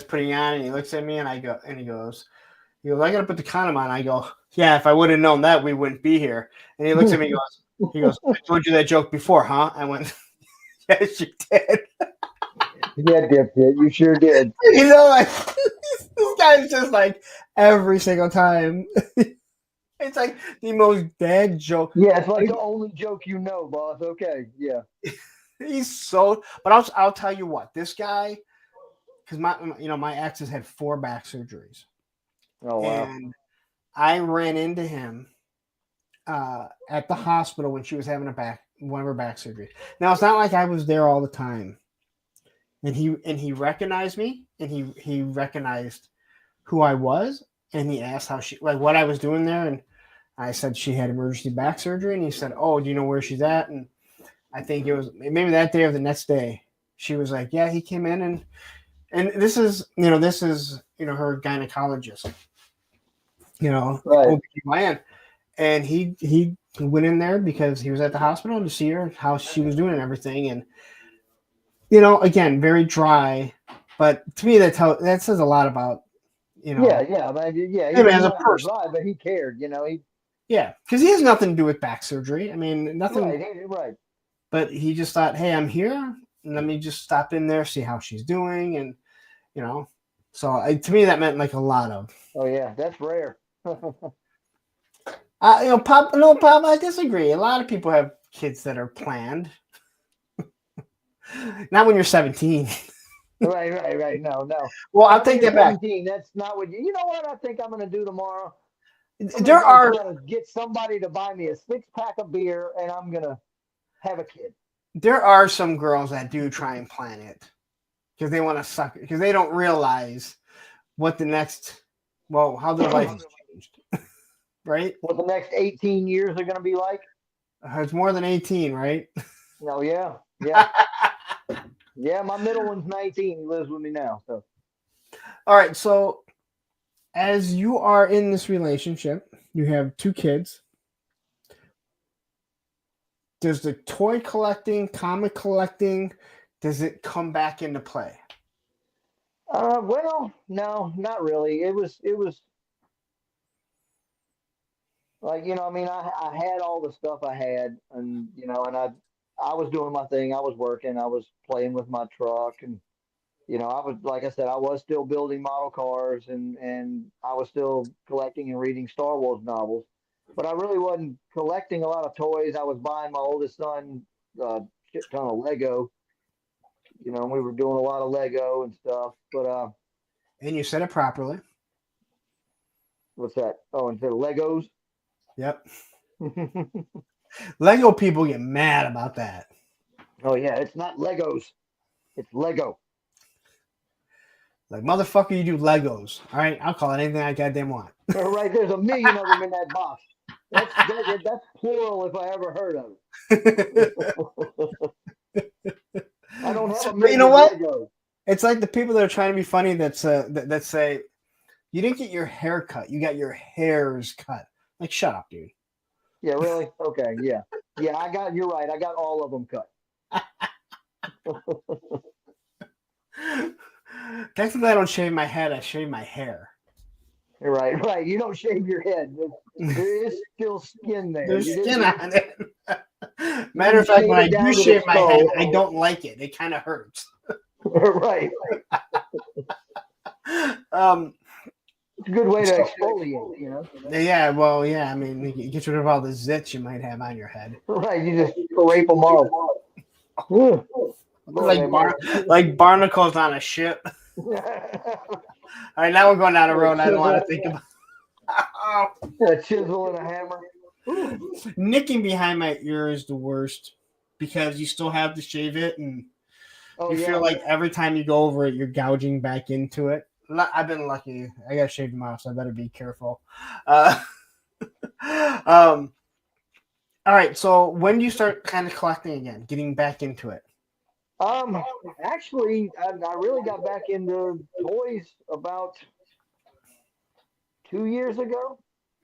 A: putting on, and he looks at me, and he goes, I gotta put the condom on. I go, yeah, if I would have known that, we wouldn't be here. And he looks at me, and goes, I told you that joke before, huh? I went, yes, you did.
B: Yeah, dipshit, you sure did.
A: You know, like this guy's just like every single time. It's like the most dad joke.
B: Yeah, it's like the only joke you know, boss. Okay, yeah.
A: He's so, but I'll tell you what, this guy, because my ex has had 4 back surgeries.
B: Oh wow.
A: And I ran into him at the hospital when she was having one of her back surgeries. Now it's not like I was there all the time, and he recognized me, and he recognized who I was, and he asked how what I was doing there, and I said she had emergency back surgery, and he said, "Oh, do you know where she's at?" And I think it was maybe that day or the next day. She was like, "Yeah, he came in, and this is her gynecologist,
B: Right.
A: OBGYN, and he went in there because he was at the hospital to see her, how she was doing and everything, and again, very dry, but to me that says a lot about
B: Yeah, yeah, man, yeah.
A: him
B: He
A: as a
B: might have
A: person.
B: survived, but he cared.
A: Yeah, because he has nothing to do with back surgery. I mean, nothing.
B: Right.
A: But he just thought, hey, I'm here. Let me just stop in there, see how she's doing, and So to me, that meant like a lot of.
B: Oh yeah, that's rare.
A: Pop. No, Pop. I disagree. A lot of people have kids that are planned. Not when you're 17.
B: Right. No.
A: Well, I'll take that back.
B: 17, that's not what you know. What I think I'm going to do tomorrow.
A: There are
B: try to get somebody to buy me a 6-pack of beer, and I'm going to have a kid.
A: There are some girls that do try and plan it because they want to suck it because they don't realize what the next. Well, how their life has changed, right?
B: What the next 18 years are going to be like?
A: It's more than 18, right?
B: Oh yeah. Yeah, my middle one's 19. He lives with me now. So.
A: All right. So, as you are in this relationship, you have 2 kids. Does the toy collecting, comic collecting, does it come back into play?
B: Well, no, not really. It was like, I had all the stuff I had, and and I was doing my thing. I was working. I was playing with my truck, and I was, like I said, I was still building model cars, and I was still collecting and reading Star Wars novels. But I really wasn't collecting a lot of toys. I was buying my oldest son a shit ton of Lego. And we were doing a lot of Lego and stuff. But
A: And you said it properly.
B: what's that? Oh, instead of Legos.
A: Yep. Lego people get mad about that.
B: Oh yeah, it's not Legos. It's Lego.
A: Like, motherfucker, you do Legos. All right, I'll call it anything I goddamn want.
B: Right, there's a million of them in that box. That's plural if I ever heard of it. I don't have a million.
A: You know what?
B: Legos.
A: It's like the people that are trying to be funny that say, you didn't get your hair cut, you got your hairs cut. Like, shut up, dude.
B: Yeah, really? Okay, yeah. You're right. I got all of them cut.
A: Technically, I don't shave my head, I shave my hair.
B: You're right. You don't shave your head. There is still skin there.
A: There's skin on it. Matter of fact, when I do shave my head, I don't like it. It kind of hurts.
B: Right. It's a good way to exfoliate,
A: Yeah, well, yeah. I mean, you get rid of all the zits you might have on your head.
B: Right, you just rape them all.
A: Like barnacles on a ship. All right, now we're going down a road I don't want to think about.
B: A chisel and a hammer.
A: Nicking behind my ear is the worst because you still have to shave it, and feel like every time you go over it, you're gouging back into it. I've been lucky. I got shaved them off, so I better be careful. All right. So when do you start kind of collecting again, getting back into it?
B: Actually, I really got back into toys about 2 years ago.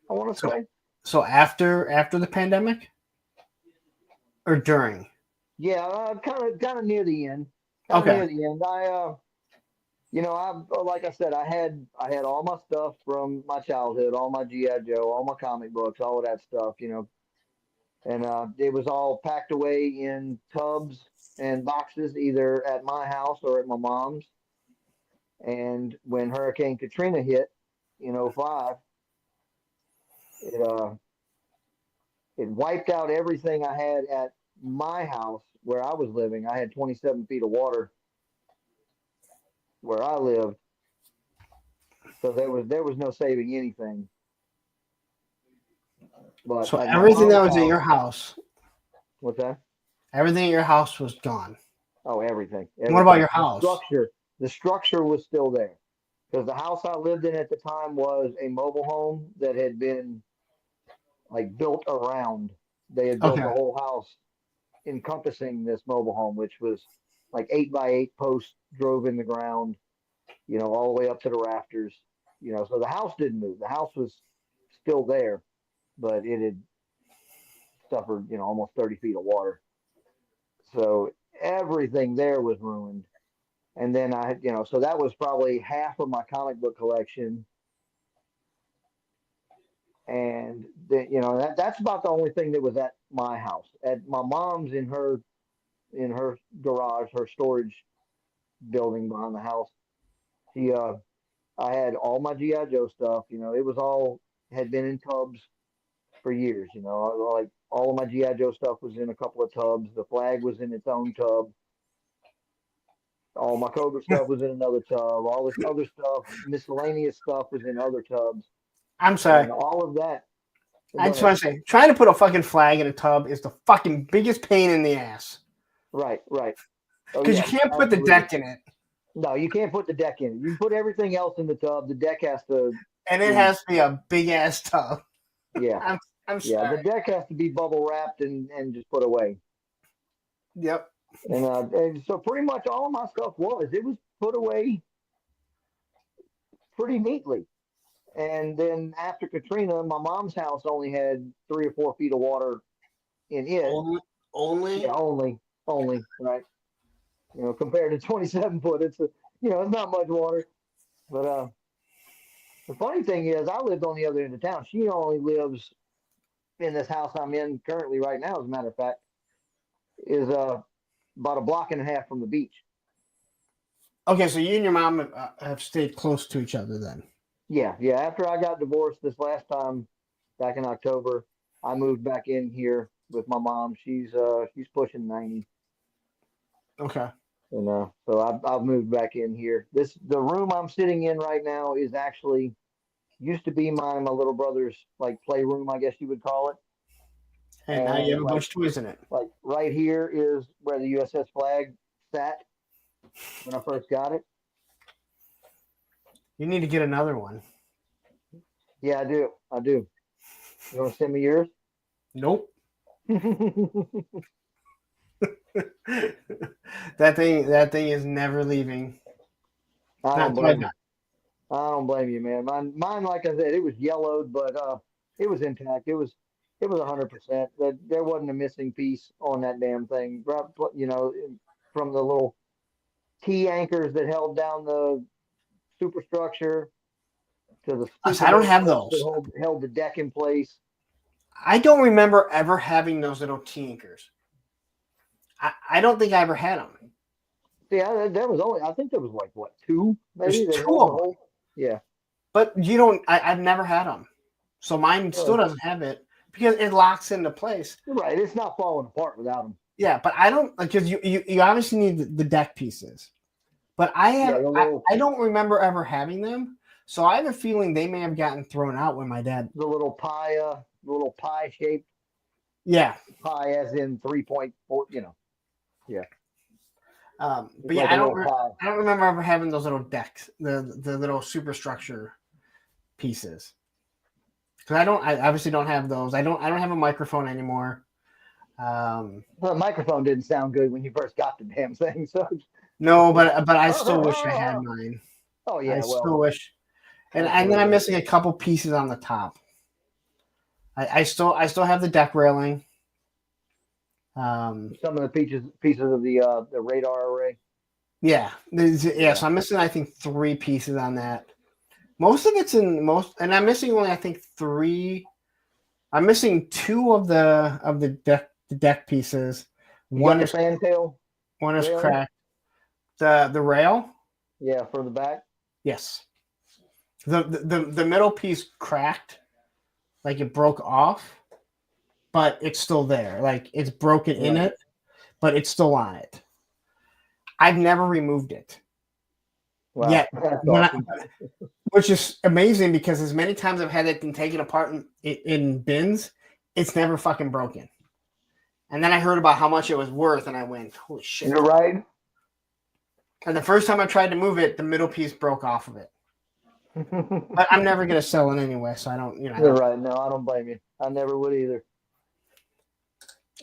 B: I want to
A: So
B: say.
A: so after the pandemic or during?
B: Yeah, kind of near the end. Kind of
A: Okay.
B: near the end. I like I said, I had all my stuff from my childhood, all my GI Joe, all my comic books, all of that stuff. And it was all packed away in tubs and boxes, either at my house or at my mom's. And when Hurricane Katrina hit in '05, it it wiped out everything I had at my house where I was living. I had 27 feet of water where I lived, so there was no saving anything. But
A: So
B: at my
A: everything that
B: mom's
A: was at
B: house,
A: your house,
B: what's that?
A: everything at your house was gone.
B: Oh, everything,
A: What about
B: everything.
A: your house?
B: The structure was still there because the house I lived in at the time was a mobile home that had been like built around. They had built
A: Okay.
B: the whole house encompassing this mobile home, which was like 8 by 8 posts drove in the ground, all the way up to the rafters. So the house didn't move. The house was still there, but it had suffered, almost 30 feet of water. So everything there was ruined. And then so that was probably half of my comic book collection. And that's about the only thing that was at my house. At my mom's, in her garage, her storage building behind the house. She I had all my GI Joe stuff. It was all had been in tubs for years. Like all of my GI Joe stuff was in a couple of tubs. The flag was in its own tub. All my Cobra stuff was in another tub. All this other stuff, miscellaneous stuff, was in other tubs,
A: I'm sorry.
B: and all of that.
A: I
B: Go
A: just
B: ahead.
A: want to say, trying to put a fucking flag in a tub is the fucking biggest pain in the ass.
B: Right, right. Oh
A: Because you
B: yeah,
A: can't put the
B: absolutely.
A: deck in it,
B: No, you can't put the deck in it. You can put everything else in the tub. The deck has to
A: and it
B: be,
A: has to be a big ass tub.
B: yeah,
A: I'm
B: yeah. The
A: sorry.
B: deck has to be bubble wrapped and just put away.
A: Yep.
B: And so pretty much all of my stuff it was put away pretty neatly. And then after Katrina, my mom's house only had 3 or 4 feet of water in it.
A: Only.
B: Yeah, only right. Compared to 27 foot, it's not much water. But the funny thing is, I lived on the other end of town. She only lives in this house I'm in currently right now. As a matter of fact, is about a block and a half from the beach.
A: Okay, so you and your mom have stayed close to each other then.
B: Yeah, yeah. After I got divorced this last time, back in October, I moved back in here with my mom. She's pushing 90,
A: Okay.
B: so I've moved back in here. The room I'm sitting in right now is actually used to be my little brother's like playroom, I guess you would call it.
A: And now you
B: And
A: have a bunch of toys in it.
B: like right here is where the USS Flagg sat when I first got it.
A: You need to get another one.
B: Yeah, I do. I do. You want to send me yours?
A: Nope. That thing is never leaving.
B: I
A: Not
B: don't
A: until I
B: blame you.
A: die.
B: I don't blame you, man. Mine, like I said, it was yellowed, but it was intact. It was 100%. There wasn't a missing piece on that damn thing. From the little T anchors that held down the superstructure to the
A: I
B: stupid
A: don't
B: little
A: have
B: clips that
A: those.
B: held the deck in place.
A: I don't remember ever having those little tinkers. I don't think I ever had them.
B: Yeah, there was only, I think there was like what, two
A: There's
B: maybe that
A: two
B: held
A: of
B: the
A: them,
B: whole. Yeah.
A: but you don't. I've never had them, so mine still
B: Really?
A: doesn't have it because it locks into place.
B: You're right. It's not falling apart without them.
A: Yeah, but I don't because you obviously need the deck pieces. But
B: Yeah, the little
A: I don't remember ever having them, so I have a feeling they may have gotten thrown out when my dad.
B: the little pie shaped
A: Yeah,
B: pie, as in 3.4. Yeah,
A: but
B: like
A: yeah,
B: a little pie.
A: I don't remember ever having those little decks, the little superstructure pieces. Because I obviously don't have those. I don't have a microphone anymore.
B: The microphone didn't sound good when you first got the damn thing. So,
A: No, but I still wish I had mine.
B: oh
A: I
B: yeah,
A: still
B: well,
A: wish, and then I'm
B: absolutely.
A: missing a couple pieces on the top. I still have the deck railing.
B: Some of the pieces of the radar array.
A: Yeah.
B: Yeah,
A: So I'm missing, I think, three pieces on that. Most of it's in most, and I'm missing only, I think, three. I'm missing two of the deck pieces.
B: you got
A: One
B: the
A: is
B: fantail
A: one is
B: railing.
A: cracked. The rail,
B: Yeah, for the back.
A: yes. The middle piece cracked, like it broke off, but it's still there. Like it's broken in
B: Right.
A: it, but it's still on it. I've never removed it
B: Wow,
A: yet.
B: that's
A: When I,
B: awesome.
A: which is amazing because as many times I've had that thing taken apart in bins, it's never fucking broken. And then I heard about how much it was worth, and I went, "Holy shit!"
B: You're right.
A: And the first time I tried to move it, the middle piece broke off of it. But I'm never gonna sell it anyway, so I don't, I
B: You're
A: don't.
B: right. No, I don't blame you. I never would either.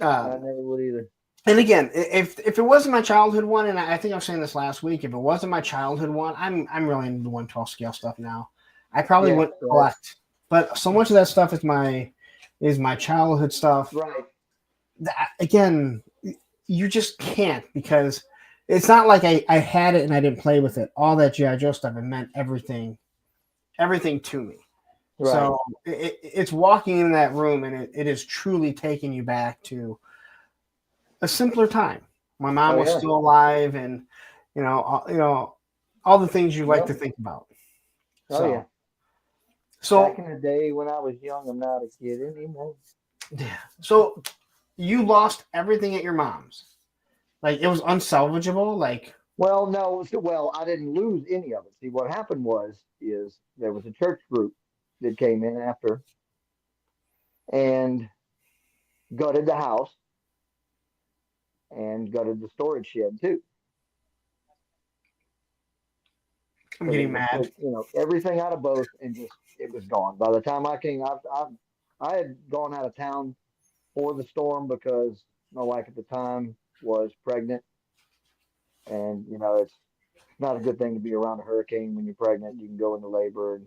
B: I
A: Um,
B: never would either.
A: and again, if it wasn't my childhood one, and I think I was saying this last week, if it wasn't my childhood one, I'm really into the 112 scale stuff now. I probably
B: Yeah,
A: wouldn't
B: right.
A: collect, but so much of that stuff is my childhood stuff.
B: Right.
A: Again, you just can't because it's not like I had it and I didn't play with it. All that GI Joe stuff, it meant everything to me.
B: Right.
A: So it's walking in that room and it is truly taking you back to a simpler time. My mom
B: Oh
A: was
B: yeah.
A: still alive, and all the things you like to
B: Yep.
A: think about.
B: Oh yeah.
A: So
B: Back in the day when I was young, I'm not a kid anymore.
A: so you lost everything at your mom's. Like it was unsalvageable. Like
B: Well, no, well, I didn't lose any of it. See, what happened is there was a church group that came in after and gutted the house and gutted the storage shed too.
A: I'm
B: So they
A: getting
B: just
A: mad.
B: took, everything out of both and just it was gone. By the time I came, I had gone out of town for the storm because my wife at the time was pregnant, and it's not a good thing to be around a hurricane when you're pregnant. You can go into labor and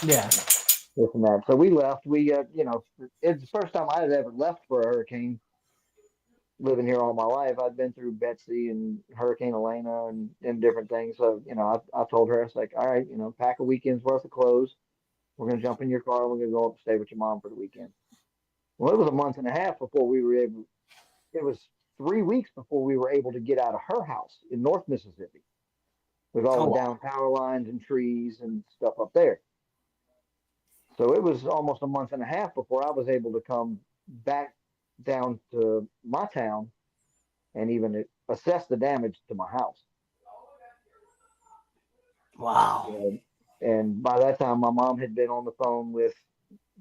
A: Yeah.
B: this and that. So we left. It's the first time I had ever left for a hurricane. Living here all my life, I'd been through Betsy and Hurricane Elena and different things. So I told her, I was like, all right, pack a weekend's worth of clothes. We're gonna jump in your car. We're gonna go up and stay with your mom for the weekend. Well, it was a month and a half before we were able. It was 3 weeks before we were able to get out of her house in North Mississippi with all
A: Oh,
B: the
A: wow.
B: down power lines and trees and stuff up there. So it was almost a month and a half before I was able to come back down to my town and even assess the damage to my house.
A: Wow.
B: And by that time, my mom had been on the phone with,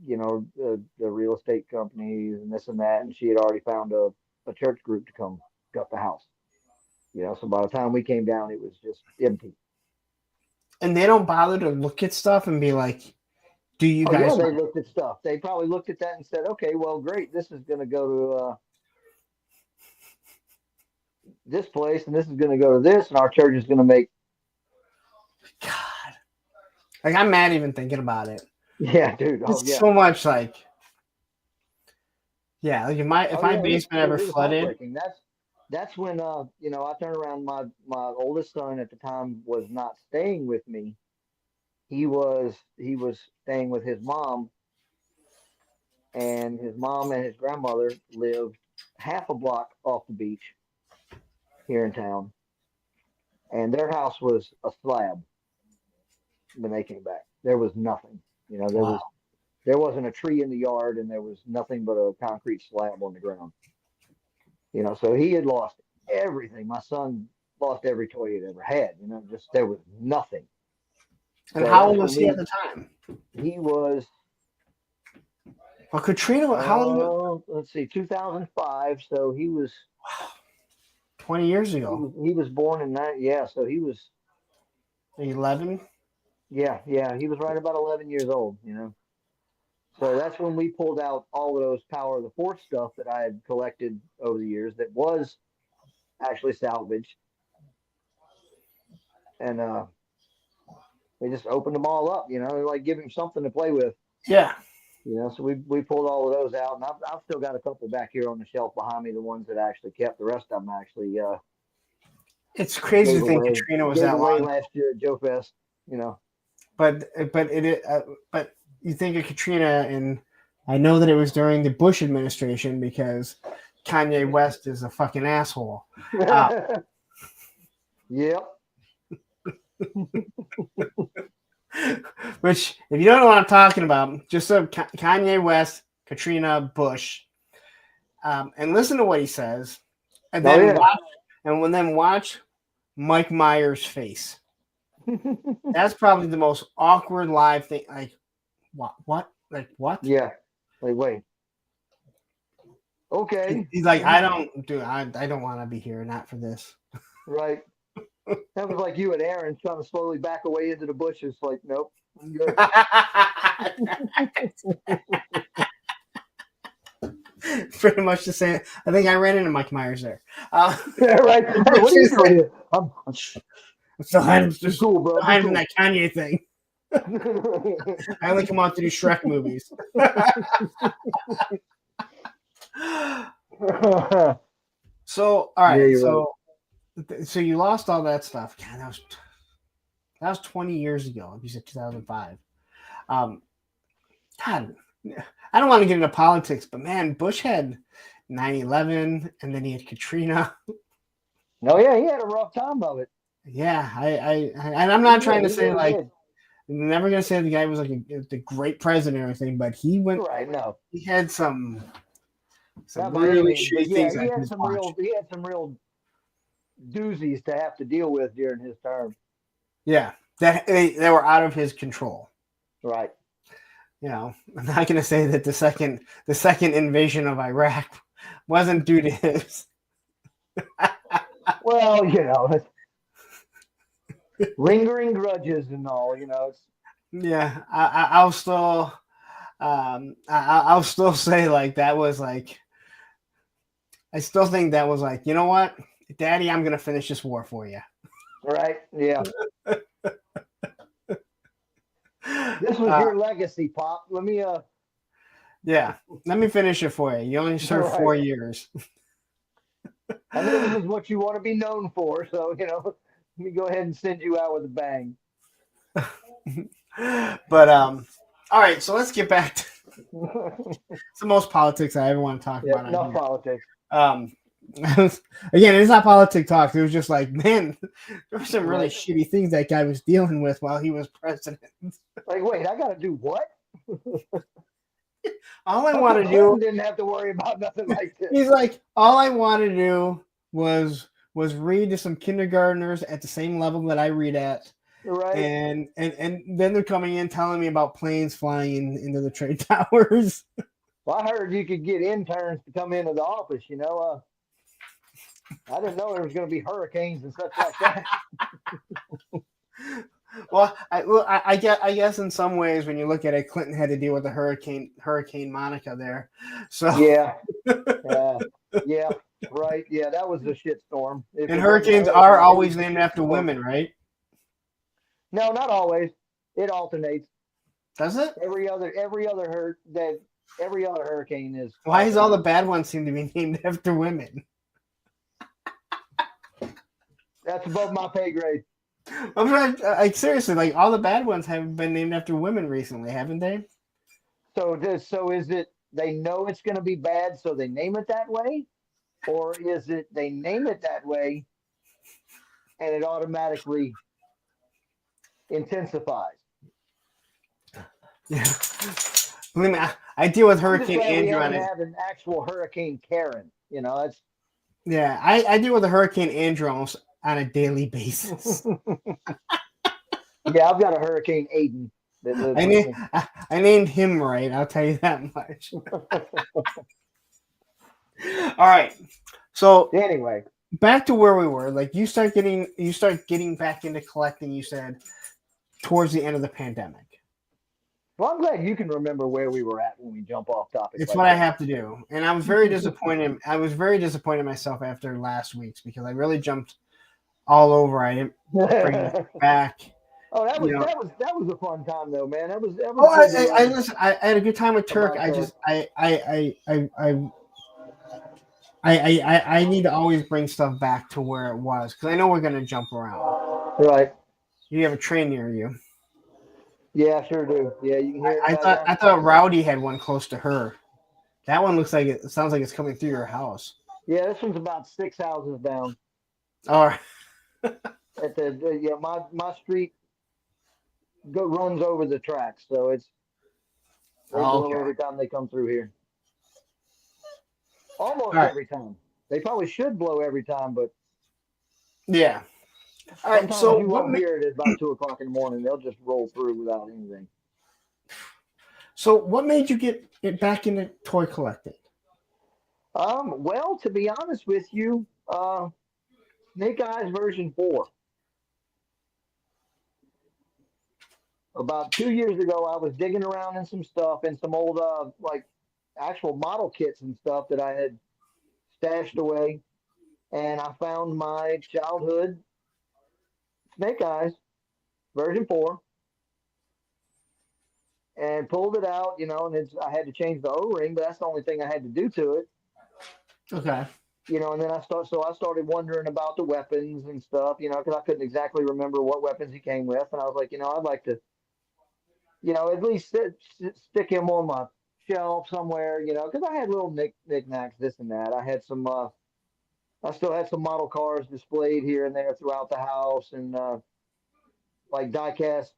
B: the real estate companies and this and that, and she had already found a church group to come gut the house. So by the time we came down, it was just empty.
A: And they don't bother to look at stuff and be like, "Do you
B: Oh yeah,
A: guys?"
B: they looked at stuff. They probably looked at that and said, "Okay, well, great. This is going to go to this place, and this is going to go to this, and our church is going to make."
A: God, like I'm mad even thinking about it.
B: Yeah, dude. Oh
A: It's
B: yeah.
A: so much like, yeah. Like if
B: Oh
A: my
B: yeah.
A: basement ever
B: It was
A: flooded,
B: heartbreaking. That's when I turned around. My oldest son at the time was not staying with me. He was staying with his mom, and his mom and his grandmother lived half a block off the beach here in town, and their house was a slab when they came back. There was nothing.
A: wow.
B: There wasn't a tree in the yard, and there was nothing but a concrete slab on the ground. So he had lost everything. My son lost every toy he'd ever had. Just there was nothing.
A: And
B: So
A: how
B: that's
A: old
B: when
A: was he at the time?
B: he was.
A: Well, Katrina, how long?
B: Let's see, 2005. So he was
A: 20 years
B: he
A: ago.
B: was he was born in that. Yeah, so he was.
A: 11.
B: Yeah, he was right about 11 years old. So that's when we pulled out all of those Power of the Fourth stuff that I had collected over the years that was actually salvaged, and we just opened them all up. Like give him something to play with.
A: Yeah.
B: So we pulled all of those out, and I've still got a couple back here on the shelf behind me. The ones that I actually kept, the rest of them actually
A: It's crazy
B: gave
A: to think
B: away.
A: Katrina was
B: Gave
A: that
B: away
A: long.
B: last year at JoeFest.
A: But you think of Katrina, and I know that it was during the Bush administration because Kanye West is a fucking asshole.
B: Yep.
A: Which, if you don't know what I'm talking about, just so Kanye West, Katrina, Bush, and listen to what he says, and then watch Mike Myers' face. That's probably the most awkward live thing. Like, what? Like, what?
B: Yeah. Like, wait. Okay.
A: He's like, I don't want to be here. Not for this.
B: Right. That was like you and Aaron trying to slowly back away into the bushes. Like, nope, I'm good.
A: Pretty much the same. I think I ran into Mike Myers there.
B: Yeah, right. Hey, what are you doing here? I'm
A: still just
B: cool, bro.
A: behind from that Kanye thing. I only come out to do Shrek movies. So, all right.
B: Yeah,
A: So you lost all that stuff. God, that was 20 years ago. You said 2005. God, I don't want to get into politics, but man, Bush had 9/11, and then he had Katrina.
B: No, yeah, he had a rough time of it.
A: Yeah, and I'm not trying to say like.
B: Did.
A: I'm never gonna say the guy was like the great president or anything, but he went.
B: Right, no.
A: He had some
B: Not
A: really
B: by
A: shitty
B: yeah,
A: things.
B: he had some real doozies to have to deal with during his term.
A: Yeah, that they were out of his control.
B: Right.
A: I'm not gonna say that the second invasion of Iraq wasn't due to his.
B: Well, it's lingering grudges and all. It's.
A: Yeah, I'll still, I'll still say like that was like. I still think that was like, you know what, Daddy, I'm gonna finish this war for you.
B: Right. Yeah. This was your legacy, Pop. Let me
A: Yeah, let me finish it for you. You only served 4 years.
B: I know this is what you want to be known for, so let me go ahead and send you out with a bang.
A: But all right, so let's get back to it's the most politics I ever want to talk about.
B: Enough politics.
A: Again, it's not politic talk. It was just like, man, there were some really shitty things that guy was dealing with while he was president.
B: Like, wait, I got to do what?
A: All I want to do
B: didn't have to worry about nothing like this.
A: He's like, all I want to do was read to some kindergartners at the same level that I read at.
B: Right.
A: And then they're coming in telling me about planes flying into the trade towers.
B: Well, I heard you could get interns to come into the office. I didn't know there was going to be hurricanes and such like that.
A: Well, I guess in some ways, when you look at it, Clinton had to deal with the Hurricane Monica there. So
B: yeah, right. Yeah, that was a shitstorm.
A: And hurricanes are always named after women, right?
B: No, not always. It alternates.
A: Does it?
B: Every other hurricane is.
A: Why is all the bad ones seem to be named after women?
B: That's above my pay grade.
A: I'm like seriously, like all the bad ones have been named after women recently, haven't they?
B: So is it they know it's going to be bad, so they name it that way, or is it they name it that way, and it automatically intensifies?
A: Yeah, believe me, I deal with Hurricane Andrew
B: we
A: on it.
B: Have an actual Hurricane Karen, that's.
A: Yeah, I deal with a Hurricane Andrew almost on a daily basis.
B: Yeah, I've got a Hurricane Aiden.
A: I named him right. I'll tell you that much. All right. So
B: anyway,
A: back to where we were. Like you start getting back into collecting. You said towards the end of the pandemic.
B: Well, I'm glad you can remember where we were at when we jump off topic
A: It's
B: like
A: what I
B: that.
A: have to do, and I was very disappointed. I was very disappointed in myself after last week's because I really jumped all over. I didn't bring it back.
B: Oh, that
A: You
B: was
A: know,
B: a fun time though, man. That was
A: oh,
B: good to learn
A: listen. I had a good time with Turk.
B: about
A: I
B: the
A: just, I need to always bring stuff back to where it was because I know we're gonna jump around.
B: right.
A: You have a train near you.
B: Yeah, I sure do. Yeah, you can hear it in the
A: I
B: background.
A: thought Rowdy had one close to her. That one looks like it sounds like it's coming through your house.
B: Yeah, this one's about 6 houses down.
A: All right.
B: At yeah, my street runs over the tracks, so they
A: Oh,
B: blow
A: okay.
B: every time they come through here.
A: All
B: Almost
A: right.
B: every time. They probably should blow every time, but
A: Yeah. All right.
B: sometimes
A: So
B: you won't hear it at about 2 o'clock in the morning. They'll just roll through without anything.
A: what made you get it back into toy collecting?
B: Well, to be honest with you, Snake Eyes version 4. About 2 years ago, I was digging around in some stuff and some old, like actual model kits and stuff that I had stashed away, and I found my childhood Snake Eyes version 4 and pulled it out, and I had to change the O-ring, but that's the only thing I had to do to it,
A: Okay.
B: and then I started wondering about the weapons and stuff, because I couldn't exactly remember what weapons he came with, and I was like, I'd like to, at least stick him on my shelf somewhere, because I had little knickknacks, this and that. I still had some model cars displayed here and there throughout the house, and like diecast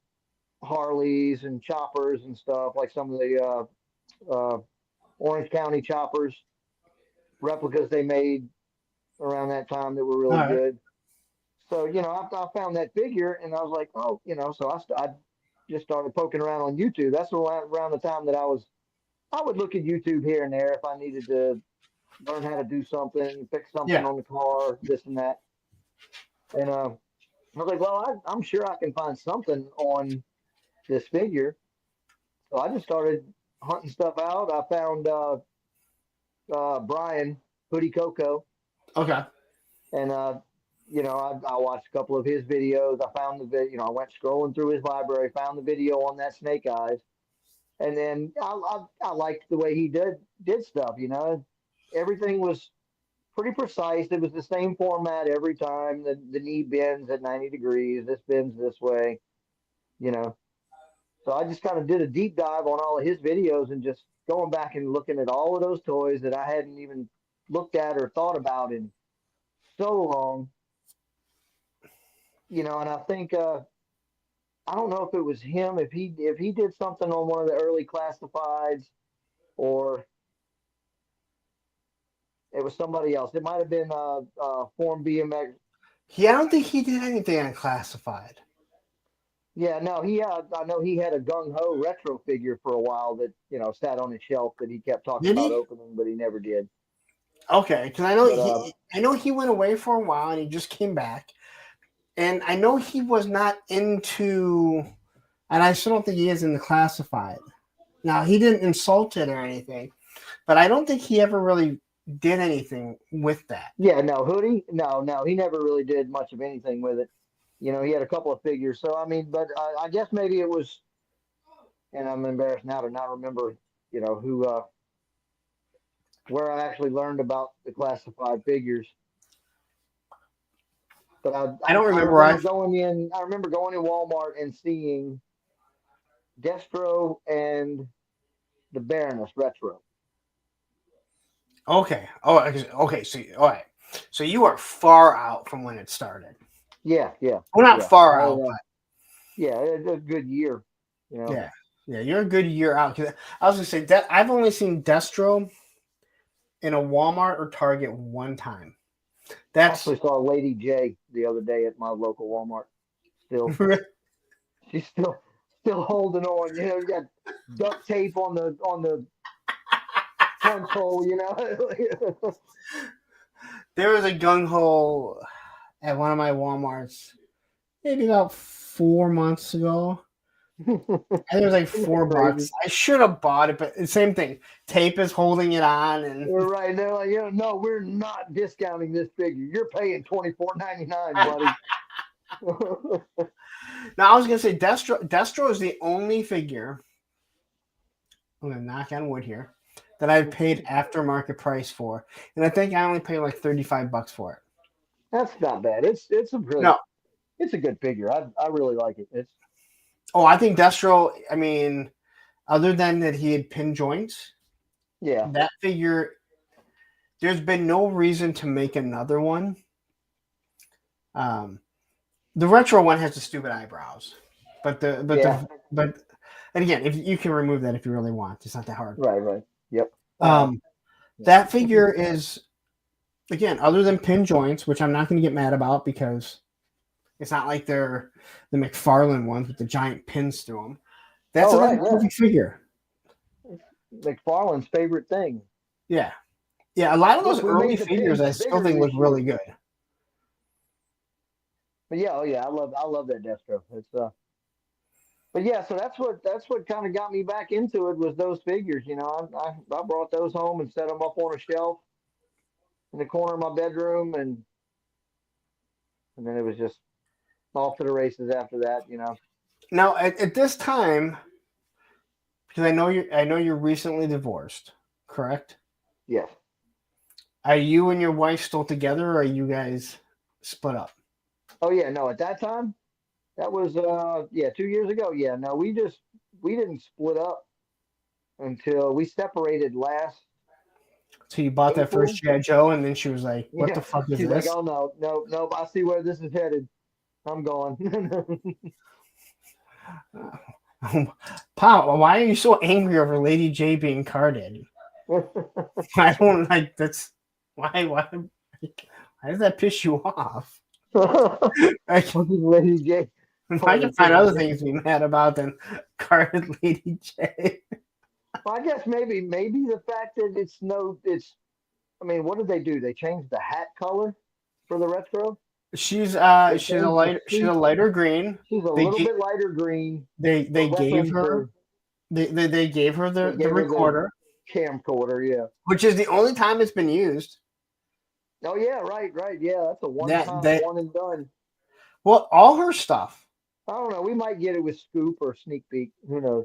B: Harleys and choppers and stuff, like some of the Orange County choppers replicas they made around that time that were
A: All
B: really
A: right.
B: good. So I found that figure and I was like, oh, so I just started poking around on YouTube. That's around the time that I would look at YouTube here and there if I needed to learn how to do something, fix something
A: Yeah.
B: on the car, this and that. And I was like, well, I'm sure I can find something on this figure. So I just started hunting stuff out. I found Brian Hoodie Coco,
A: Okay.
B: and I watched a couple of his videos. I found the video. I went scrolling through his library, found the video on that Snake Eyes, and then I liked the way he did stuff. Everything was pretty precise. It was the same format every time. The knee bends at 90 degrees. This bends this way. You know, so I just kind of did a deep dive on all of his videos and just going back and looking at all of those toys that I hadn't even looked at or thought about in so long. And I think I don't know if it was him, if he did something on one of the early classifieds, or it was somebody else. It might have been Form BMX.
A: Yeah, I don't think he did anything unclassified.
B: Yeah, no, I know he had a gung ho retro figure for a while that sat on his shelf that he kept talking
A: Did
B: about
A: he?
B: opening, but he never did.
A: Okay, because
B: But
A: I know he went away for a while and he just came back, and I know he was not into, and I still don't think he is in the classified. Now he didn't insult it or anything, but I don't think he ever really did anything with that.
B: yeah, no, Hoodie, no, he never really did much of anything with it. He had a couple of figures. So I mean, but I guess maybe it was, and I'm embarrassed now to not remember, who where I actually learned about the classified figures. But
A: I don't
B: I
A: remember.
B: remember going in. I remember going in Walmart and seeing Destro and the Baroness retro.
A: Okay. Oh, okay. So, all right. So you are far out from when it started.
B: Yeah, yeah,
A: Well, not
B: yeah.
A: far out, but
B: Yeah, a good year.
A: yeah, yeah. You're a good year out. 'Cause I was gonna say that I've only seen Destro in a Walmart or Target one time.
B: I
A: That's
B: actually saw Lady J the other day at my local Walmart. Still, she's still holding on. You got duct tape on the punch hole.
A: there was a gung ho at one of my Walmarts maybe about 4 months ago. I think it was like $4. I should have bought it, but same thing. Tape is holding it on, and
B: You're right. They're like, no, we're not discounting this figure. You're paying $24.99, buddy.
A: now I was gonna say Destro is the only figure. I'm gonna knock on wood here that I've paid aftermarket price for, and I think I only paid like $35 for it.
B: That's not bad. It's a really
A: No,
B: it's a good figure. I really like it. It's
A: I think Destro. I mean, other than that, he had pin joints.
B: yeah.
A: That figure, there's been no reason to make another one. The retro one has the stupid eyebrows, but and again, if you can remove that if you really want, it's not that hard.
B: Right. Yep.
A: That figure is, again, other than pin joints, which I'm not going to get mad about because it's not like they're the McFarlane ones with the giant pins through them. That's a perfect figure.
B: McFarlane's favorite thing.
A: Yeah. A lot of those
B: We
A: early
B: made the
A: figures I
B: pins
A: still
B: bigger
A: think look
B: this
A: really
B: year.
A: good.
B: But I love that Destro. It's but yeah, so that's what kind of got me back into it was those figures. I brought those home and set them up on a shelf in the corner of my bedroom, and then it was just off to the races after that.
A: Now, at this time, because I know you're recently divorced, correct?
B: Yes.
A: Are you and your wife still together, or are you guys split up?
B: Oh yeah, no. At that time, that was 2 years ago. Yeah, no, we didn't split up until we separated last
A: So you bought that
B: April.
A: first G.I. Joe, and then she was like, "What the fuck is
B: She's
A: this?"
B: like, oh no, I see where this is headed. I'm going.
A: Pop, why are you so angry over Lady J being carded? I don't like that's why does that piss you off?
B: Lady J.
A: I can find other things to be mad about than carded Lady J.
B: Well, I guess maybe the fact that it's. I mean, what did they do? They changed the hat color for the retro.
A: She's a lighter green.
B: She's a little bit lighter green.
A: They gave her they gave her the recorder.
B: Camcorder, yeah.
A: Which is the only time it's been used.
B: Oh yeah, right. Yeah, that's a one-time, one and done.
A: Well, all her stuff.
B: I don't know. We might get it with Scoop or Sneak Peek. Who knows?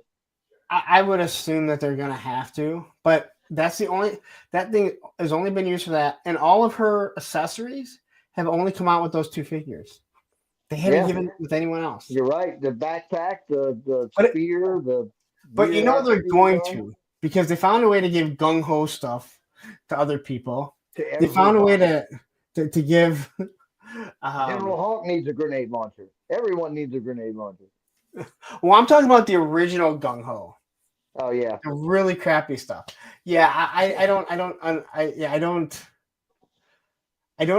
A: I would assume that they're gonna have to, but that thing has only been used for that, and all of her accessories have only come out with those two figures. They haven't given it with anyone else.
B: You're right. The backpack, the spear,
A: But you know they're going to, because they found a way to give gung ho stuff to other people. They found a way to give.
B: General Hawk needs a grenade launcher. Everyone needs a grenade launcher.
A: Well, I'm talking about the original gung ho.
B: Oh yeah,
A: the really crappy stuff. Yeah, I don't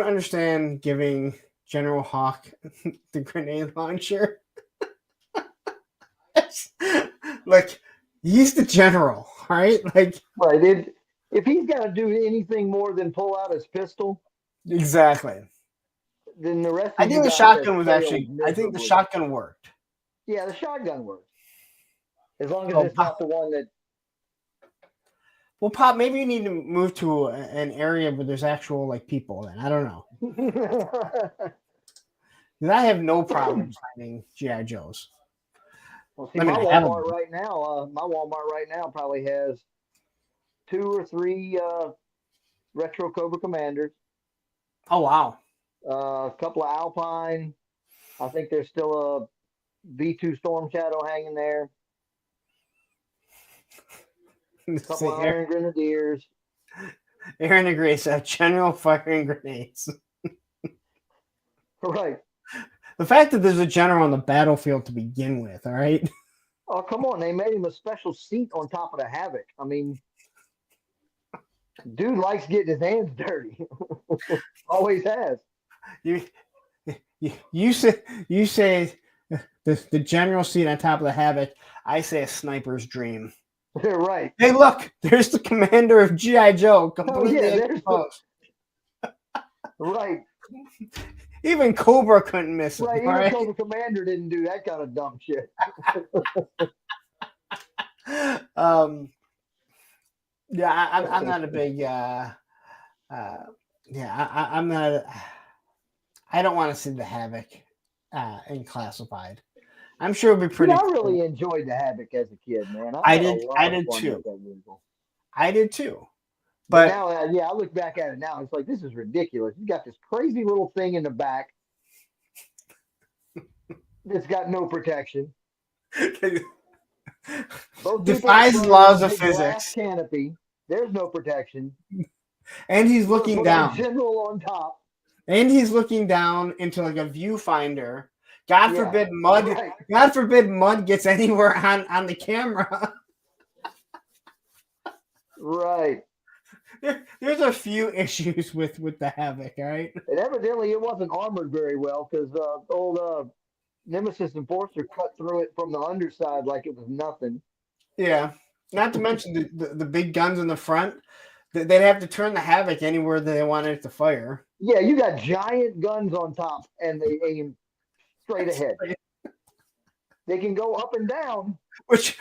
A: understand giving General Hawk the grenade launcher. Like, he's the general, right? Like,
B: right. If he's got to do anything more than pull out his pistol,
A: exactly.
B: Then the rest.
A: I think the shotgun was actually. I think the shotgun worked.
B: Yeah, the shotgun works. As long as it's not the one that.
A: Well, Pop, maybe you need to move to an area where there's actual people. Then I don't know. Because I have no problem finding GI Joes.
B: Well, see, my Walmart right now probably has 2 or 3 retro Cobra Commanders.
A: Oh wow!
B: A couple of Alpine. I think there's still a V2 Storm Shadow hanging there. A couple of Iron Grenadiers.
A: Aaron agrees. General firing grenades.
B: Right.
A: The fact that there's a general on the battlefield to begin with, all right?
B: Oh, come on. They made him a special seat on top of the Havoc. I mean, dude likes getting his hands dirty. Always has.
A: You say the general seat on top of the Havoc. I say a sniper's dream.
B: Right.
A: Hey, look, there's the commander of G.I. Joe, completely exposed.
B: Right.
A: Even Cobra couldn't miss him.
B: Right,
A: All
B: even
A: right.
B: Cobra Commander didn't do that kind of dumb shit.
A: um, yeah, I'm not a big. Yeah, I'm not. I don't want to see the Havoc in classified. I'm sure it'll be
B: See,
A: pretty
B: I
A: cool.
B: really enjoyed the Havoc as a kid, man. I
A: I
B: had a
A: did. I
B: lot of
A: did
B: fun
A: too.
B: with that vehicle.
A: I did too.
B: But
A: But
B: now, yeah, I look back at it now. It's like this is ridiculous. You got this crazy little thing in the back that's got no protection. Both people in
A: defies the
B: front got a
A: laws of
B: big glass
A: physics,
B: canopy. There's no protection.
A: and he's
B: You
A: looking
B: put our
A: down,
B: general on top.
A: and he's looking down into like a viewfinder. God
B: Yeah,
A: forbid mud.
B: right,
A: God forbid mud gets anywhere on the camera.
B: right.
A: There's a few issues with the Havoc. All right.
B: And evidently, it wasn't armored very well because old Nemesis Enforcer cut through it from the underside like it was nothing.
A: Yeah. Not to mention the big guns in the front. They'd have to turn the Havoc anywhere they wanted it to fire.
B: Yeah, you got giant guns on top, and they aim straight ahead. They can go up and down.
A: Which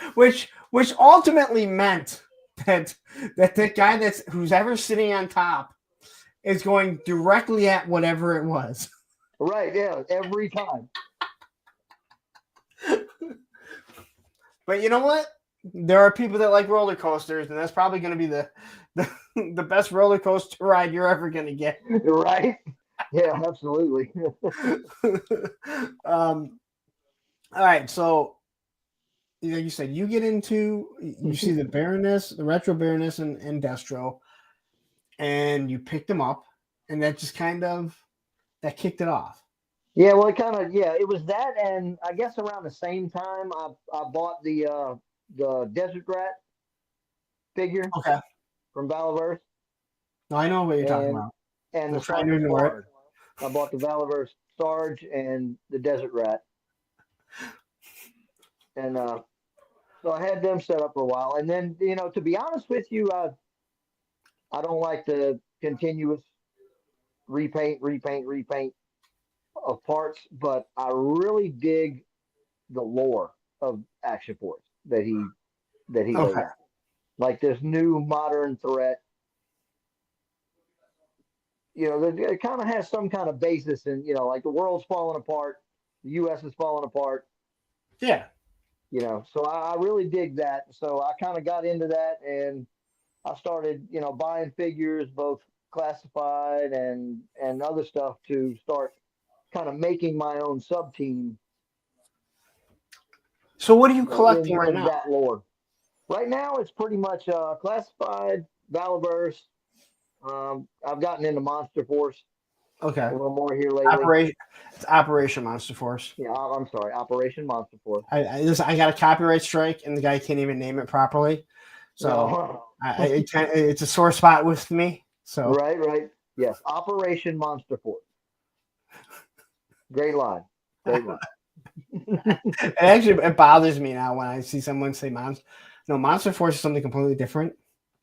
A: ultimately meant that the guy who's ever sitting on top is going directly at whatever it was.
B: Right, yeah, every time.
A: But you know what? There are people that like roller coasters, and that's probably going to be the best roller coaster ride you're ever going to get.
B: Right? Yeah, absolutely.
A: All right, so like you said, you get into you see the Baroness, the retro Baroness, and Destro, and you pick them up, and that just kind of that kicked it off.
B: Yeah, well, it was that, and I guess around the same time, I bought the Desert Rat figure
A: Okay,
B: from Valiverse
A: no, I know what you're talking
B: and
A: about.
B: and
A: I'm
B: the
A: trying to ignore it.
B: Sarge. I bought the Valiverse Sarge and the Desert Rat, and so I had them set up for a while, and then to be honest with you, I don't like the continuous repaint of parts, but I really dig the lore of Action Force that he laid
A: Okay,
B: out. Like this new modern threat, it kind of has some kind of basis in, like the world's falling apart, the U.S. is falling apart,
A: yeah.
B: So I really dig that. So I kind of got into that and I started, buying figures, both classified and other stuff to start kind of making my own sub team
A: So what are you collecting right
B: in
A: now?
B: that lore. Right now, it's pretty much classified, Valiverse. I've gotten into Monster Force
A: Okay,
B: a little more here lately.
A: It's Operation Monster Force.
B: Yeah, I'm sorry, Operation Monster Force.
A: I got a copyright strike, and the guy can't even name it properly. So
B: No.
A: it's a sore spot with me. So
B: Right. Yes, Operation Monster Force. Great line.
A: it bothers me now when I see someone say Monster. No, Monster Force is something completely different.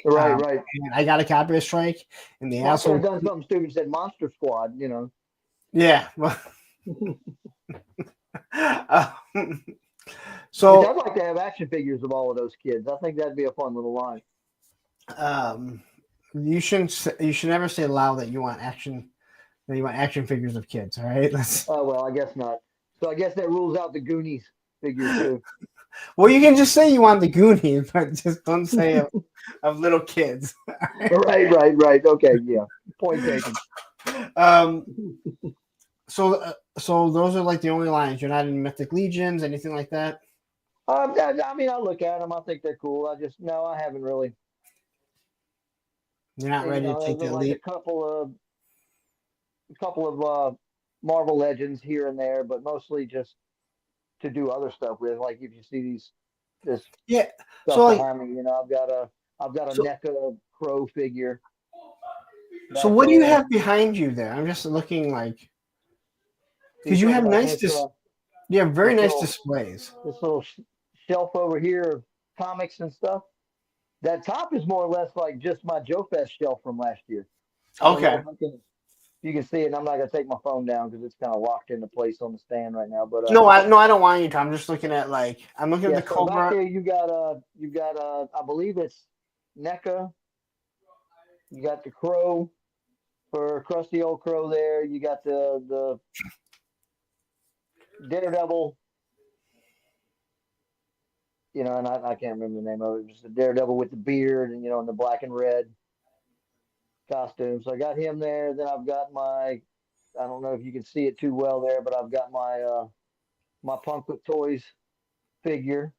B: Right.
A: And I got a copyright strike, and the
B: Well, I could have
A: asshole.
B: done something stupid, said Monster Squad,
A: Yeah. Well,
B: Which
A: so
B: I'd like to have action figures of all of those kids. I think that'd be a fun little line.
A: you should never say loud that you want action figures of kids. All right.
B: Oh, well, I guess not. So I guess that rules out the Goonies figures too.
A: Well, you can just say you want the Goonies, but just don't say of little kids.
B: Right. Okay, yeah. Point taken.
A: So those are like the only lines. You're not in Mythic Legions, anything like that.
B: I mean, I look at them. I think they're cool. I haven't really.
A: You're not ready to take
B: There's
A: that
B: like
A: leap.
B: a couple of Marvel Legends here and there, but mostly just to do other stuff with. Like if you see this
A: Yeah.
B: stuff
A: So like,
B: behind me, I've got a
A: so,
B: NECA Crow figure.
A: so what do you have behind you there? I'm just looking like because you have you have very nice displays.
B: This little shelf over here of comics and stuff. That top is more or less like just my JoeFest shelf from last year. I don't know
A: Okay.
B: if you can see it. And I'm not gonna take my phone down because it's kind of locked into place on the stand right now. But
A: No, I don't want you to. I'm just looking at I'm looking at
B: yeah.
A: the
B: So back
A: Cobra.
B: there, you got I believe it's NECA. You got the Crow for crusty old Crow there. You got the Daredevil. And I can't remember the name of it. It was the Daredevil with the beard and and the black and red costume. So I got him there. Then I've got my, I don't know if you can see it too well there, but I've got my Punk with Toys figure,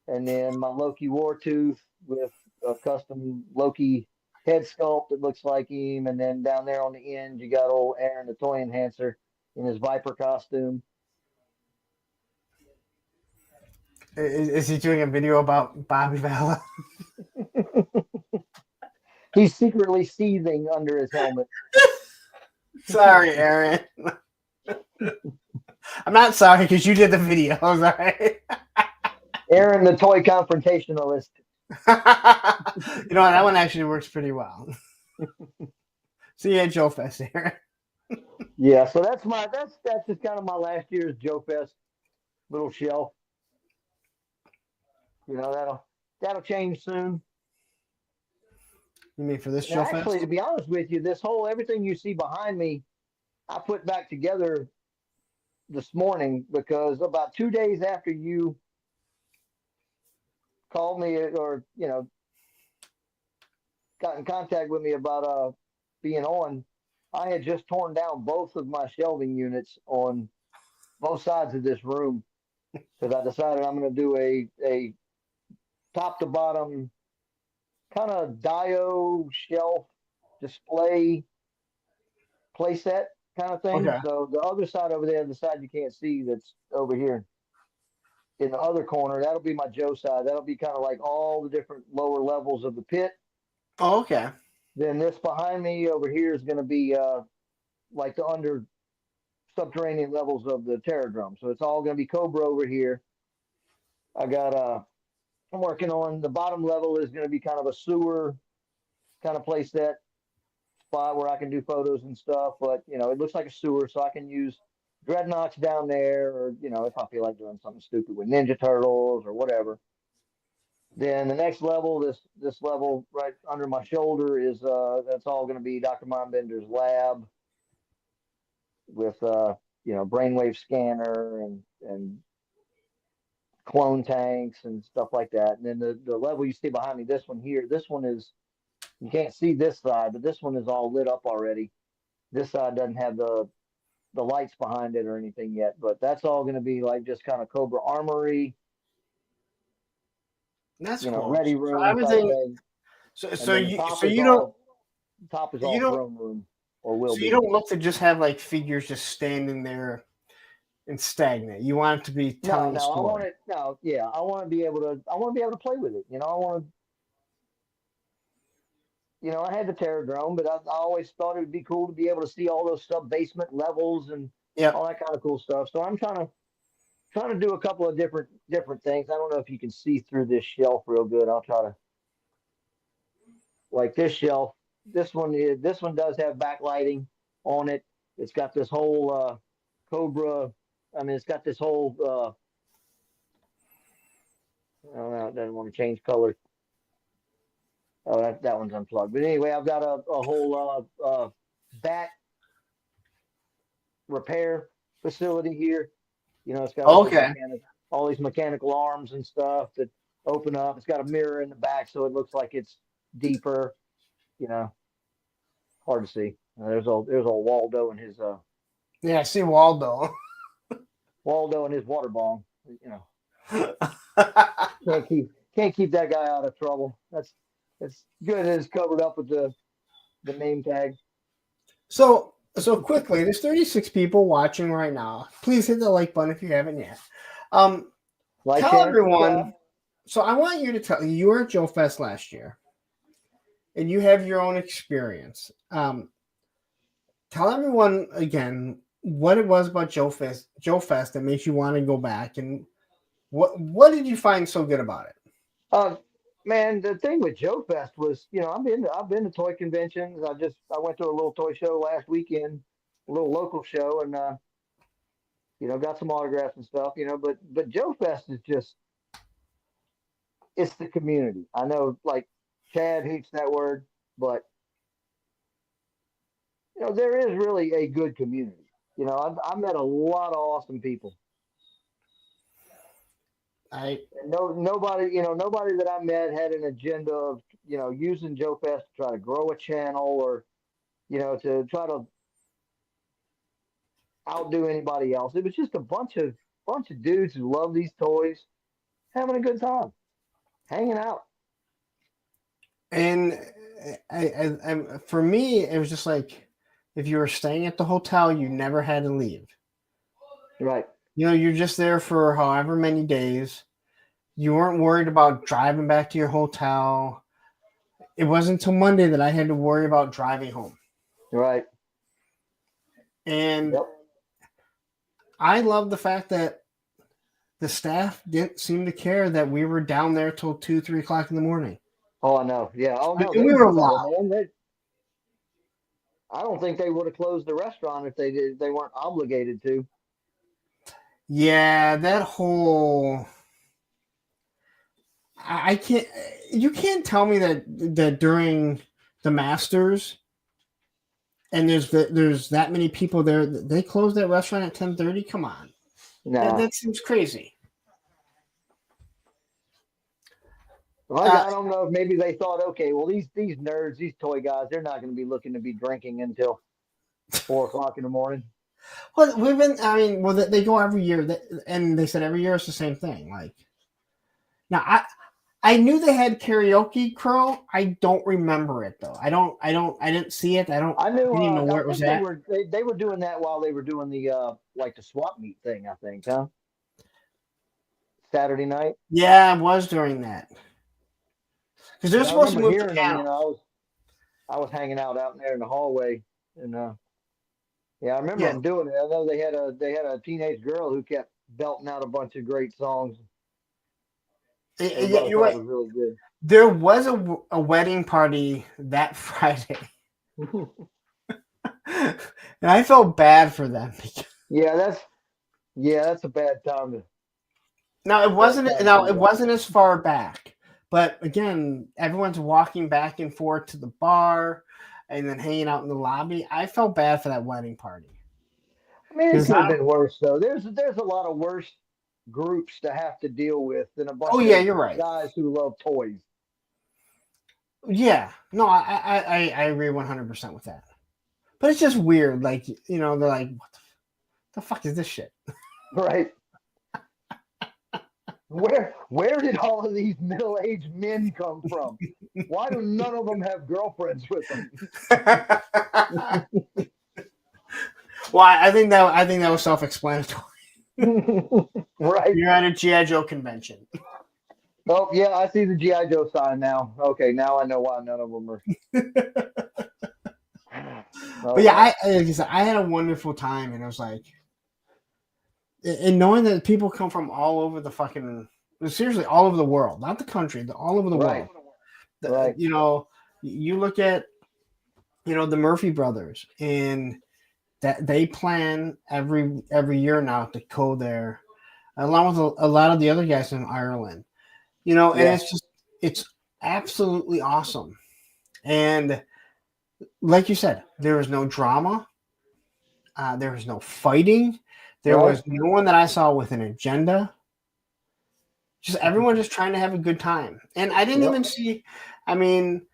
B: and then my Loki Wartooth with a custom Loki head sculpt that looks like him, and then down there on the end you got old Aaron the toy enhancer in his Viper costume.
A: Is he doing a video about Bobby Bella?
B: He's secretly seething under his helmet.
A: Sorry, Aaron. I'm not sorry because you did the videos, all right?
B: Aaron the toy confrontationalist.
A: You know what? That one actually works pretty well. See you at JoeFest, Aaron.
B: Yeah, so that's just kind of my last year's JoeFest little shelf. That'll change soon.
A: You mean for this
B: Now, actually,
A: JoeFest?
B: to be honest with you, this whole everything you see behind me, I put back together this morning because about 2 days after you called me or got in contact with me about being on, I had just torn down both of my shelving units on both sides of this room because I decided I'm going to do a top to bottom kind of Dio shelf display playset kind of thing.
A: Okay.
B: So the other side over there, the side you can't see that's over here in the other corner, that'll be my Joe side. That'll be kind of like all the different lower levels of the pit.
A: Oh, okay.
B: Then this behind me over here is going to be like the under subterranean levels of the Terror Drum. So it's all going to be Cobra over here. I got I'm working on the bottom level is going to be kind of a sewer kind of place that spot where I can do photos and stuff. But it looks like a sewer, so I can use dreadnoughts down there, or if I feel like doing something stupid with Ninja Turtles or whatever. Then the next level, this level right under my shoulder is that's all going to be Dr. Mindbender's lab with brainwave scanner and clone tanks and stuff like that. And then the level you see behind me, this one here, this one is, you can't see this side, but this one is all lit up already. This side doesn't have the lights behind it or anything yet, but that's all going to be like just kind of Cobra Armory,
A: That's cool.
B: ready
A: So
B: room type
A: everything.
B: thing.
A: So
B: And
A: so
B: then the
A: you
B: top
A: so
B: is
A: you don't
B: all top is
A: you
B: all
A: don't
B: throne room, or will
A: so you
B: be.
A: don't look to just have like figures just standing there and stagnant. You want it to be telling a
B: I want
A: story.
B: it. No, yeah, I want to be able to. I want to be able to play with it. I want to. I had the Terror Drone, but I always thought it would be cool to be able to see all those sub basement levels and
A: Yep.
B: all that kind of cool stuff. So I'm trying to do a couple of different things. I don't know if you can see through this shelf real good. I'll try to, like this shelf. This one does have backlighting on it. It's got this whole Cobra. I mean, it's got this whole. I don't know. It doesn't want to change color. Oh, that one's unplugged. But anyway, I've got a whole bat repair facility here. It's got
A: Okay.
B: all these mechanical arms and stuff that open up. It's got a mirror in the back, so it looks like it's deeper. You know, Hard to see. There's old Waldo and his
A: Yeah, I see Waldo.
B: water bong. Can't keep that guy out of trouble. That's good. It's covered up with the name tag.
A: So quickly, there's 36 people watching right now. Please hit the like button if you haven't yet.
B: Like,
A: Tell
B: share, and
A: everyone.
B: subscribe.
A: So I want you to tell. You were at JoeFest last year, and you have your own experience. Tell everyone again what it was about JoeFest that makes you want to go back, and what did you find so good about it?
B: man, the thing with JoeFest was, I've been to toy conventions. I went to a little toy show last weekend, a little local show, and got some autographs and stuff. But JoeFest is just it's the community. I know, like Chad hates that word, but there is really a good community. I met a lot of awesome people.
A: I
B: And nobody that I met had an agenda of, using Joe Fest to try to grow a channel or, to try to outdo anybody else. It was just a bunch of dudes who love these toys, having a good time, hanging out.
A: and for me, it was just like if you were staying at the hotel, you never had to leave.
B: Right.
A: You're just there for however many days. You weren't worried about driving back to your hotel. It wasn't until Monday that I had to worry about driving home.
B: Right.
A: And
B: Yep.
A: I love the fact that the staff didn't seem to care that we were down there till 2, 3 o'clock in the morning.
B: Oh, I know. Yeah. Oh no,
A: And
B: they
A: we were
B: knew better,
A: loud.
B: man. I don't think they would have closed the restaurant if they weren't obligated to.
A: Yeah, that whole I can't. You can't tell me that during the Masters and there's that many people there. They closed that restaurant at 10:30. Come on,
B: Nah.
A: that seems crazy.
B: Well, I don't know if maybe they thought, okay, well these nerds, these toy guys, they're not going to be looking to be drinking until 4 o'clock in the morning.
A: Well, we've been. I mean, well, they go every year, and they said every year it's the same thing. Like now, I knew they had karaoke crow. I don't remember it though. I didn't see it.
B: I knew.
A: Didn't even know where
B: I
A: it was
B: think they
A: at.
B: were they were doing that while they were doing the like the swap meet thing. I think, huh? Saturday night.
A: Yeah, it was during that because they're
B: Yeah, I
A: supposed to
B: remember
A: move to
B: hearing them.
A: town.
B: I was hanging out there in the hallway, and yeah, I remember
A: Yeah,
B: them doing it. I know they had a teenage girl who kept belting out a bunch of great songs.
A: yeah,
B: Everybody
A: you're
B: thought
A: right.
B: it was really good.
A: There was a wedding party that Friday, and I felt bad for them.
B: Yeah, that's a bad time to
A: Now it wasn't.
B: do
A: Now it
B: that.
A: wasn't as far back, but again, everyone's walking back and forth to the bar, and then hanging out in the lobby. I felt bad for that wedding party.
B: I mean, it
A: 'Cause
B: could have been worse though. There's a lot of worse groups to have to deal with than a
A: oh
B: bunch
A: yeah,
B: of
A: you're right.
B: guys who love toys.
A: Yeah, no, I agree 100% with that. But it's just weird. Like they're like, what the fuck is this shit?
B: Right. Where did all of these middle-aged men come from? Why do none of them have girlfriends with them?
A: Well, I think that was self-explanatory.
B: Right.
A: You're at a GI Joe convention.
B: Oh yeah, I see the GI Joe sign now. Okay, now I know why none of them are. Oh,
A: But yeah,
B: well.
A: like I said, I had a wonderful time, and it was like, and knowing that people come from all over the fucking, seriously, all over the world, not the country, all over the
B: Right.
A: world.
B: Right.
A: You look at, the Murphy brothers, and that they plan every year now to go there, along with a lot of the other guys in Ireland. And
B: Yeah.
A: it's absolutely awesome. And like you said, there was no drama. There was no fighting. There
B: Right.
A: was no one that I saw with an agenda. Just everyone just trying to have a good time. And I didn't
B: Yep.
A: even see, I mean,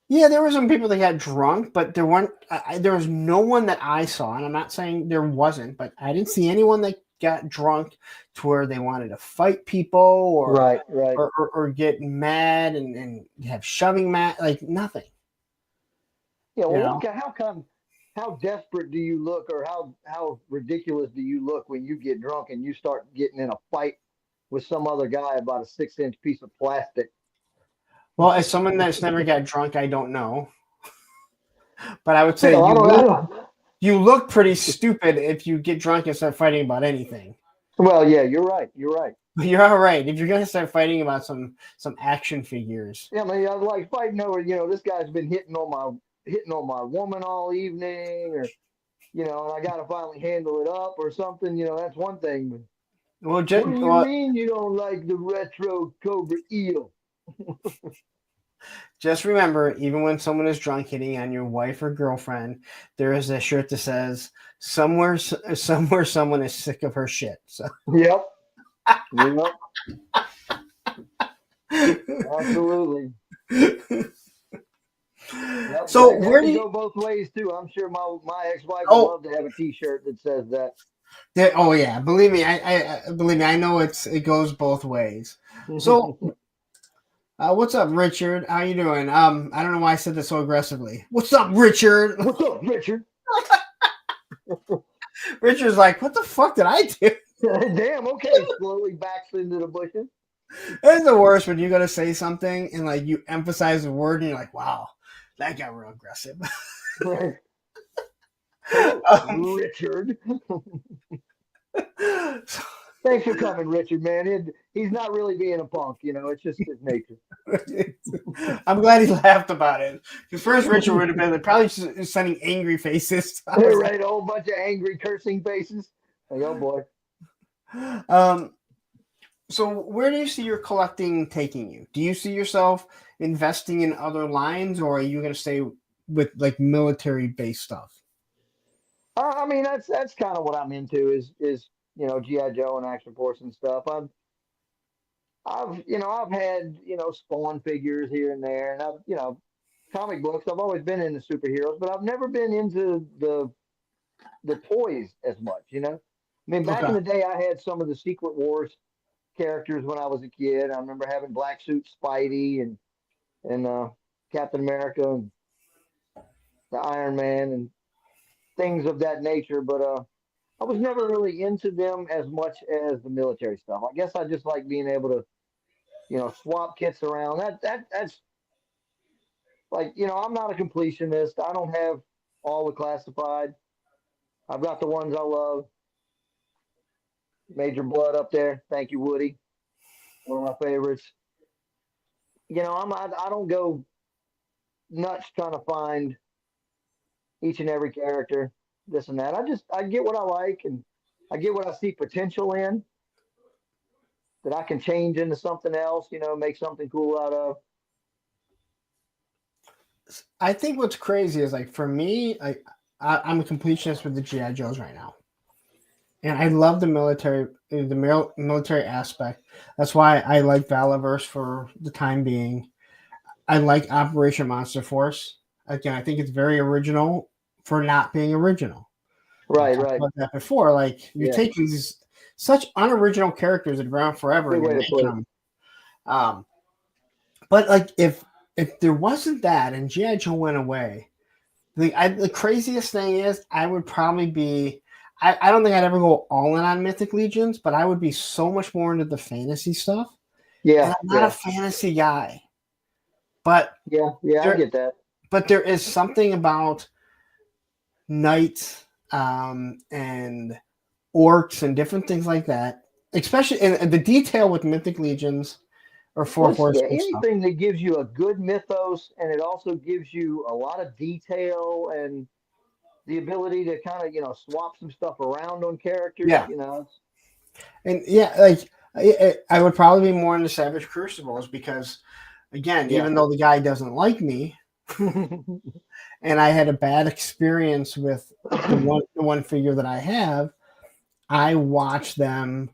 A: yeah, there were some people that got drunk, but there weren't, there was no one that I saw. And I'm not saying there wasn't, but I didn't see anyone that got drunk to where they wanted to fight people
B: Right. Right.
A: or get mad and have shoving mat, like nothing.
B: Yeah.
A: You
B: Well,
A: know?
B: how desperate do you look, or how ridiculous do you look when you get drunk and you start getting in a fight with some other guy about a 6-inch piece of plastic?
A: Well, as someone that's never got drunk, I don't know. But I would say
B: Still, I don't.
A: you look pretty stupid if you get drunk and start fighting about anything.
B: Well, yeah, you're right. You're right.
A: You're all right. If you're gonna start fighting about some action figures,
B: Yeah, I mean, I was like fighting over, this guy's been hitting on my woman all evening, or and I got to finally handle it up or something. That's one thing. But
A: well,
B: what do you mean you don't like the retro Cobra eel?
A: just remember, even when someone is drunk hitting on your wife or girlfriend, there is a shirt that says somewhere someone is sick of her shit. So
B: Yep. Yep. Absolutely. Yep.
A: so
B: That
A: where do
B: could
A: you?
B: go both ways too. I'm sure my ex-wife would
A: Oh,
B: love to have a T-shirt that says that.
A: oh yeah. Believe me, I believe me. I know it goes both ways. So what's up, Richard? How you doing? I don't know why I said this so aggressively. What's up, Richard?
B: What's up, Richard?
A: Richard's like, what the fuck did I do?
B: Damn. Okay. Slowly backs into the bushes.
A: It's the worst when you gotta say something and like you emphasize the word and you're like, wow, that got real aggressive.
B: Right. Hello, Richard.
A: So,
B: Thanks for coming, Richard. Man, he's not really being a punk. It's just his nature.
A: I'm glad he laughed about it. Because first Richard would have been probably just sending angry faces.
B: Right, a whole bunch of angry cursing faces. Like, oh boy.
A: Um, so where do you see your collecting taking you? Do you see yourself investing in other lines, or are you going to stay with like military based stuff?
B: I mean, that's kind of what I'm into is GI Joe and Action Force and stuff. I've had Spawn figures here and there, and I've comic books. I've always been into superheroes, but I've never been into the toys as much. I mean, back in
A: Okay.
B: the day, I had some of the Secret Wars characters when I was a kid. I remember having Black Suit Spidey and Captain America and the Iron Man and things of that nature. But I was never really into them as much as the military stuff. I guess I just like being able to swap kits around. That's like I'm not a completionist. I don't have all the classified. I've got the ones I love. Major Blood up there. Thank you, Woody. One of my favorites. I don't go nuts trying to find each and every character, this and that. I get what I like, and I get what I see potential in that I can change into something else. Make something cool out of.
A: I think what's crazy is like for me, I'm a completionist with the GI Joes right now, and I love military aspect. That's why I like Valaverse for the time being. I like Operation Monster Force. Again, I think it's very original for not being original. I've
B: Right,
A: talked
B: right.
A: about that before. Like you're
B: Yeah,
A: taking these such unoriginal characters that have been around forever
B: good
A: and
B: way
A: you're
B: to put
A: making
B: it.
A: them. Um, but like if there wasn't that and GI Joe went away, the craziest thing is I would probably be. I don't think I'd ever go all in on Mythic Legions, but I would be so much more into the fantasy stuff. And
B: Yeah,
A: I'm not a
B: yeah,
A: fantasy guy, but
B: yeah, yeah. I
A: there
B: get that.
A: there is something about knights and orcs and different things like that, especially in the detail with Mythic Legions or Four
B: Yeah,
A: Horsemen stuff.
B: anything that gives you a good mythos and it also gives you a lot of detail and the ability to kind of swap some stuff around on characters.
A: Yeah, and yeah, like I would probably be more into Savage Crucibles because, again,
B: Yeah.
A: even though the guy doesn't like me, and I had a bad experience with the one figure that I have, I watch them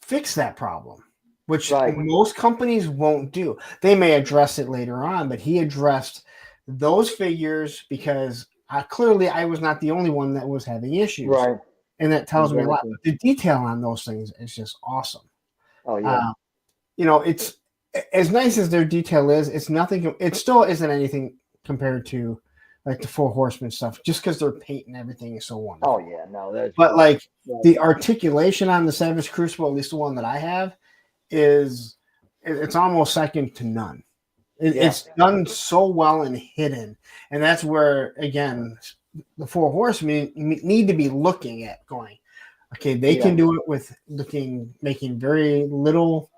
A: fix that problem, which
B: Right.
A: most companies won't do. They may address it later on, but he addressed those figures because clearly I was not the only one that was having issues.
B: Right.
A: And that tells me a lot.
B: Exactly.
A: But the detail on those things is just awesome.
B: Oh yeah.
A: Uh, it's as nice as their detail is, it's nothing, it still isn't anything compared to like the Four Horsemen stuff, just because their paint and everything is so
B: Oh
A: wonderful.
B: yeah. No, that's
A: But
B: right.
A: like the articulation on the Savage Crucible, at least the one that I have, is it's almost second to none.
B: Yeah.
A: It's done so well and hidden, and that's where again the four horsemen need to be looking at going, okay, they
B: Yeah.
A: can do it with making very little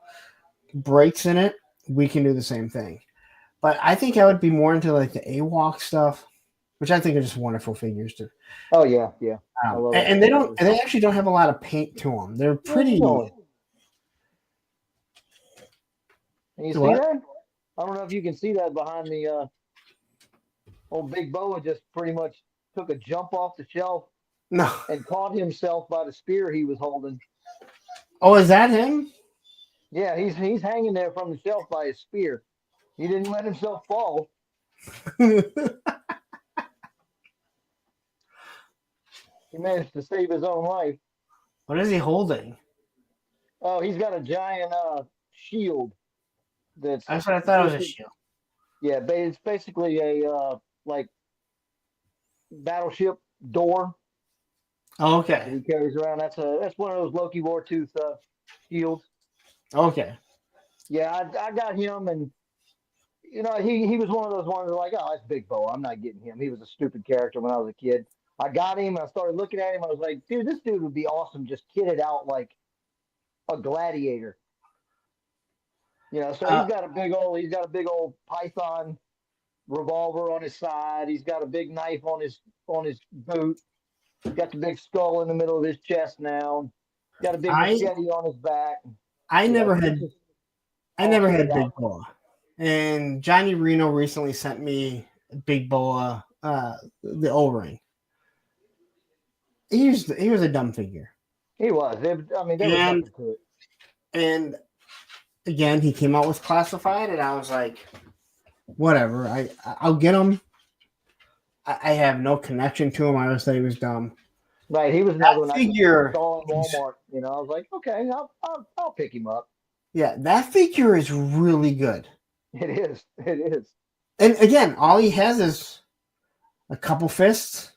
A: breaks in it. We can do the same thing. But I think I would be more into like the AWOC stuff, which I think are just wonderful figures too.
B: Oh yeah, yeah. I love it.
A: And they actually don't have a lot of paint to them. They're pretty.
B: Really? And you see
A: What?
B: that? I don't know if you can see that behind the old Big Boa just pretty much took a jump off the shelf
A: No.
B: and caught himself by the spear he was holding.
A: Oh, is that him?
B: Yeah, he's hanging there from the shelf by his spear. He didn't let himself fall. He managed to save his own life.
A: What is he holding?
B: Oh, he's got a giant shield. That's
A: That's what I thought it was a shield.
B: Yeah, it's basically a like battleship door
A: Oh,
B: that
A: okay.
B: he carries around. That's one of those Loki Wartooth shields.
A: Okay.
B: Yeah, I got him, and he was one of those ones that like, oh, that's Big Bo. I'm not getting him. He was a stupid character when I was a kid. I got him, and I started looking at him. I was like, dude, this dude would be awesome just kitted out like a gladiator. So he's got a big old python revolver on his side. He's got a big knife on his boot. Got the big skull in the middle of his chest now. Got a big machete on his back.
A: I never had
B: kitted
A: Big
B: out.
A: Boa, and Johnny Reno recently sent me Big Boa, the O-ring. He was a dumb figure,
B: He was. There was nothing to it.
A: and again, he came out with classified, and I was like, whatever. I'll get him. I have no connection to him. I always thought he was dumb.
B: Right, he was another one
A: figure,
B: I saw in Walmart. I was like, okay, I'll pick him up.
A: Yeah, that figure is really good.
B: It is. It is.
A: And again, all he has is a couple fists.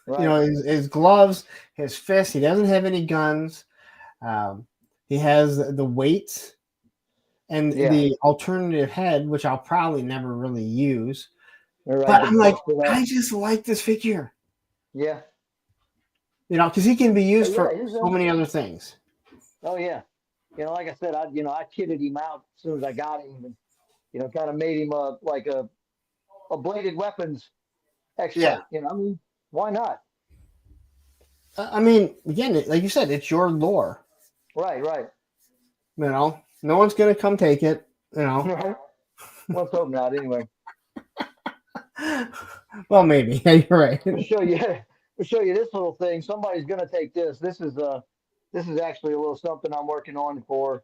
B: Right.
A: His gloves, his fists. He doesn't have any guns. He has the weights and the alternative head, which I'll probably never really use.
B: Right,
A: but I'm like, I just like this figure.
B: Yeah.
A: Because he can be used for so many other things.
B: Oh yeah. Like I said, I kitted him out as soon as I got him, and kind of made him like a bladed weapons expert.
A: Yeah.
B: Why not?
A: Again, like you said, it's your lore.
B: Right.
A: No one's gonna come take it.
B: Right. Let's hope not. Anyway.
A: Well, maybe. Yeah, you're right.
B: We'll show you this little thing. Somebody's gonna take this. This is actually a little something I'm working on for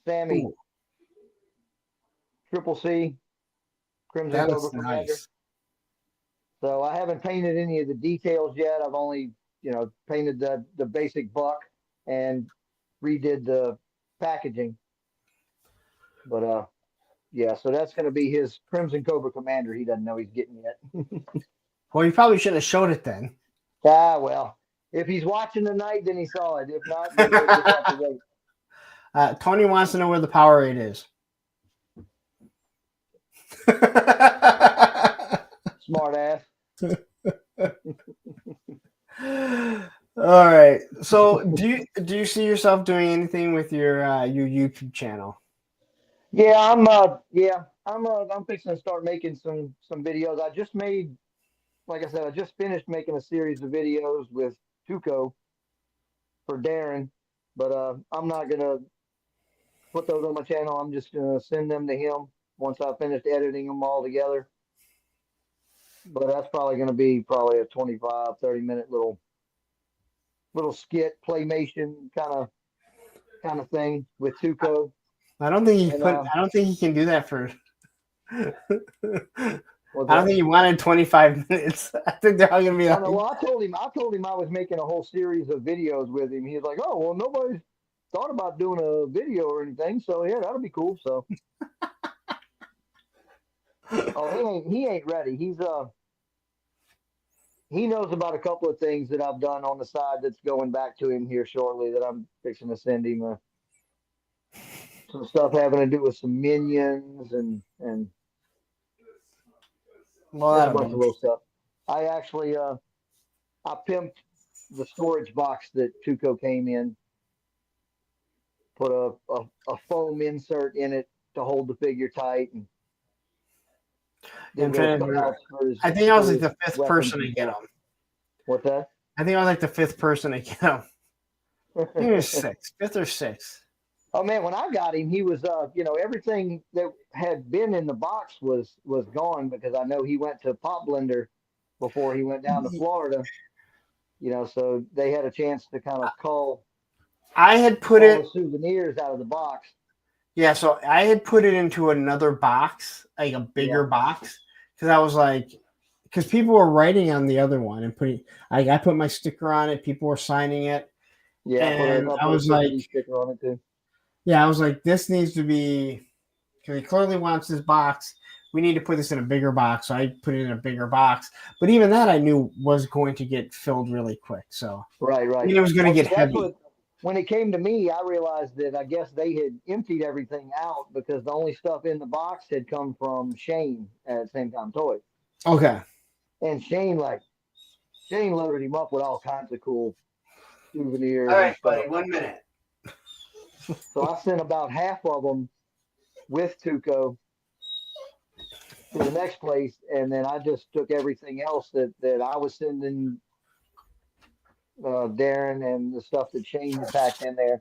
B: Sammy.
A: Ooh.
B: Triple C, Crimson
A: That
B: Cobra
A: is
B: Commander.
A: nice.
B: So I haven't painted any of the details yet. I've only, painted the basic buck and redid the packaging. But yeah, so that's going to be his Crimson Cobra Commander. He doesn't know he's getting yet.
A: Well, you probably should have showed it then.
B: Well, if he's watching tonight, then he saw it. If not, then we'll just have to wait.
A: Tony wants to know where the Powerade is.
B: Smart ass.
A: All right. So, do you see yourself doing anything with your YouTube channel?
B: Yeah, I'm fixing to start making some videos. I just made, like I said, I just finished making a series of videos with Tuco for Darren, but I'm not gonna put those on my channel. I'm just gonna send them to him once I finished editing them all together. But that's probably gonna be a 25, 30-minute little skit playmation kind of thing with Tuco.
A: I don't think he can do that for. I don't think he wanted 25 minutes. I think they're all gonna be like.
B: Well, I told him I was making a whole series of videos with him. He's like, oh well, nobody's thought about doing a video or anything, so yeah, that'll be cool. So, he ain't ready. He knows about a couple of things that I've done on the side that's going back to him here shortly that I'm fixing to send him. Some stuff having to do with some minions and
A: well,
B: a bunch of little stuff. I actually I pimped the storage box that Tuco came in, put a foam insert in it to hold the figure tight, and did
A: I'm
B: little
A: trying to remember.
B: cutouts for his
A: I think I was like
B: his
A: the fifth
B: weapons
A: person to
B: and
A: get
B: stuff.
A: him.
B: What's that?
A: I think I was like the fifth person to get him. He was sixth, fifth or sixth.
B: Oh man, when I got him, he was everything that had been in the box was gone because I know he went to Pop Blender before he went down to Florida. So they had a chance to kind of cull
A: I had put
B: all
A: it,
B: the souvenirs out of the box.
A: yeah. So I had put it into another box, like a bigger
B: Yeah,
A: box, because I was like, because people were writing on the other one and putting, like, I put my sticker on it. People were signing it,
B: yeah.
A: and
B: I
A: I
B: put a
A: was like,
B: Tiffany sticker on it too.
A: yeah, I was like, this needs to be, because he clearly wants this box. We need to put this in a bigger box. So I put it in a bigger box. But even that I knew was going to get filled really quick. So
B: Right,
A: I
B: right.
A: mean, it was going to
B: Well,
A: get
B: see, that's
A: heavy.
B: what when it came to me, I realized that I guess they had emptied everything out because the only stuff in the box had come from Shane at Same Time Toys,
A: Okay.
B: and Shane loaded him up with all kinds of cool
A: All
B: souvenirs and
A: right,
B: stuff.
A: buddy. 1 minute.
B: So I sent about half of them with Tuco to the next place, and then I just took everything else that I was sending Darren and the stuff that Shane had packed in there,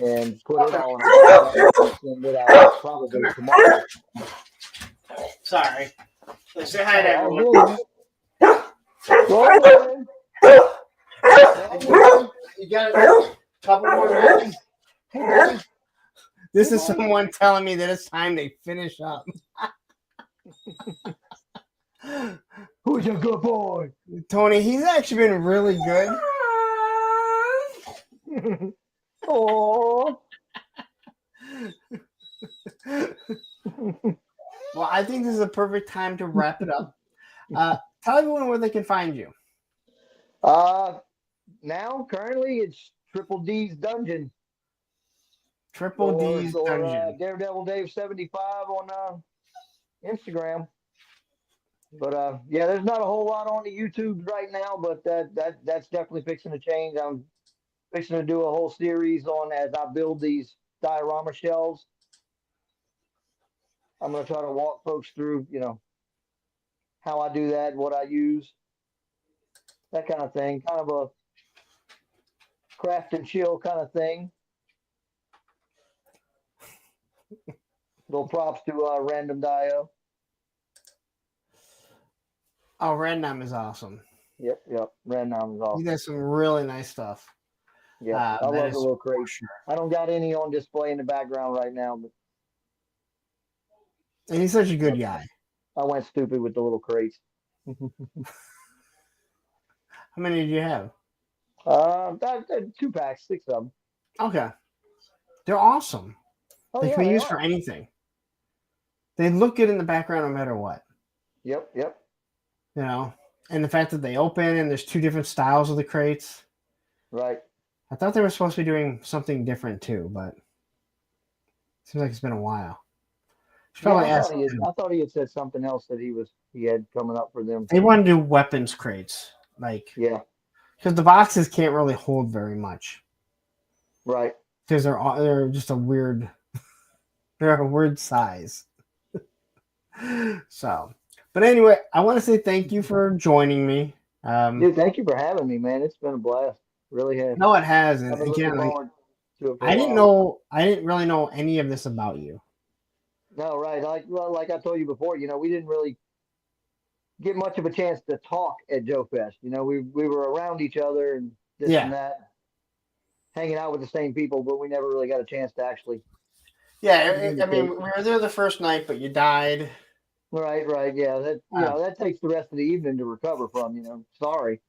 B: and put it all in a box. I'm going to send it out
A: Come
B: probably
A: here.
B: tomorrow.
A: Sorry. Let's say hi to
B: Oh, all
A: everyone.
B: good. Go ahead. Go ahead.
A: You got a couple more minutes.
B: Hey, buddy.
A: This
B: Hey,
A: is
B: buddy.
A: someone telling me that it's time they finish up.
B: Who's your good boy?
A: Tony, he's actually been really good.
B: Oh.
A: Well, I think this is a perfect time to wrap it up. Tell everyone where they can find you.
B: Now currently it's Triple D's Dungeon
A: Triple D's Dungeon.
B: Daredevil Dave 75 on Instagram. But yeah, there's not a whole lot on the YouTube right now, but that's definitely fixing to change. I'm fixing to do a whole series on as I build these diorama shelves. I'm going to try to walk folks through, how I do that, what I use, that kind of thing. Kind of a craft and chill kind of thing. Little props to Random Dio.
A: Oh, Random is awesome.
B: Yep. Random is
A: He
B: awesome.
A: does some really nice stuff.
B: Yeah, I
A: that
B: love
A: is
B: the little
A: for
B: crates.
A: sure.
B: I don't got any on display in the background right now, but
A: And he's such a good guy.
B: I went stupid with the little crates.
A: How many did you have?
B: 2 packs, 6 of them.
A: Okay. They're awesome.
B: Oh
A: They
B: yeah,
A: can be
B: they
A: used
B: are.
A: for anything. They look good in the background no matter what.
B: Yep.
A: You know? And the fact that they open and there's two different styles of the crates.
B: Right.
A: I thought they were supposed to be doing something different too, but it seems like it's been a while. Should
B: Yeah,
A: probably ask.
B: I thought he had said something else that he had coming up for them.
A: They want to do weapons crates, like
B: Yeah.
A: because the boxes can't really hold very much
B: Right.
A: because they're just a weird they're a weird size. So, but anyway, I want to say thank you for joining me.
B: Dude, thank you for having me, man. It's been a blast. Really has.
A: No, it has, and
B: I've been looking
A: again, like,
B: forward to it for
A: I
B: a
A: didn't
B: while.
A: really know any of this about you.
B: No, right. Like I told you before, we didn't really get much of a chance to talk at JoeFest. We were around each other and this and
A: Yeah,
B: that, hanging out with the same people, but we never really got a chance to actually
A: yeah. I mean,
B: communicate.
A: we were there the first night, but you died.
B: Right, yeah. That that takes the rest of the evening to recover from. Sorry.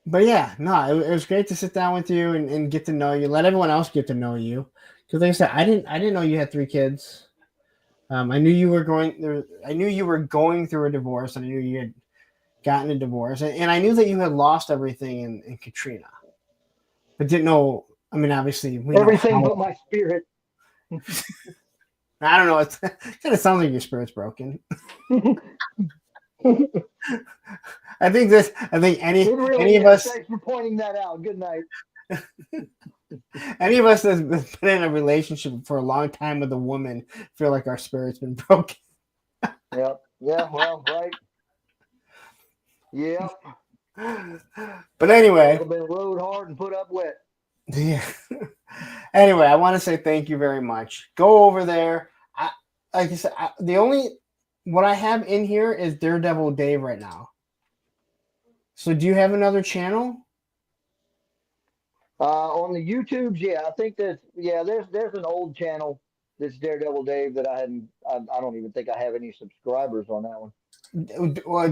A: But yeah, no, it was great to sit down with you and get to know you. Let everyone else get to know you, because like I said, I didn't know you had 3 kids. I knew you were going there. I knew you were going through a divorce, and I knew you had gotten a divorce, and I knew that you had lost everything in Katrina, but didn't know. I mean, obviously, we know
B: Everything
A: how.
B: but my spirit.
A: I don't know. It kind of sounds like your spirit's broken. I think this. I think
B: It
A: any
B: really
A: of
B: is.
A: us,
B: Thanks for pointing that out. Good night.
A: any of us that's been in a relationship for a long time with a woman feel like our spirit's been broken.
B: Yep. Yeah. Well, right. Yep.
A: But anyway,
B: I've been rode hard and put up wet.
A: yeah. Anyway, I want to say thank you very much. Go over there. Like I said, the only what I have in here is Daredevil Dave right now. So, do you have another channel?
B: On the YouTubes, yeah, I think there's an old channel that's Daredevil Dave that I hadn't. I don't even think I have any subscribers on that one.
A: Well,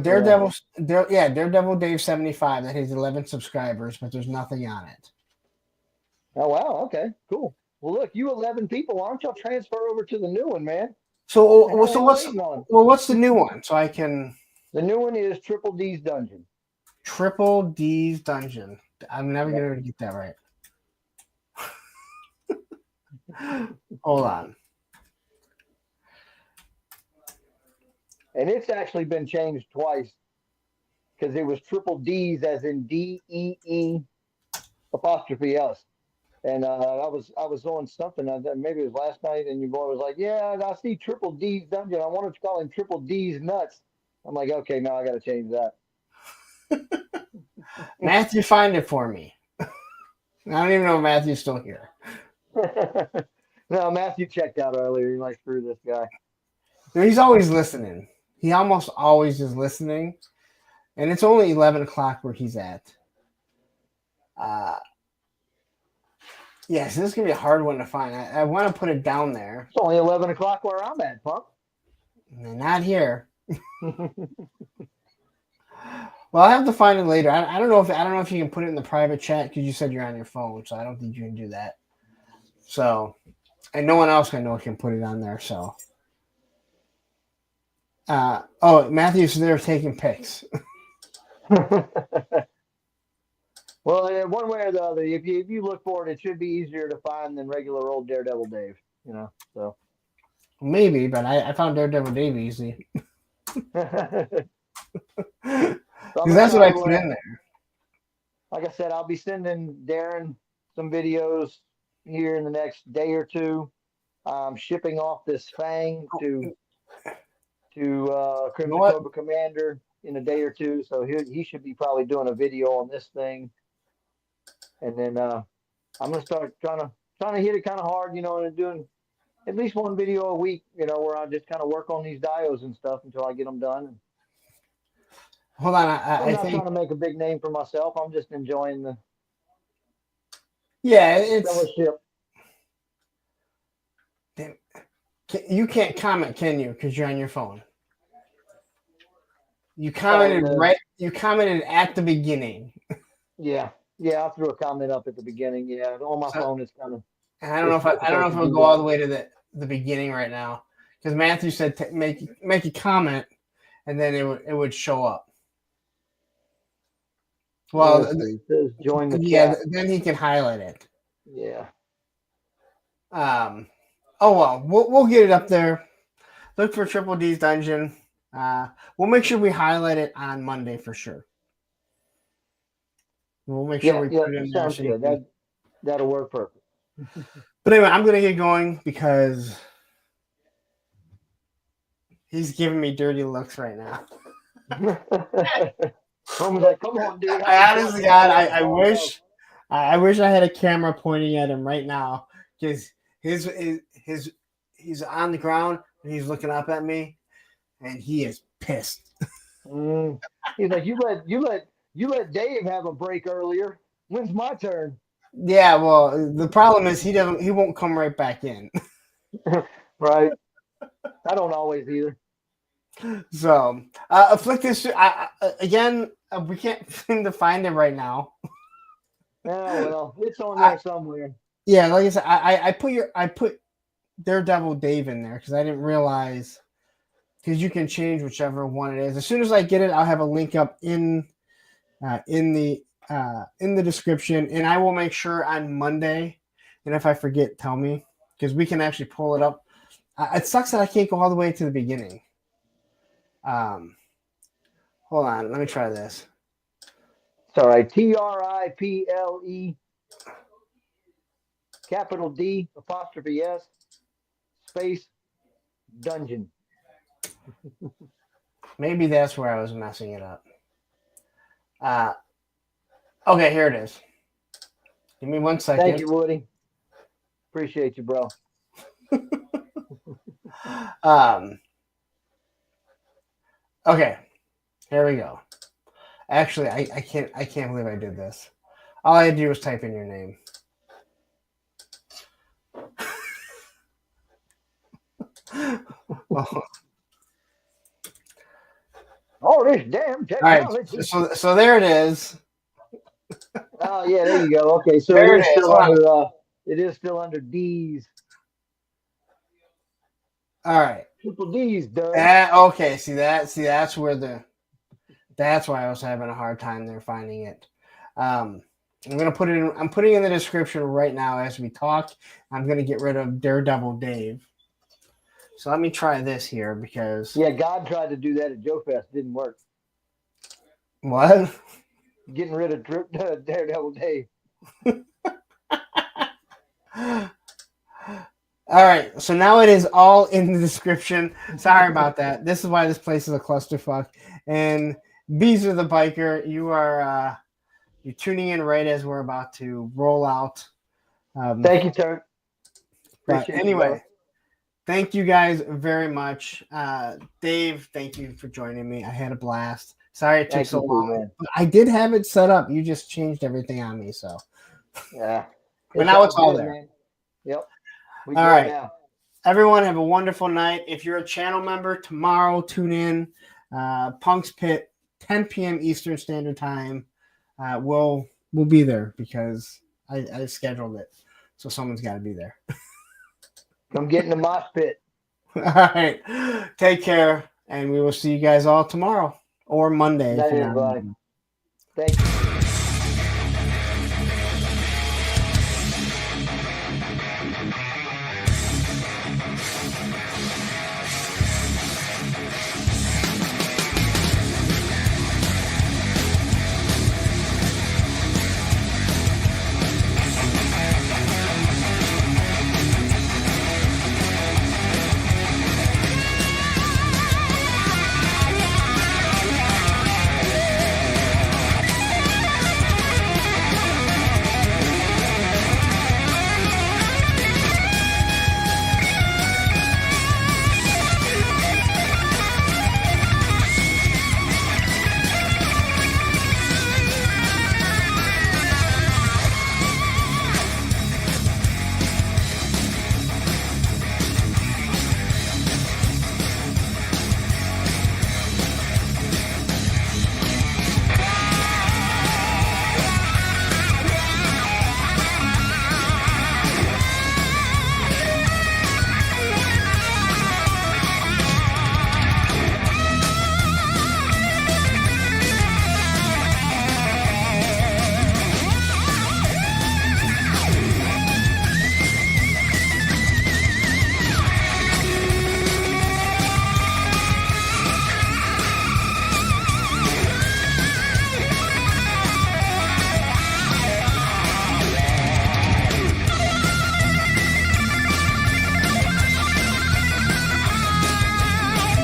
B: Yeah.
A: Daredevil Dave 75. That has 11 subscribers, but there's nothing on it.
B: Oh wow. Okay. Cool. Well, look, you 11 people. Why don't y'all transfer over to the new one, man?
A: So,
B: What the hell are you
A: what's
B: waiting on?
A: what's the new one? So I can
B: The new one is Triple D's Dungeon.
A: Triple D's Dungeon. I'm never
B: Yep.
A: gonna get that right. Hold on.
B: And it's actually been changed twice because it was Triple D's as in DEE apostrophe S. And I was on something, maybe it was last night, and your boy was like, "Yeah, I see Triple D's Dungeon. I wanted to call him Triple D's Nuts." I'm like, "Okay, now I got to change that."
A: Matthew, find it for me. I don't even know if Matthew's still here.
B: No, Matthew checked out earlier. He's like, "Screw this guy."
A: He's always listening. He almost always is listening, and it's only 11 o'clock where he's at. Yes, this is gonna be a hard one to find. I want to put it down there.
B: It's only 11 o'clock where I'm at, punk.
A: Not here. Well, I have to find it later. I don't know if you can put it in the private chat because you said you're on your phone, so I don't think you can do that. So, and no one else I know can put it on there. So, Matthew's there taking pics.
B: Well, one way or the other, if you look for it, it should be easier to find than regular old Daredevil Dave. So
A: Maybe, but I found Daredevil Dave easy
B: so
A: because that's what I put in there.
B: like I said, I'll be sending Darren some videos here in the next day or two. Shipping off this Fang to Crimson Cobra Commander in a day or two, so he should be probably doing a video on this thing, and then I'm gonna start trying to hit it kind of hard, and doing at least one video a week, where I just kind of work on these dios and stuff until I get them done.
A: Hold on,
B: I'm
A: I
B: not
A: think
B: trying to make a big name for myself. I'm just enjoying the
A: it's.
B: fellowship.
A: You can't comment, can you? Because you're on your phone. You commented You commented at the beginning.
B: Yeah, I threw a comment up at the beginning. Yeah, on my phone it's kind of.
A: And I don't know if it'll go all the way to the beginning right now because Matthew said make a comment, and then it would show up. Well,
B: it says join the chat.
A: Then he can highlight it.
B: Yeah.
A: Oh well, we'll get it up there. Look for Triple D's Dungeon. We'll make sure we highlight it on Monday for sure. We'll make sure we put it in there.
B: Sounds good. That'll work perfect.
A: But anyway, I'm gonna get going because he's giving me dirty looks right now.
B: I'm like, come on, dude.
A: Honestly, God, I wish I had a camera pointing at him right now because he's on the ground and he's looking up at me, and he is pissed.
B: He's like, you let Dave have a break earlier. When's my turn?
A: Yeah, well, the problem is he won't come right back in.
B: Right. I don't always either.
A: So, flick this again. We can't seem to find it right now.
B: Yeah, well, it's on there somewhere.
A: Yeah, like I said, I put Daredevil Dave in there because I didn't realize because you can change whichever one it is. As soon as I get it, I'll have a link up in the description, and I will make sure on Monday. And if I forget, tell me because we can actually pull it up It sucks that I can't go all the way to the beginning. Hold on. Let me try this.
B: It's all right. TRIPLE capital D apostrophe S space dungeon.
A: Maybe that's where I was messing it up. Okay, here it is. Give me 1 second.
B: Thank you, Woody. Appreciate you, bro.
A: Okay, here we go. Actually, I can't believe I did this. All I had to do was type in your name. Oh.
B: All this damn
A: All right,
B: technology.
A: so there it is.
B: Oh yeah, there you go. Okay, so
A: There
B: it
A: it
B: is
A: is.
B: still
A: Hold on.
B: under it is still under D's.
A: All right.
B: Triple D's, Doug.
A: Okay. That's why I was having a hard time there finding it. I'm putting in the description right now as we talk. I'm gonna get rid of Daredevil Dave. So let me try this here because
B: Yeah, God tried to do that at JoeFest, didn't work.
A: what?
B: Getting rid of Daredevil Dave.
A: All right, so now it is all in the description. Sorry about that. This is why this place is a clusterfuck. And Beezer the Biker, you're tuning in right as we're about to roll out.
B: Thank you, Turk.
A: But
B: Appreciate
A: anyway,
B: you,
A: thank you guys very much. Dave, thank you for joining me. I had a blast. Sorry it took
B: Thank
A: so
B: you too,
A: long.
B: man.
A: But I did have it set up. You just changed everything on me, so.
B: Yeah.
A: But now it's all
B: good,
A: there.
B: man. Yep. We
A: All
B: good
A: right.
B: now.
A: Everyone have a wonderful night. If you're a channel member, tomorrow tune in. Punk's Pit, 10 p.m. Eastern Standard Time. We'll be there because I scheduled it, so someone's got to be there.
B: Come get in the mosh pit.
A: All right, take care, and we will see you guys all tomorrow or Monday.
B: Night,
A: If you're not
B: everybody. Thank you.